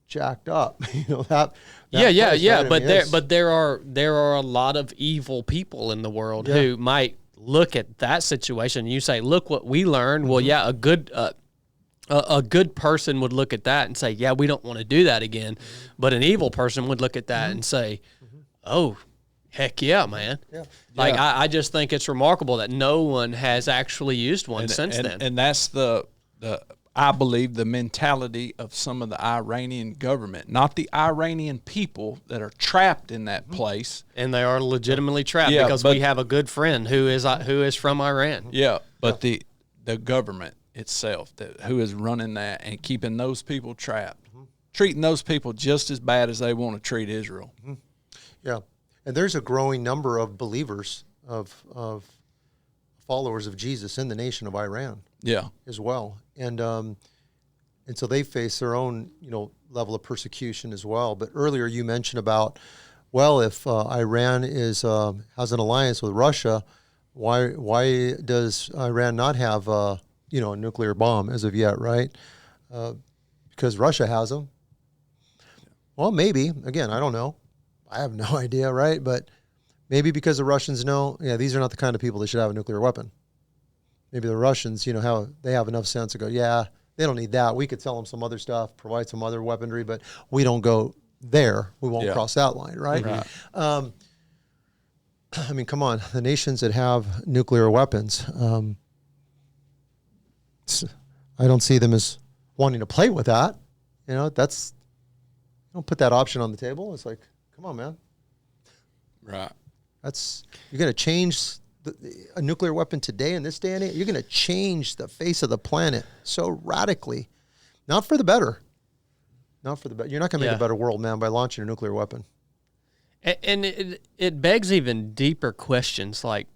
jacked up, that Yeah. place, right? I But mean, there are a lot of evil people in the world who might look at that situation. And you say, look what we learned. Well, yeah, a good person would look at that and say, yeah, we don't want to do that again. But an evil person would look at that and say, oh, heck yeah, man. Yeah. Like, I just think it's remarkable that no one has actually used one since then. And that's the I believe the mentality of some of the Iranian government, not the Iranian people that are trapped in that place. And they are legitimately trapped because but we have a good friend who is from Iran. Yeah, but the government itself who is running that and keeping those people trapped, treating those people just as bad as they want to treat Israel. Yeah, and there's a growing number of believers of followers of Jesus in the nation of Iran. Yeah, as well, and so they face their own level of persecution as well. But earlier you mentioned about, well, if Iran has an alliance with Russia, why does Iran not have a nuclear bomb as of yet, right? Because Russia has them. Well, maybe. Again, I don't know. I have no idea, right? But maybe because the Russians know, these are not the kind of people that should have a nuclear weapon. Maybe the Russians, how they have enough sense to go, yeah, they don't need that. We could sell them some other stuff, provide some other weaponry, but we don't go there. We won't cross that line, right? I mean, come on. The nations that have nuclear weapons, I don't see them as wanting to play with that. Don't put that option on the table. It's like, come on, man. right. You're going to change a nuclear weapon today in this day and age. You're going to change the face of the planet so radically, not for the better. Not for the better. You're not going to make a better world, man, by launching a nuclear weapon. And it begs even deeper questions. Like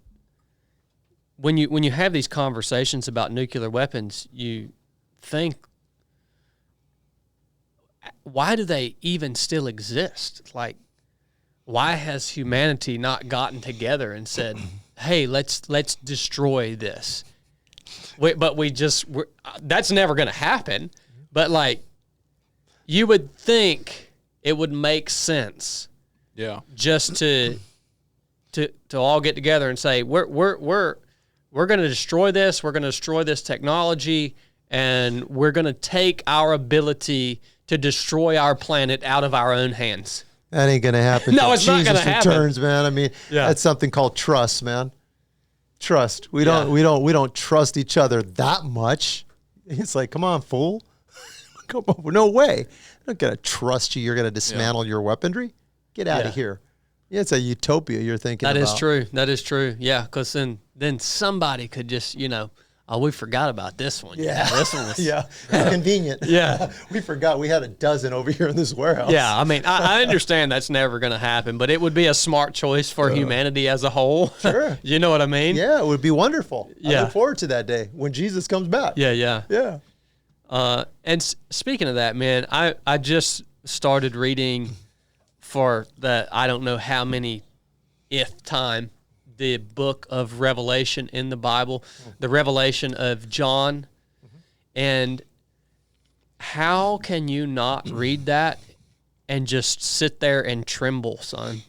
when you have these conversations about nuclear weapons, you think, why do they even still exist? Like, why has humanity not gotten together and said, hey, let's destroy this? That's never going to happen. But like, you would think it would make sense. Yeah. Just to all get together and say, we're going to destroy this. We're going to destroy this technology, and we're going to take our ability to destroy our planet out of our own hands. That ain't gonna happen. No, it's not gonna happen. Returns, man. I mean, that's something called trust, man. Trust. We don't trust each other that much. It's like, come on, fool. Come on, no way. I'm not gonna trust you. You're gonna dismantle your weaponry. Get out of here. Yeah, it's a utopia you're thinking about. That is true. That is true. Yeah, because then somebody could just, oh, we forgot about this one. Yeah. This one was... How convenient. Yeah. We forgot we had a dozen over here in this warehouse. Yeah, I mean, I understand that's never going to happen, but it would be a smart choice for humanity as a whole. Sure. You know what I mean? Yeah, it would be wonderful. Yeah. I look forward to that day when Jesus comes back. Yeah. Yeah. And speaking of that, man, I just started reading for the I don't know how many time the book of Revelation in the Bible, the Revelation of John. And how can you not read that and just sit there and tremble, son?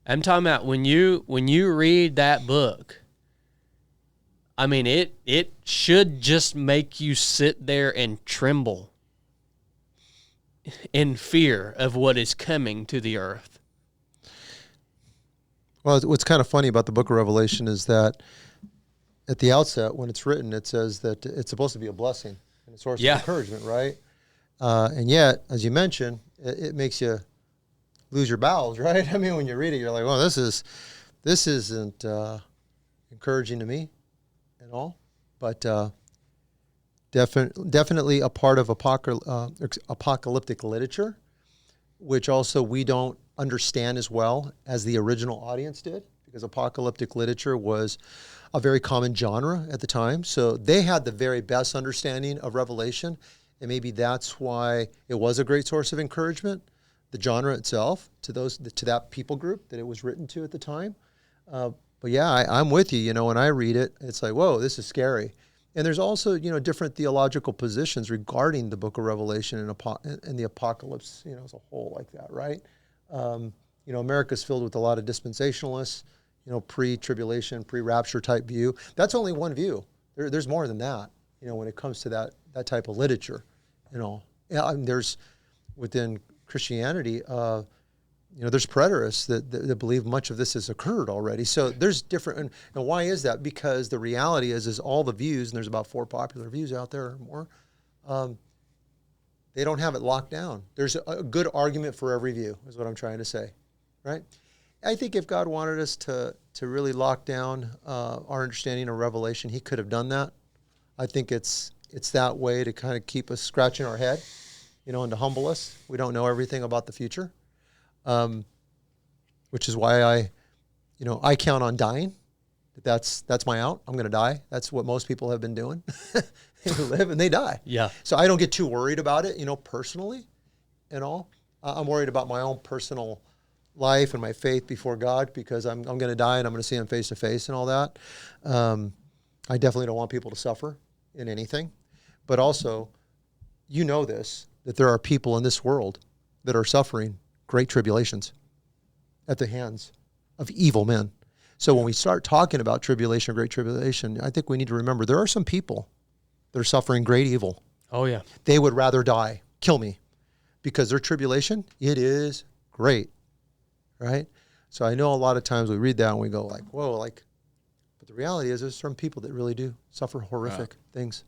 I'm talking about when you read that book, I mean, it should just make you sit there and tremble in fear of what is coming to the earth. Well, what's kind of funny about the book of Revelation is that at the outset, when it's written, it says that it's supposed to be a blessing and a source of encouragement, right? And yet, as you mentioned, it makes you lose your bowels, right? I mean, when you read it, you're like, well, this isn't encouraging to me at all. But definitely a part of apocalyptic literature, which also we don't understand as well as the original audience did, because apocalyptic literature was a very common genre at the time. So they had the very best understanding of Revelation, and maybe that's why it was a great source of encouragement, the genre itself, to that people group that it was written to at the time. But yeah, I'm with you. When I read it, it's like, whoa, this is scary. And there's also, different theological positions regarding the book of Revelation and the apocalypse, as a whole like that, right? America's filled with a lot of dispensationalists, pre-tribulation, pre-rapture type view. That's only one view. There's more than that, when it comes to that type of literature, Yeah, I mean, there's, within Christianity, there's preterists that believe much of this has occurred already. So there's different, and why is that? Because the reality is all the views, and there's about 4 popular views out there or more, they don't have it locked down. There's a good argument for every view, is what I'm trying to say, right? I think if God wanted us to really lock down our understanding of Revelation, he could have done that. I think it's that way to kind of keep us scratching our head, and to humble us. We don't know everything about the future. Which is why I count on dying. That's my out. I'm going to die. That's what most people have been doing. They live and they die. Yeah. So I don't get too worried about it, personally and all. I'm worried about my own personal life and my faith before God, because I'm going to die and I'm going to see him face to face and all that. I definitely don't want people to suffer in anything. But also, this, that there are people in this world that are suffering great tribulations at the hands of evil men. So when we start talking about tribulation, great tribulation, I think we need to remember there are some people that are suffering great evil. Oh, yeah. They would rather die, kill me, because their tribulation, it is great, right? So I know a lot of times we read that and we go like, whoa, but the reality is there's some people that really do suffer horrific things.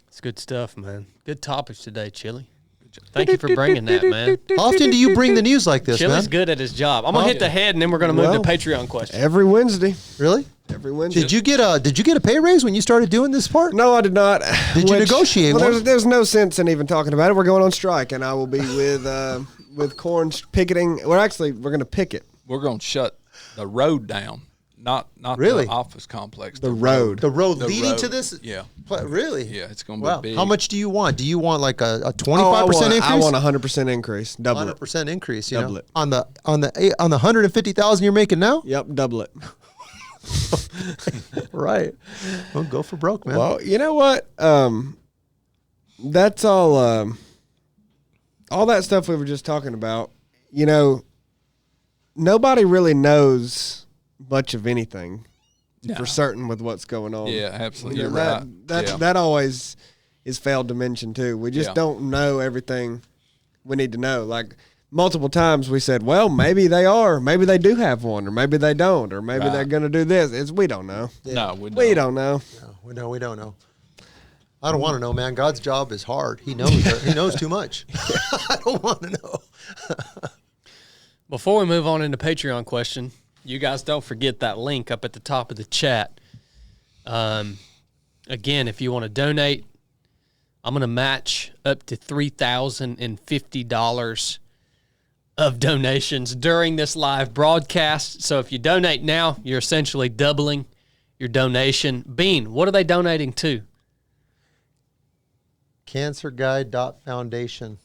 It's good stuff, man. Good topics today, Chili. Thank you for bringing that, man. How often do you bring the news like this, Chili's man? good at his job. I'm gonna hit the head, and then we're gonna move to Patreon questions. Every Wednesday. Really? Every Wednesday. Did you get a pay raise when you started doing this part? No, I did not. Did you negotiate one? There's no sense in even talking about it. We're going on strike, and I will be with corn picketing. We're going to picket. We're going to shut the road down. Not Really? the office complex. The road. The road leading to this? Yeah. Really? Yeah, it's going to be big. How much do you want? Do you want like a 25% increase? I want a 100% increce. Double 100% increase. Double it. On the 150,000 you're making now? Yep, double it. Right. Well, go for broke, man. Well, you know what? That's all that stuff we were just talking about. Nobody really knows much of anything for certain with what's going on. Yeah, absolutely. You're right. That always is failed to mention too. We just don't know everything we need to know. Like multiple times we said, well, maybe they do have one, or maybe they don't, or maybe they're going to do this. We don't know. Yeah. No, we don't know. No, we don't know. I don't want to know, man. God's job is hard. He knows. He knows too much. I don't want to know. Before we move on into Patreon question, you guys don't forget that link up at the top of the chat. Again, if you want to donate, I'm going to match up to $3,050 of donations during this live broadcast. So if you donate now, you're essentially doubling your donation. Bean, what are they donating to? CancerGuide.Foundation.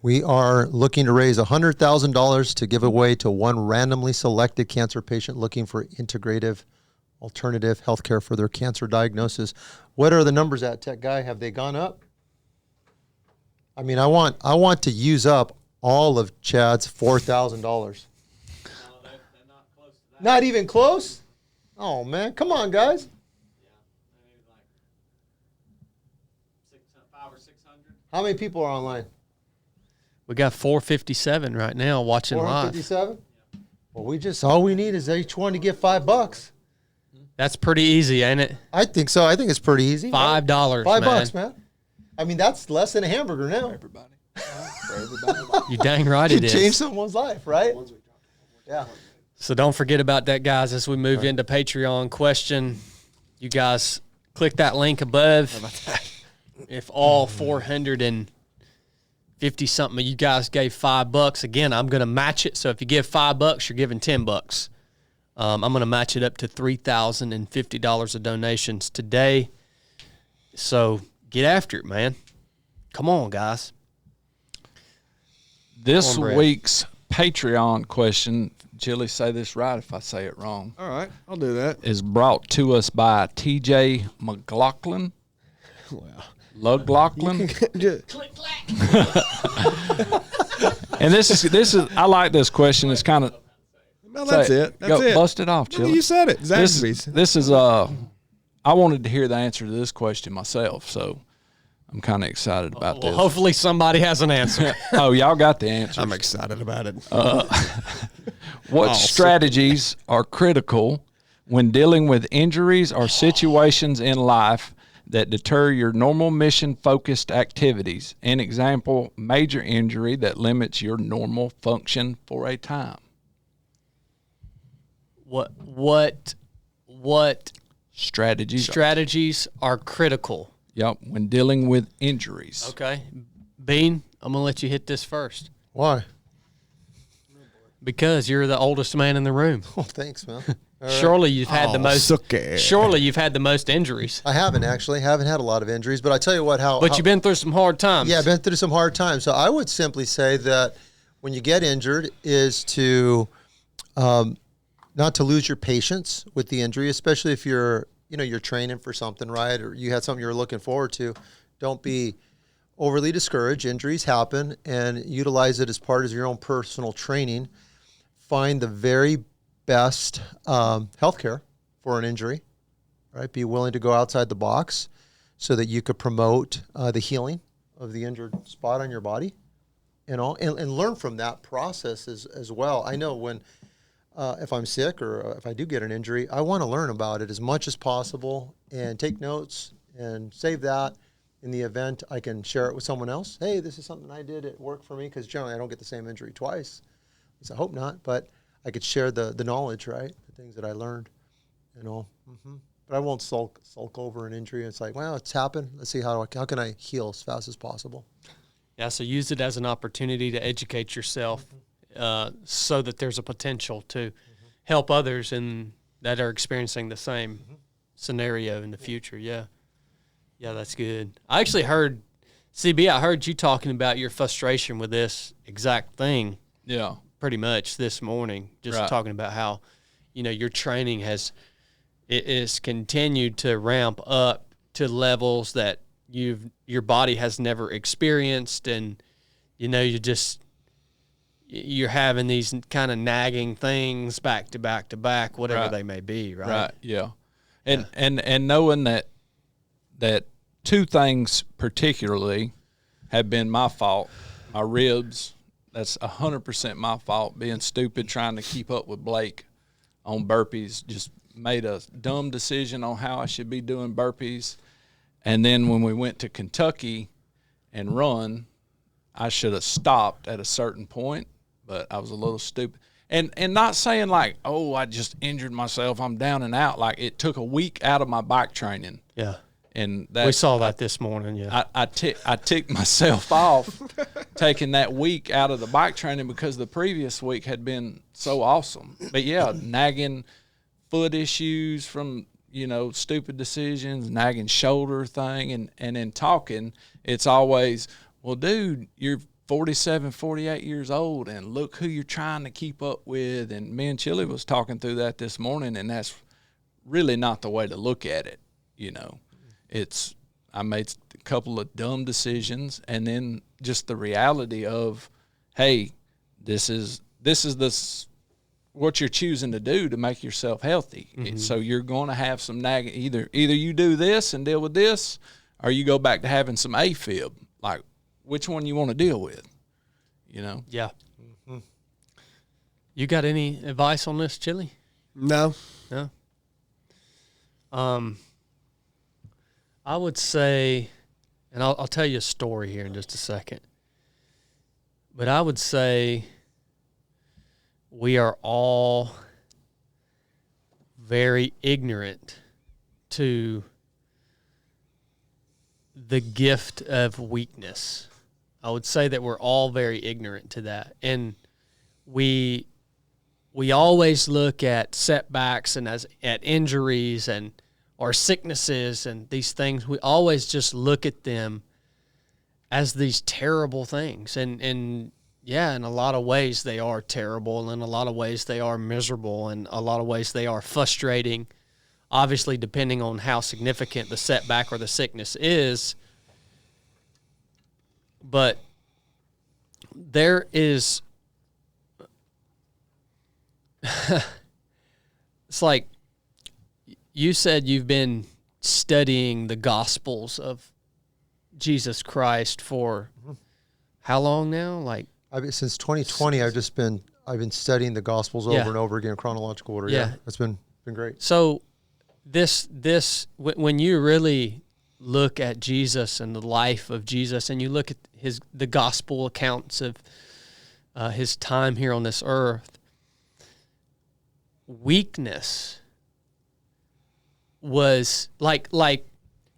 We are looking to raise $100,000 to give away to one randomly selected cancer patient looking for integrative, alternative healthcare for their cancer diagnosis. What are the numbers at, Tech Guy? Have they gone up? I mean, I want to use up all of Chad's $4,000. No, they're not close to that. Not even close? Oh, man. Come on, guys. Yeah, maybe like 500 or 600. How many people are online? We got 457 right now watching live. 457? Well, all we need is each one to get $5. That's pretty easy, ain't it? I think so. I think it's pretty easy. $5, $5, man. I mean, that's less than a hamburger now. For everybody. You dang right it is. Change someone's life, right? Yeah. So don't forget about that, guys, as we move into Patreon question. You guys click that link above. How about that? If all 450-something of you guys gave $5, again, I'm going to match it. So if you give $5, you're giving $10. I'm going to match it up to $3,050 of donations today. So get after it, man. Come on, guys. This week's Patreon question Chili, say this right if I say it wrong. All right, I'll do that. Is brought to us by T.J. McLaughlin. Wow. Luglaughlin. Click clack. And this is I like this question. It's kind of No, that's it. That's it. Bust it off, No, Chili. you said it. This Zaxby's. is I wanted to hear the answer to this question myself, so I'm kind of excited about Well, this. hopefully somebody has an answer. Oh, y'all got the answer. I'm excited about it. What strategies are critical when dealing with injuries or situations in life that deter your normal mission-focused activities? An example, major injury that limits your normal function for a time. What Strategies. are critical? Yep, when dealing with injuries. Okay. Bean, I'm going to let you hit this first Why? because you're the oldest man in the room. Oh, thanks, man. All right. Surely you've had the most sucky. Surely you've had the most injuries. I haven't actually. Haven't had a lot of injuries, but I tell you what, But you've been through some hard times. Yeah, I've been through some hard times. So I would simply say that when you get injured is to not to lose your patience with the injury, especially if you're training for something, right? Or you had something you're looking forward to. Don't be overly discouraged. Injuries happen, and utilize it as part of your own personal training. Find the very best healthcare for an injury, right? Be willing to go outside the box so that you could promote the healing of the injured spot on your body, and learn from that process as well. I know when if I'm sick or if I do get an injury, I want to learn about it as much as possible and take notes and save that. In the event I can share it with someone else. Hey, this is something I did at work for me, because generally I don't get the same injury twice. At least I hope not, but I could share the knowledge, right? The things that I learned, But I won't sulk over an injury. It's like, well, it's happened. Let's see how can I heal as fast as possible. Yeah, so use it as an opportunity to educate yourself so that there's a potential to help others that are experiencing the same scenario in the future. Yeah. Yeah, that's good. I actually heard, CB, I heard you talking about your frustration with this exact thing. Yeah. Pretty much this morning, just Right. talking about how, your training is continued to ramp up to levels that your body has never experienced, and you're having these kind of nagging things back to back to back, whatever Right. they may be, right? Right. Yeah. And knowing that two things particularly have been my fault. My ribs, that's 100% my fault. Being stupid, trying to keep up with Blake on burpees, just made a dumb decision on how I should be doing burpees. And then when we went to Kentucky and run, I should have stopped at a certain point, but I was a little stupid. And not saying like, oh, I just injured myself, I'm down and out. Like, it took a week out of my bike training. Yeah. And that We saw that this morning, yeah. I ticked myself off taking that week out of the bike training because the previous week had been so awesome. But yeah, nagging foot issues from, stupid decisions, nagging shoulder thing, and in talking, it's always, well, dude, you're 47, 48 years old, and look who you're trying to keep up with. And me and Chili was talking through that this morning, and that's really not the way to look at it, I made a couple of dumb decisions, and then just the reality of, hey, this is what you're choosing to do to make yourself healthy. So you're going to have some nagging. Either you do this and deal with this, or you go back to having some AFib. Like, which one you want to deal with? Yeah. You got any advice on this, Chili? No. No. I would say, and I'll tell you a story here in just a second, but I would say we are all very ignorant to the gift of weakness. I would say that we're all very ignorant to that. And we always look at setbacks and at injuries or sicknesses and these things. We always just look at them as these terrible things. And yeah, in a lot of ways they are terrible, and in a lot of ways they are miserable, and a lot of ways they are frustrating, obviously depending on how significant the setback or the sickness is. But there is, it's like you said you've been studying the Gospels of Jesus Christ for how long now? Like, Since 2020, I've been studying the Gospels over and over again in chronological order. Yeah. It's been great. so when you really look at Jesus and the life of Jesus, and you look at the gospel accounts of his time here on this earth, weakness was like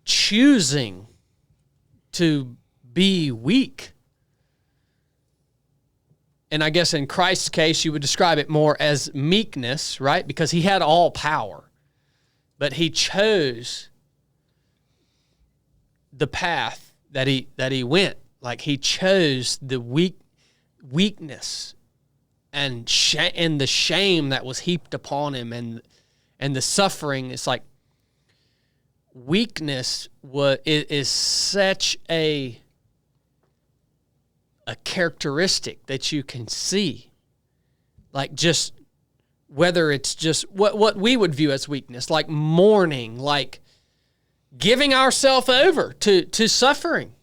choosing to be weak. And I guess in Christ's case, you would describe it more as meekness, right? Because he had all power, but he chose the path that he went. Like, he chose the weakness and the shame that was heaped upon him, and the suffering. It's like weakness is such a characteristic that you can see, like, just whether it's just what we would view as weakness, like mourning, like giving ourselves over to suffering,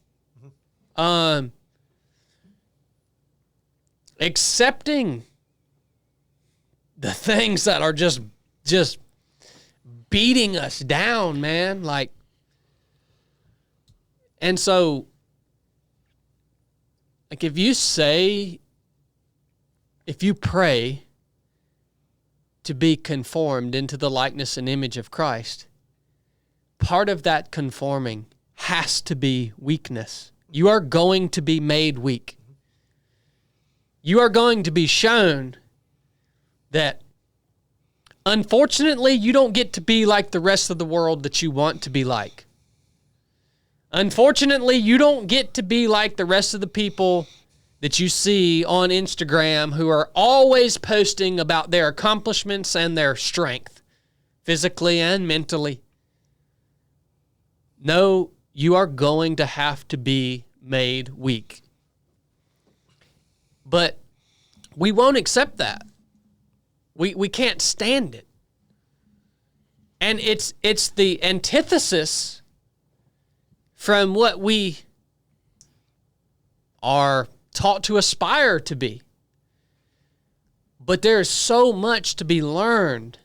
accepting the things that are just beating us down, man. Like, and so, like, if you pray to be conformed into the likeness and image of Christ, part of that conforming has to be weakness. You are going to be made weak. You are going to be shown that, unfortunately, you don't get to be like the rest of the world that you want to be like. Unfortunately, you don't get to be like the rest of the people that you see on Instagram who are always posting about their accomplishments and their strength, physically and mentally. No, you are going to have to be made weak. But we won't accept that. We can't stand it. And it's the antithesis from what we are taught to aspire to be. But there is so much to be learned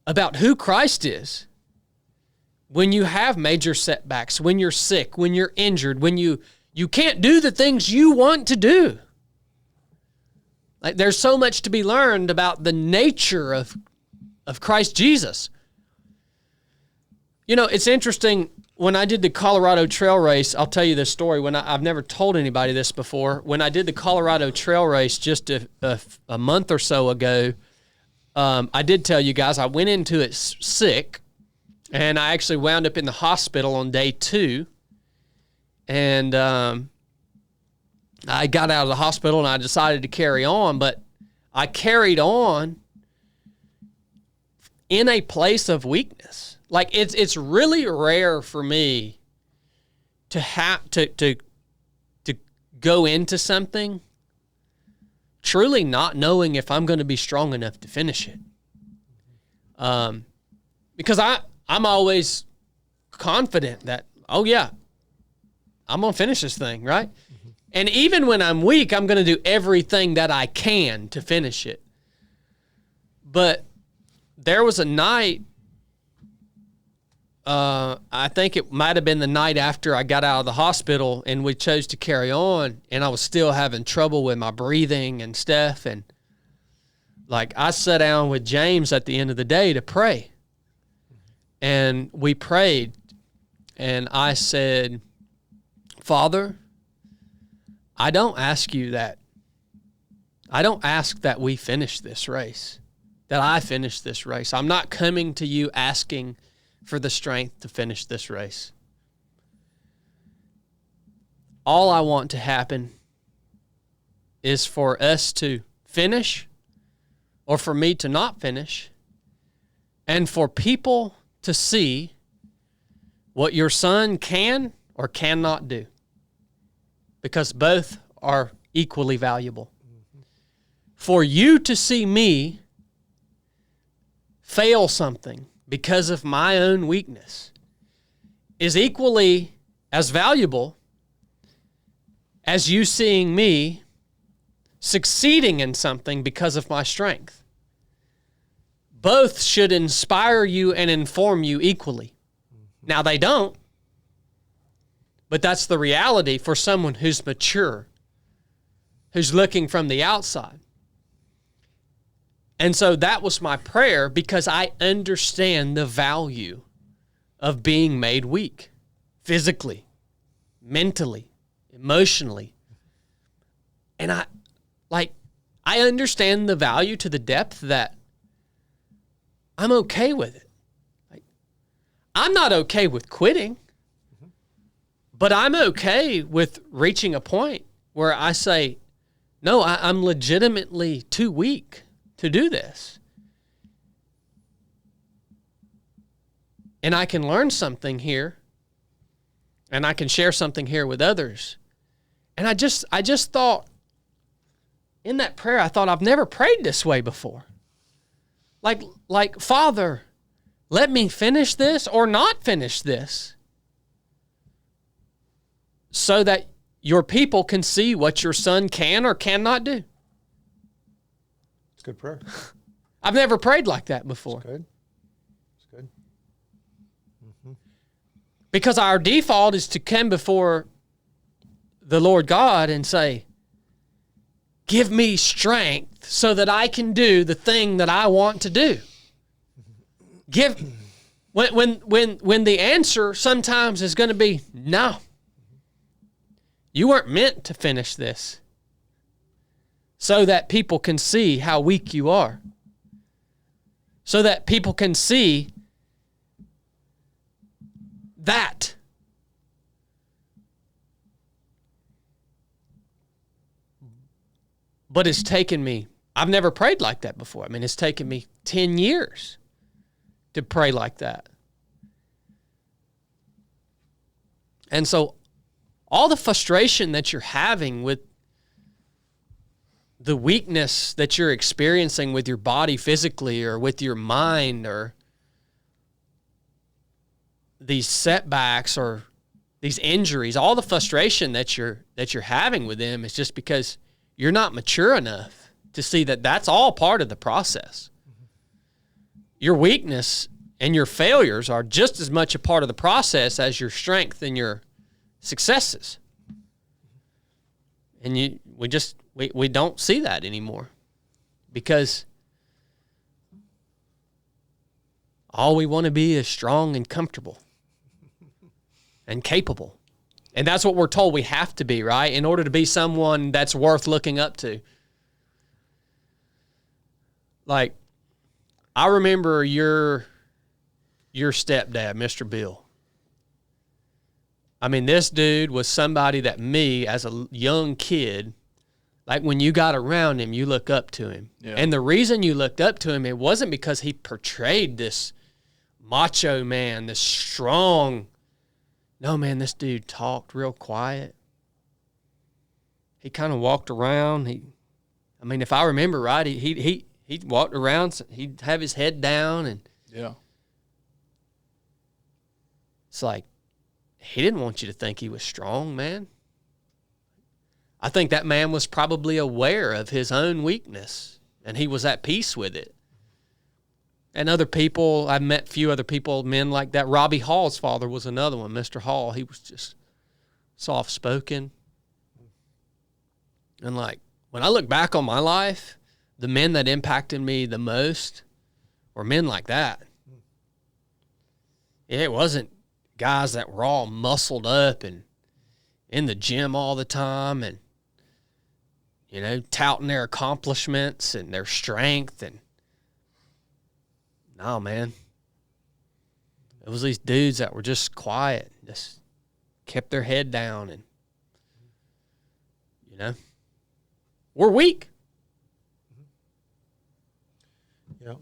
about who Christ is when you have major setbacks, when you're sick, when you're injured, when you can't do the things you want to do. Like, there's so much to be learned about the nature of Christ Jesus. You know, it's interesting. When I did the Colorado Trail Race, I'll tell you this story. I've never told anybody this before. When I did the Colorado Trail Race just a month or so ago, I did tell you guys I went into it sick, and I actually wound up in the hospital on day 2. And I got out of the hospital and I decided to carry on, but I carried on in a place of weakness. Like, it's really rare for me to have to go into something truly not knowing if I'm going to be strong enough to finish it. Because I'm always confident that, oh yeah, I'm going to finish this thing, right? Mm-hmm. And even when I'm weak, I'm going to do everything that I can to finish it. But there was a night, I think it might have been the night after I got out of the hospital, and we chose to carry on, and I was still having trouble with my breathing and stuff. And like, I sat down with James at the end of the day to pray, and we prayed, and I said, Father, I don't ask you that. I don't ask that we finish this race, that I finish this race. I'm not coming to you asking for the strength to finish this race. All I want to happen is for us to finish or for me to not finish, and for people to see what your son can or cannot do, because both are equally valuable. For you to see me fail something because of my own weakness is equally as valuable as you seeing me succeeding in something because of my strength. Both should inspire you and inform you equally. Now, they don't, but that's the reality for someone who's mature, who's looking from the outside. And so that was my prayer, because I understand the value of being made weak, physically, mentally, emotionally. And I understand the value to the depth that I'm okay with it. I'm not okay with quitting, but I'm okay with reaching a point where I say, no, I'm legitimately too weak to do this. And I can learn something here, and I can share something here with others. And I just thought, in that prayer, I thought, I've never prayed this way before. Like, Father, let me finish this or not finish this, so that your people can see what your son can or cannot do. It's a good prayer. I've never prayed like that before. It's good. It's good. Because our default is to come before the Lord God and say, give me strength so that I can do the thing that I want to do. When the answer sometimes is going to be, no, you weren't meant to finish this, so that people can see how weak you are, so that people can see that. But it's taken me, I've never prayed like that before. I mean, it's taken me 10 years to pray like that. And so all the frustration that you're having with the weakness that you're experiencing with your body physically, or with your mind, or these setbacks or these injuries, all the frustration that you're having with them is just because you're not mature enough to see that that's all part of the process. Your weakness and your failures are just as much a part of the process as your strength and your successes. And we don't see that anymore, because all we want to be is strong and comfortable and capable. And that's what we're told we have to be, right? In order to be someone that's worth looking up to. Like, I remember your stepdad, Mr. Bill. I mean, this dude was somebody that me, as a young kid, like, when you got around him, you look up to him. Yeah. And the reason you looked up to him, it wasn't because he portrayed this macho man, this strong. No, man, this dude talked real quiet. He kind of walked around. If I remember right, he walked around. He'd have his head down, and yeah, it's like, he didn't want you to think he was strong, man. I think that man was probably aware of his own weakness, and he was at peace with it. And other people, I've met a few other people, men like that. Robbie Hall's father was another one, Mr. Hall. He was just soft-spoken. And like, when I look back on my life, the men that impacted me the most were men like that. It wasn't guys that were all muscled up and in the gym all the time and, touting their accomplishments and their strength. And no, man. It was these dudes that were just quiet, just kept their head down, and we're weak. Yeah.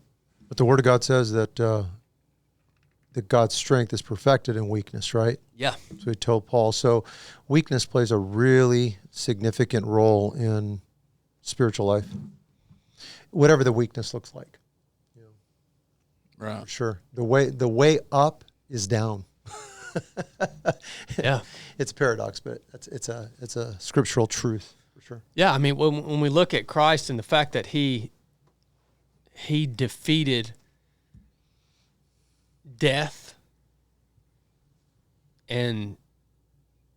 But the Word of God says that that God's strength is perfected in weakness, right? Yeah. So he told Paul. So weakness plays a really significant role in spiritual life, whatever the weakness looks like. Right. For sure. The way up is down. Yeah. It's a paradox, but it's a scriptural truth for sure. Yeah, I mean, when we look at Christ and the fact that he defeated death and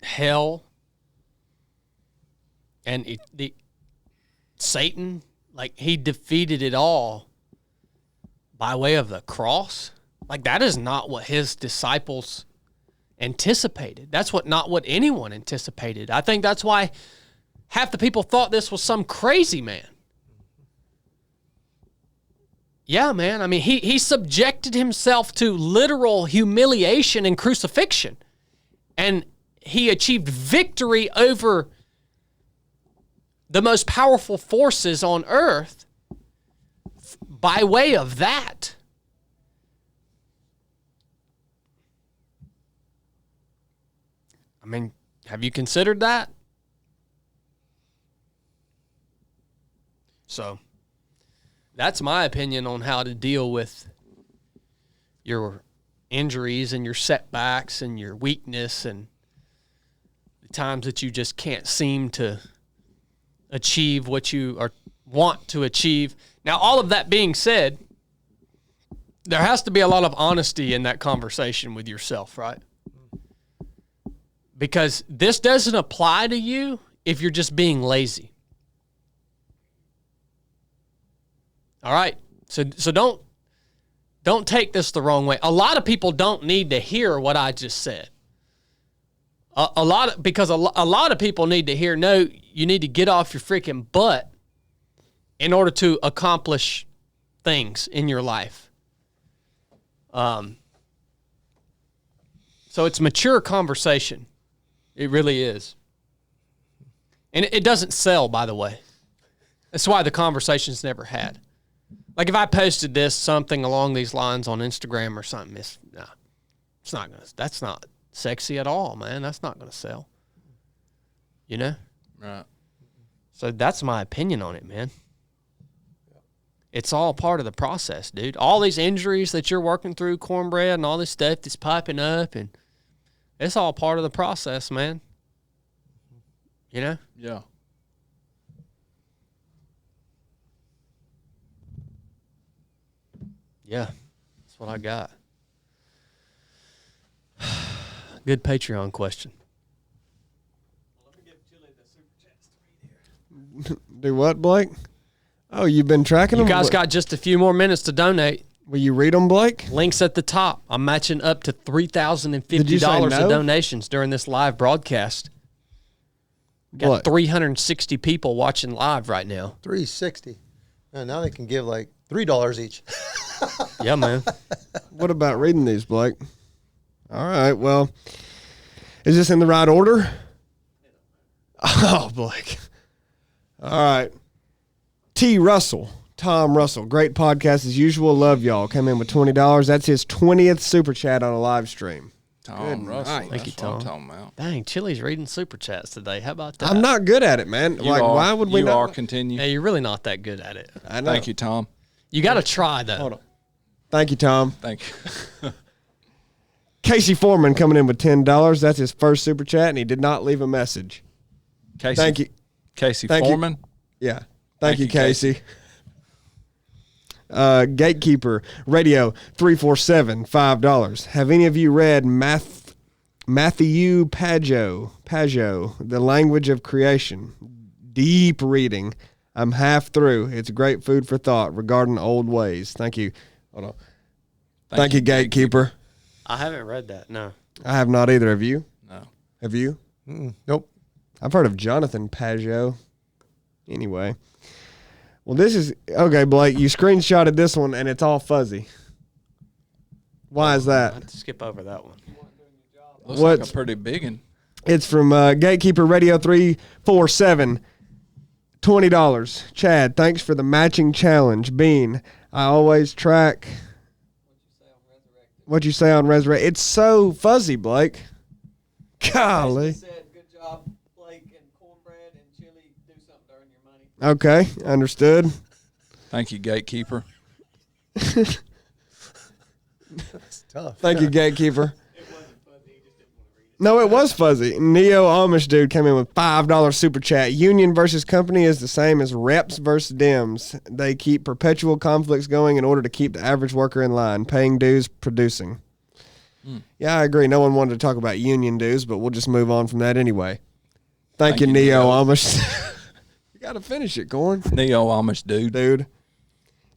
hell and Satan, like he defeated it all by way of the cross. Like that is not what his disciples anticipated. That's not what anyone anticipated. I think that's why half the people thought this was some crazy man. Yeah, man. I mean, he subjected himself to literal humiliation and crucifixion. And he achieved victory over the most powerful forces on earth by way of that. I mean, have you considered that? So, that's my opinion on how to deal with your injuries and your setbacks and your weakness and the times that you just can't seem to achieve what you want to achieve. Now, all of that being said, there has to be a lot of honesty in that conversation with yourself, right? Because this doesn't apply to you if you're just being lazy. All right? So don't take this the wrong way. A lot of people don't need to hear what I just said. A lot of people need to hear, no, you need to get off your freaking butt in order to accomplish things in your life. So it's mature conversation. It really is. And it doesn't sell, by the way. That's why the conversation's never had. Like if I posted something along these lines on Instagram or something, that's not sexy at all, man. That's not going to sell. You know? Right. So that's my opinion on it, man. It's all part of the process, dude. All these injuries that you're working through, cornbread, and all this stuff that's piping up, and it's all part of the process, man. You know? Yeah. Yeah, that's what I got. Good Patreon question. Let me give Chili the super chats to read here. Do what, Blake? Oh, you've been tracking You them? guys got just a few more minutes to donate. Will you read them, Blake? Links at the top. I'm matching up to Did you say $3,050 no? of donations during this live broadcast. We got What? 360 people watching live right now. 360. And now they can give like $3 each. Yeah, man. What about reading these, Blake? All right, well, is this in the right order? Oh, Blake. All right. Tom Russell, great podcast as usual. Love y'all. Came in with $20. That's his 20th super chat on a live stream. Tom Good Russell. night. Thank you, That's what I'm Tom. talking about. Dang, Chili's reading super chats today. How about that? I'm not good at it, man. You are, why would we you not? are continue. Hey, you're really not that good at it. I know. Thank you, Tom. You got to try, though. Hold on. Thank you, Tom. Thank you. Casey Foreman coming in with $10. That's his first super chat, and he did not leave a message. Casey. Thank you. Casey Thank you. Foreman. Yeah. Thank Thank you, you, Casey. Gatekeeper Radio 347, $5. Have any of you read Matthew Pageau, The Language of Creation? Deep reading. I'm half through. It's great food for thought regarding old ways. Thank you. Hold on. Thank you, Gatekeeper. I haven't read that, no. I have not either. Have you? No. Have you? Nope. I've heard of Jonathan Pageau. Anyway. Well, this is... Okay, Blake, you screenshotted this one, and it's all fuzzy. Why is I that? have to skip over that one. Looks like What's- a pretty big one. It's from Gatekeeper Radio 347. $20. Chad, thanks for the matching challenge. Bean, I always track. What'd you say on Resurrect? It's so fuzzy, Blake. Golly. Said, good job, Blake, and cornbread and chili. Do something to earn your money. Okay, understood. Thank you, gatekeeper. That's tough. Thank you, gatekeeper. It wasn't fuzzy. He just didn't want to read it. No, it was fuzzy. Neo Amish dude came in with $5 super chat. Union versus company is the same as reps versus Dems. They keep perpetual conflicts going in order to keep the average worker in line, paying dues, producing. Yeah, I agree. No one wanted to talk about union dues, but we'll just move on from that anyway. Thank you, Neo Amish. You got to finish it, Corn. Neo Amish dude.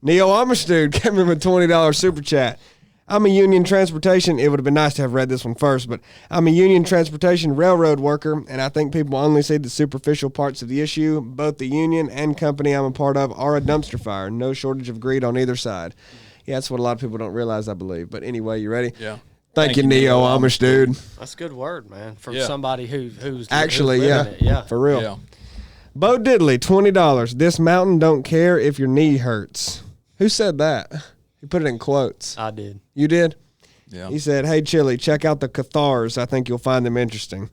Neo Amish dude came in with $20 super chat. I'm a union transportation. It would have been nice to have read this one first, but I'm a union transportation railroad worker, and I think people only see the superficial parts of the issue. Both the union and company I'm a part of are a dumpster fire. No shortage of greed on either side. Yeah, that's what a lot of people don't realize, I believe. But anyway, you ready? Yeah. Thank you, Neo Amish dude. That's a good word, man, from Yeah. somebody who's Actually, who's yeah, living it. Yeah. for real. Yeah. Bo Diddley, $20. This mountain don't care if your knee hurts. Who said that? He put it in quotes. I did. You did? Yeah. He said, hey, Chili, check out the Cathars. I think you'll find them interesting.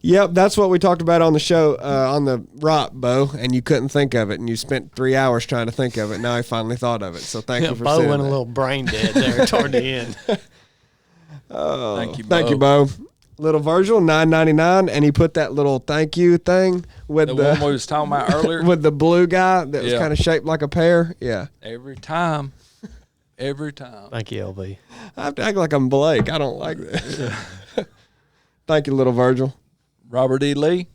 Yep, that's what we talked about on the show, on the Rot, Bo, and you couldn't think of it, and you spent 3 hours trying to think of it. Now I finally thought of it, so thank you for Bo saying went that. a little brain dead there toward the end. Thank you, Bo. Thank you, Bo. Little Virgil, $9.99, and he put that little thank you thing with The one we was talking about earlier. with the blue guy that was Yeah. kind of shaped like a pear. Yeah. Every time. Every time. Thank you, LB. I have to act like I'm Blake. I don't like that. Thank you, Little Virgil. Robert E. Lee.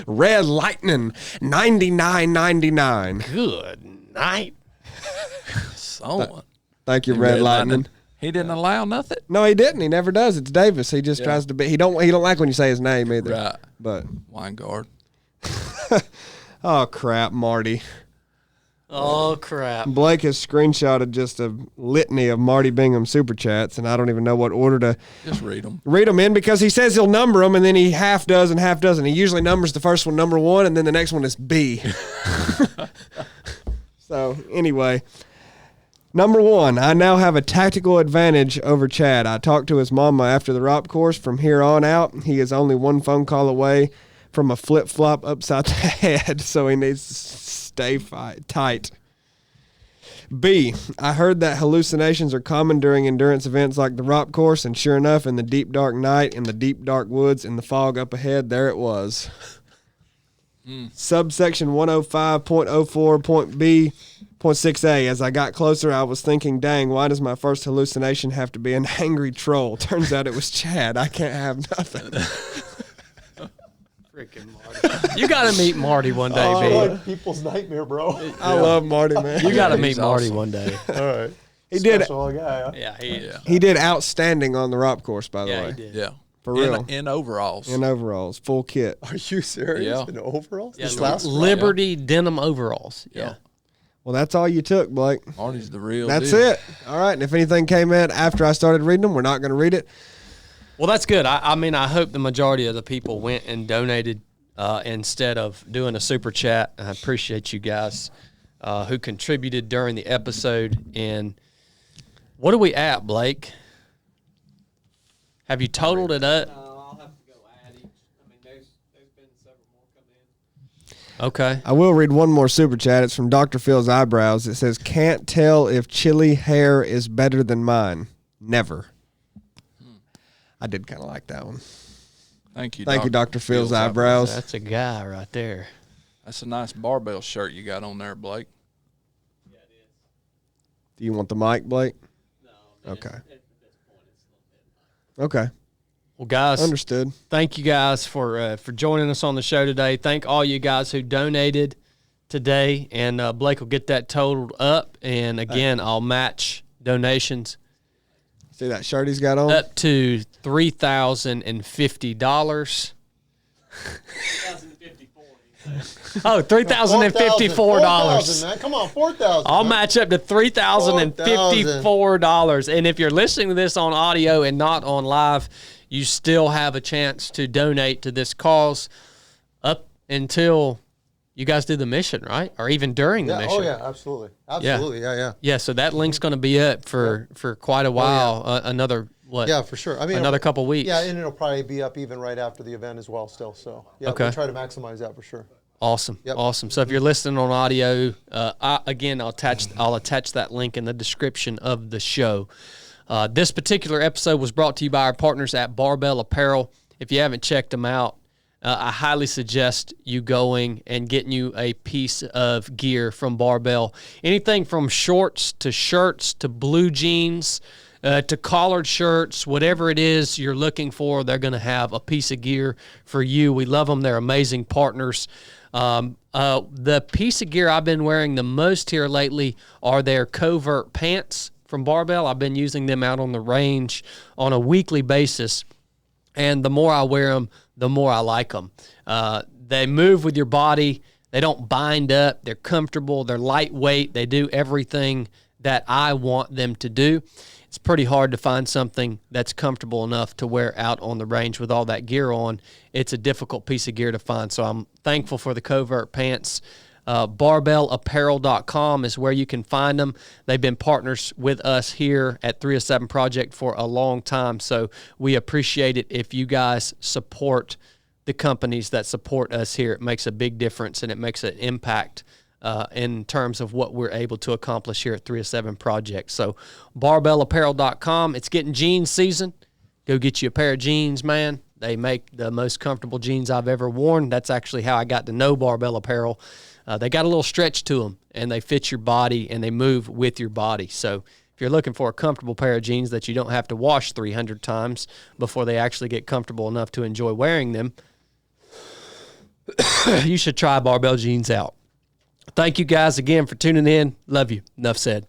Red Lightning, $99.99. Good night. Someone. Thank you, He Red Lightning. He didn't allow nothing. No, he didn't. He never does. It's Davis. He just Yeah. tries to be. He don't like when you say his name either. Right. But Weingard. oh crap, Marty. Oh crap. Blake has screenshotted just a litany of Marty Bingham super chats, and I don't even know what order to Just read them. read them in because he says he'll number them, and then he half does and half doesn't. He usually numbers the first one number 1, and then the next one is B. So anyway. Number 1, I now have a tactical advantage over Chad. I talked to his mama after the ROP course. From here on out, he is only one phone call away from a flip-flop upside the head, so he needs to stay tight. B, I heard that hallucinations are common during endurance events like the ROP course, and sure enough, in the deep dark night, in the deep dark woods, in the fog up ahead, there it was. Subsection 105.04.B.6a. As I got closer, I was thinking, dang, why does my first hallucination have to be an angry troll? Turns out it was Chad. I can't have nothing. Freaking Marty. You got to meet Marty one day, I B. like people's nightmare, bro. I love Marty, man. You got to meet He's Marty awesome. one day. All right. He did. Special guy. Huh? Yeah, he is. Yeah. He did outstanding on the ROP course, by the Yeah, way. he did. Yeah. For real. In overalls. In overalls, full kit. Are you serious? Yeah. In overalls? Yeah, This last Liberty denim overalls. Yeah. Well, that's all you took, Blake. Marty's the real That's deal. it. All right. And if anything came in after I started reading them, we're not going to read it. Well, that's good. I mean, I hope the majority of the people went and donated instead of doing a super chat. I appreciate you guys who contributed during the episode. And what are we at, Blake? Have you totaled it up? No, I'll have to go add each. I mean, there's been several more come in. Okay. I will read one more super chat. It's from Dr. Phil's Eyebrows. It says, can't tell if chili hair is better than mine. Never. I did kind of like that one. Thank you, Thank you, Dr. Phil's Eyebrows. That's a guy right there. That's a nice barbell shirt you got on there, Blake. Yeah, it is. Do you want the mic, Blake? No, I mean, Okay. at this point, it's a little bit. Okay. Well, guys, Understood. thank you guys for joining us on the show today. Thank all you guys who donated today, and Blake will get that totaled up. And again, I'll match donations See that shirt he's got on? up to $3,050. 2054. you say. Oh, $3,054. 4,000, man. Come on, 4,000. I'll man. match up to $3,054. And if you're listening to this on audio and not on live, you still have a chance to donate to this cause up until you guys do the mission, right? Or even during the Yeah. mission. Oh yeah, absolutely. Absolutely. Yeah. Yeah, so that link's going to be up for quite a while. Another what? Yeah, for sure. I mean, another couple weeks. Yeah, and it'll probably be up even right after the event as well. Still, so yeah, Okay. we'll try to maximize that for sure. Awesome. Yep. Awesome. So if you're listening on audio, I'll attach that link in the description of the show. This particular episode was brought to you by our partners at Barbell Apparel. If you haven't checked them out, I highly suggest you going and getting you a piece of gear from Barbell. Anything from shorts to shirts to blue jeans to collared shirts, whatever it is you're looking for, they're going to have a piece of gear for you. We love them. They're amazing partners. The piece of gear I've been wearing the most here lately are their covert pants from Barbell. I've been using them out on the range on a weekly basis. And the more I wear them, the more I like them. They move with your body. They don't bind up. They're comfortable. They're lightweight. They do everything that I want them to do. It's pretty hard to find something that's comfortable enough to wear out on the range with all that gear on. It's a difficult piece of gear to find. So I'm thankful for the covert pants. Barbellapparel.com is where you can find them. They've been partners with us here at 307 Project for a long time, so we appreciate it if you guys support the companies that support us here. It makes a big difference, and it makes an impact in terms of what we're able to accomplish here at 307 Project. So barbellapparel.com. It's getting jeans season. Go get you a pair of jeans, man. They make the most comfortable jeans I've ever worn. That's actually how I got to know Barbell Apparel. They got a little stretch to them, and they fit your body, and they move with your body. So if you're looking for a comfortable pair of jeans that you don't have to wash 300 times before they actually get comfortable enough to enjoy wearing them, you should try Barbell jeans out. Thank you guys again for tuning in. Love you. Enough said.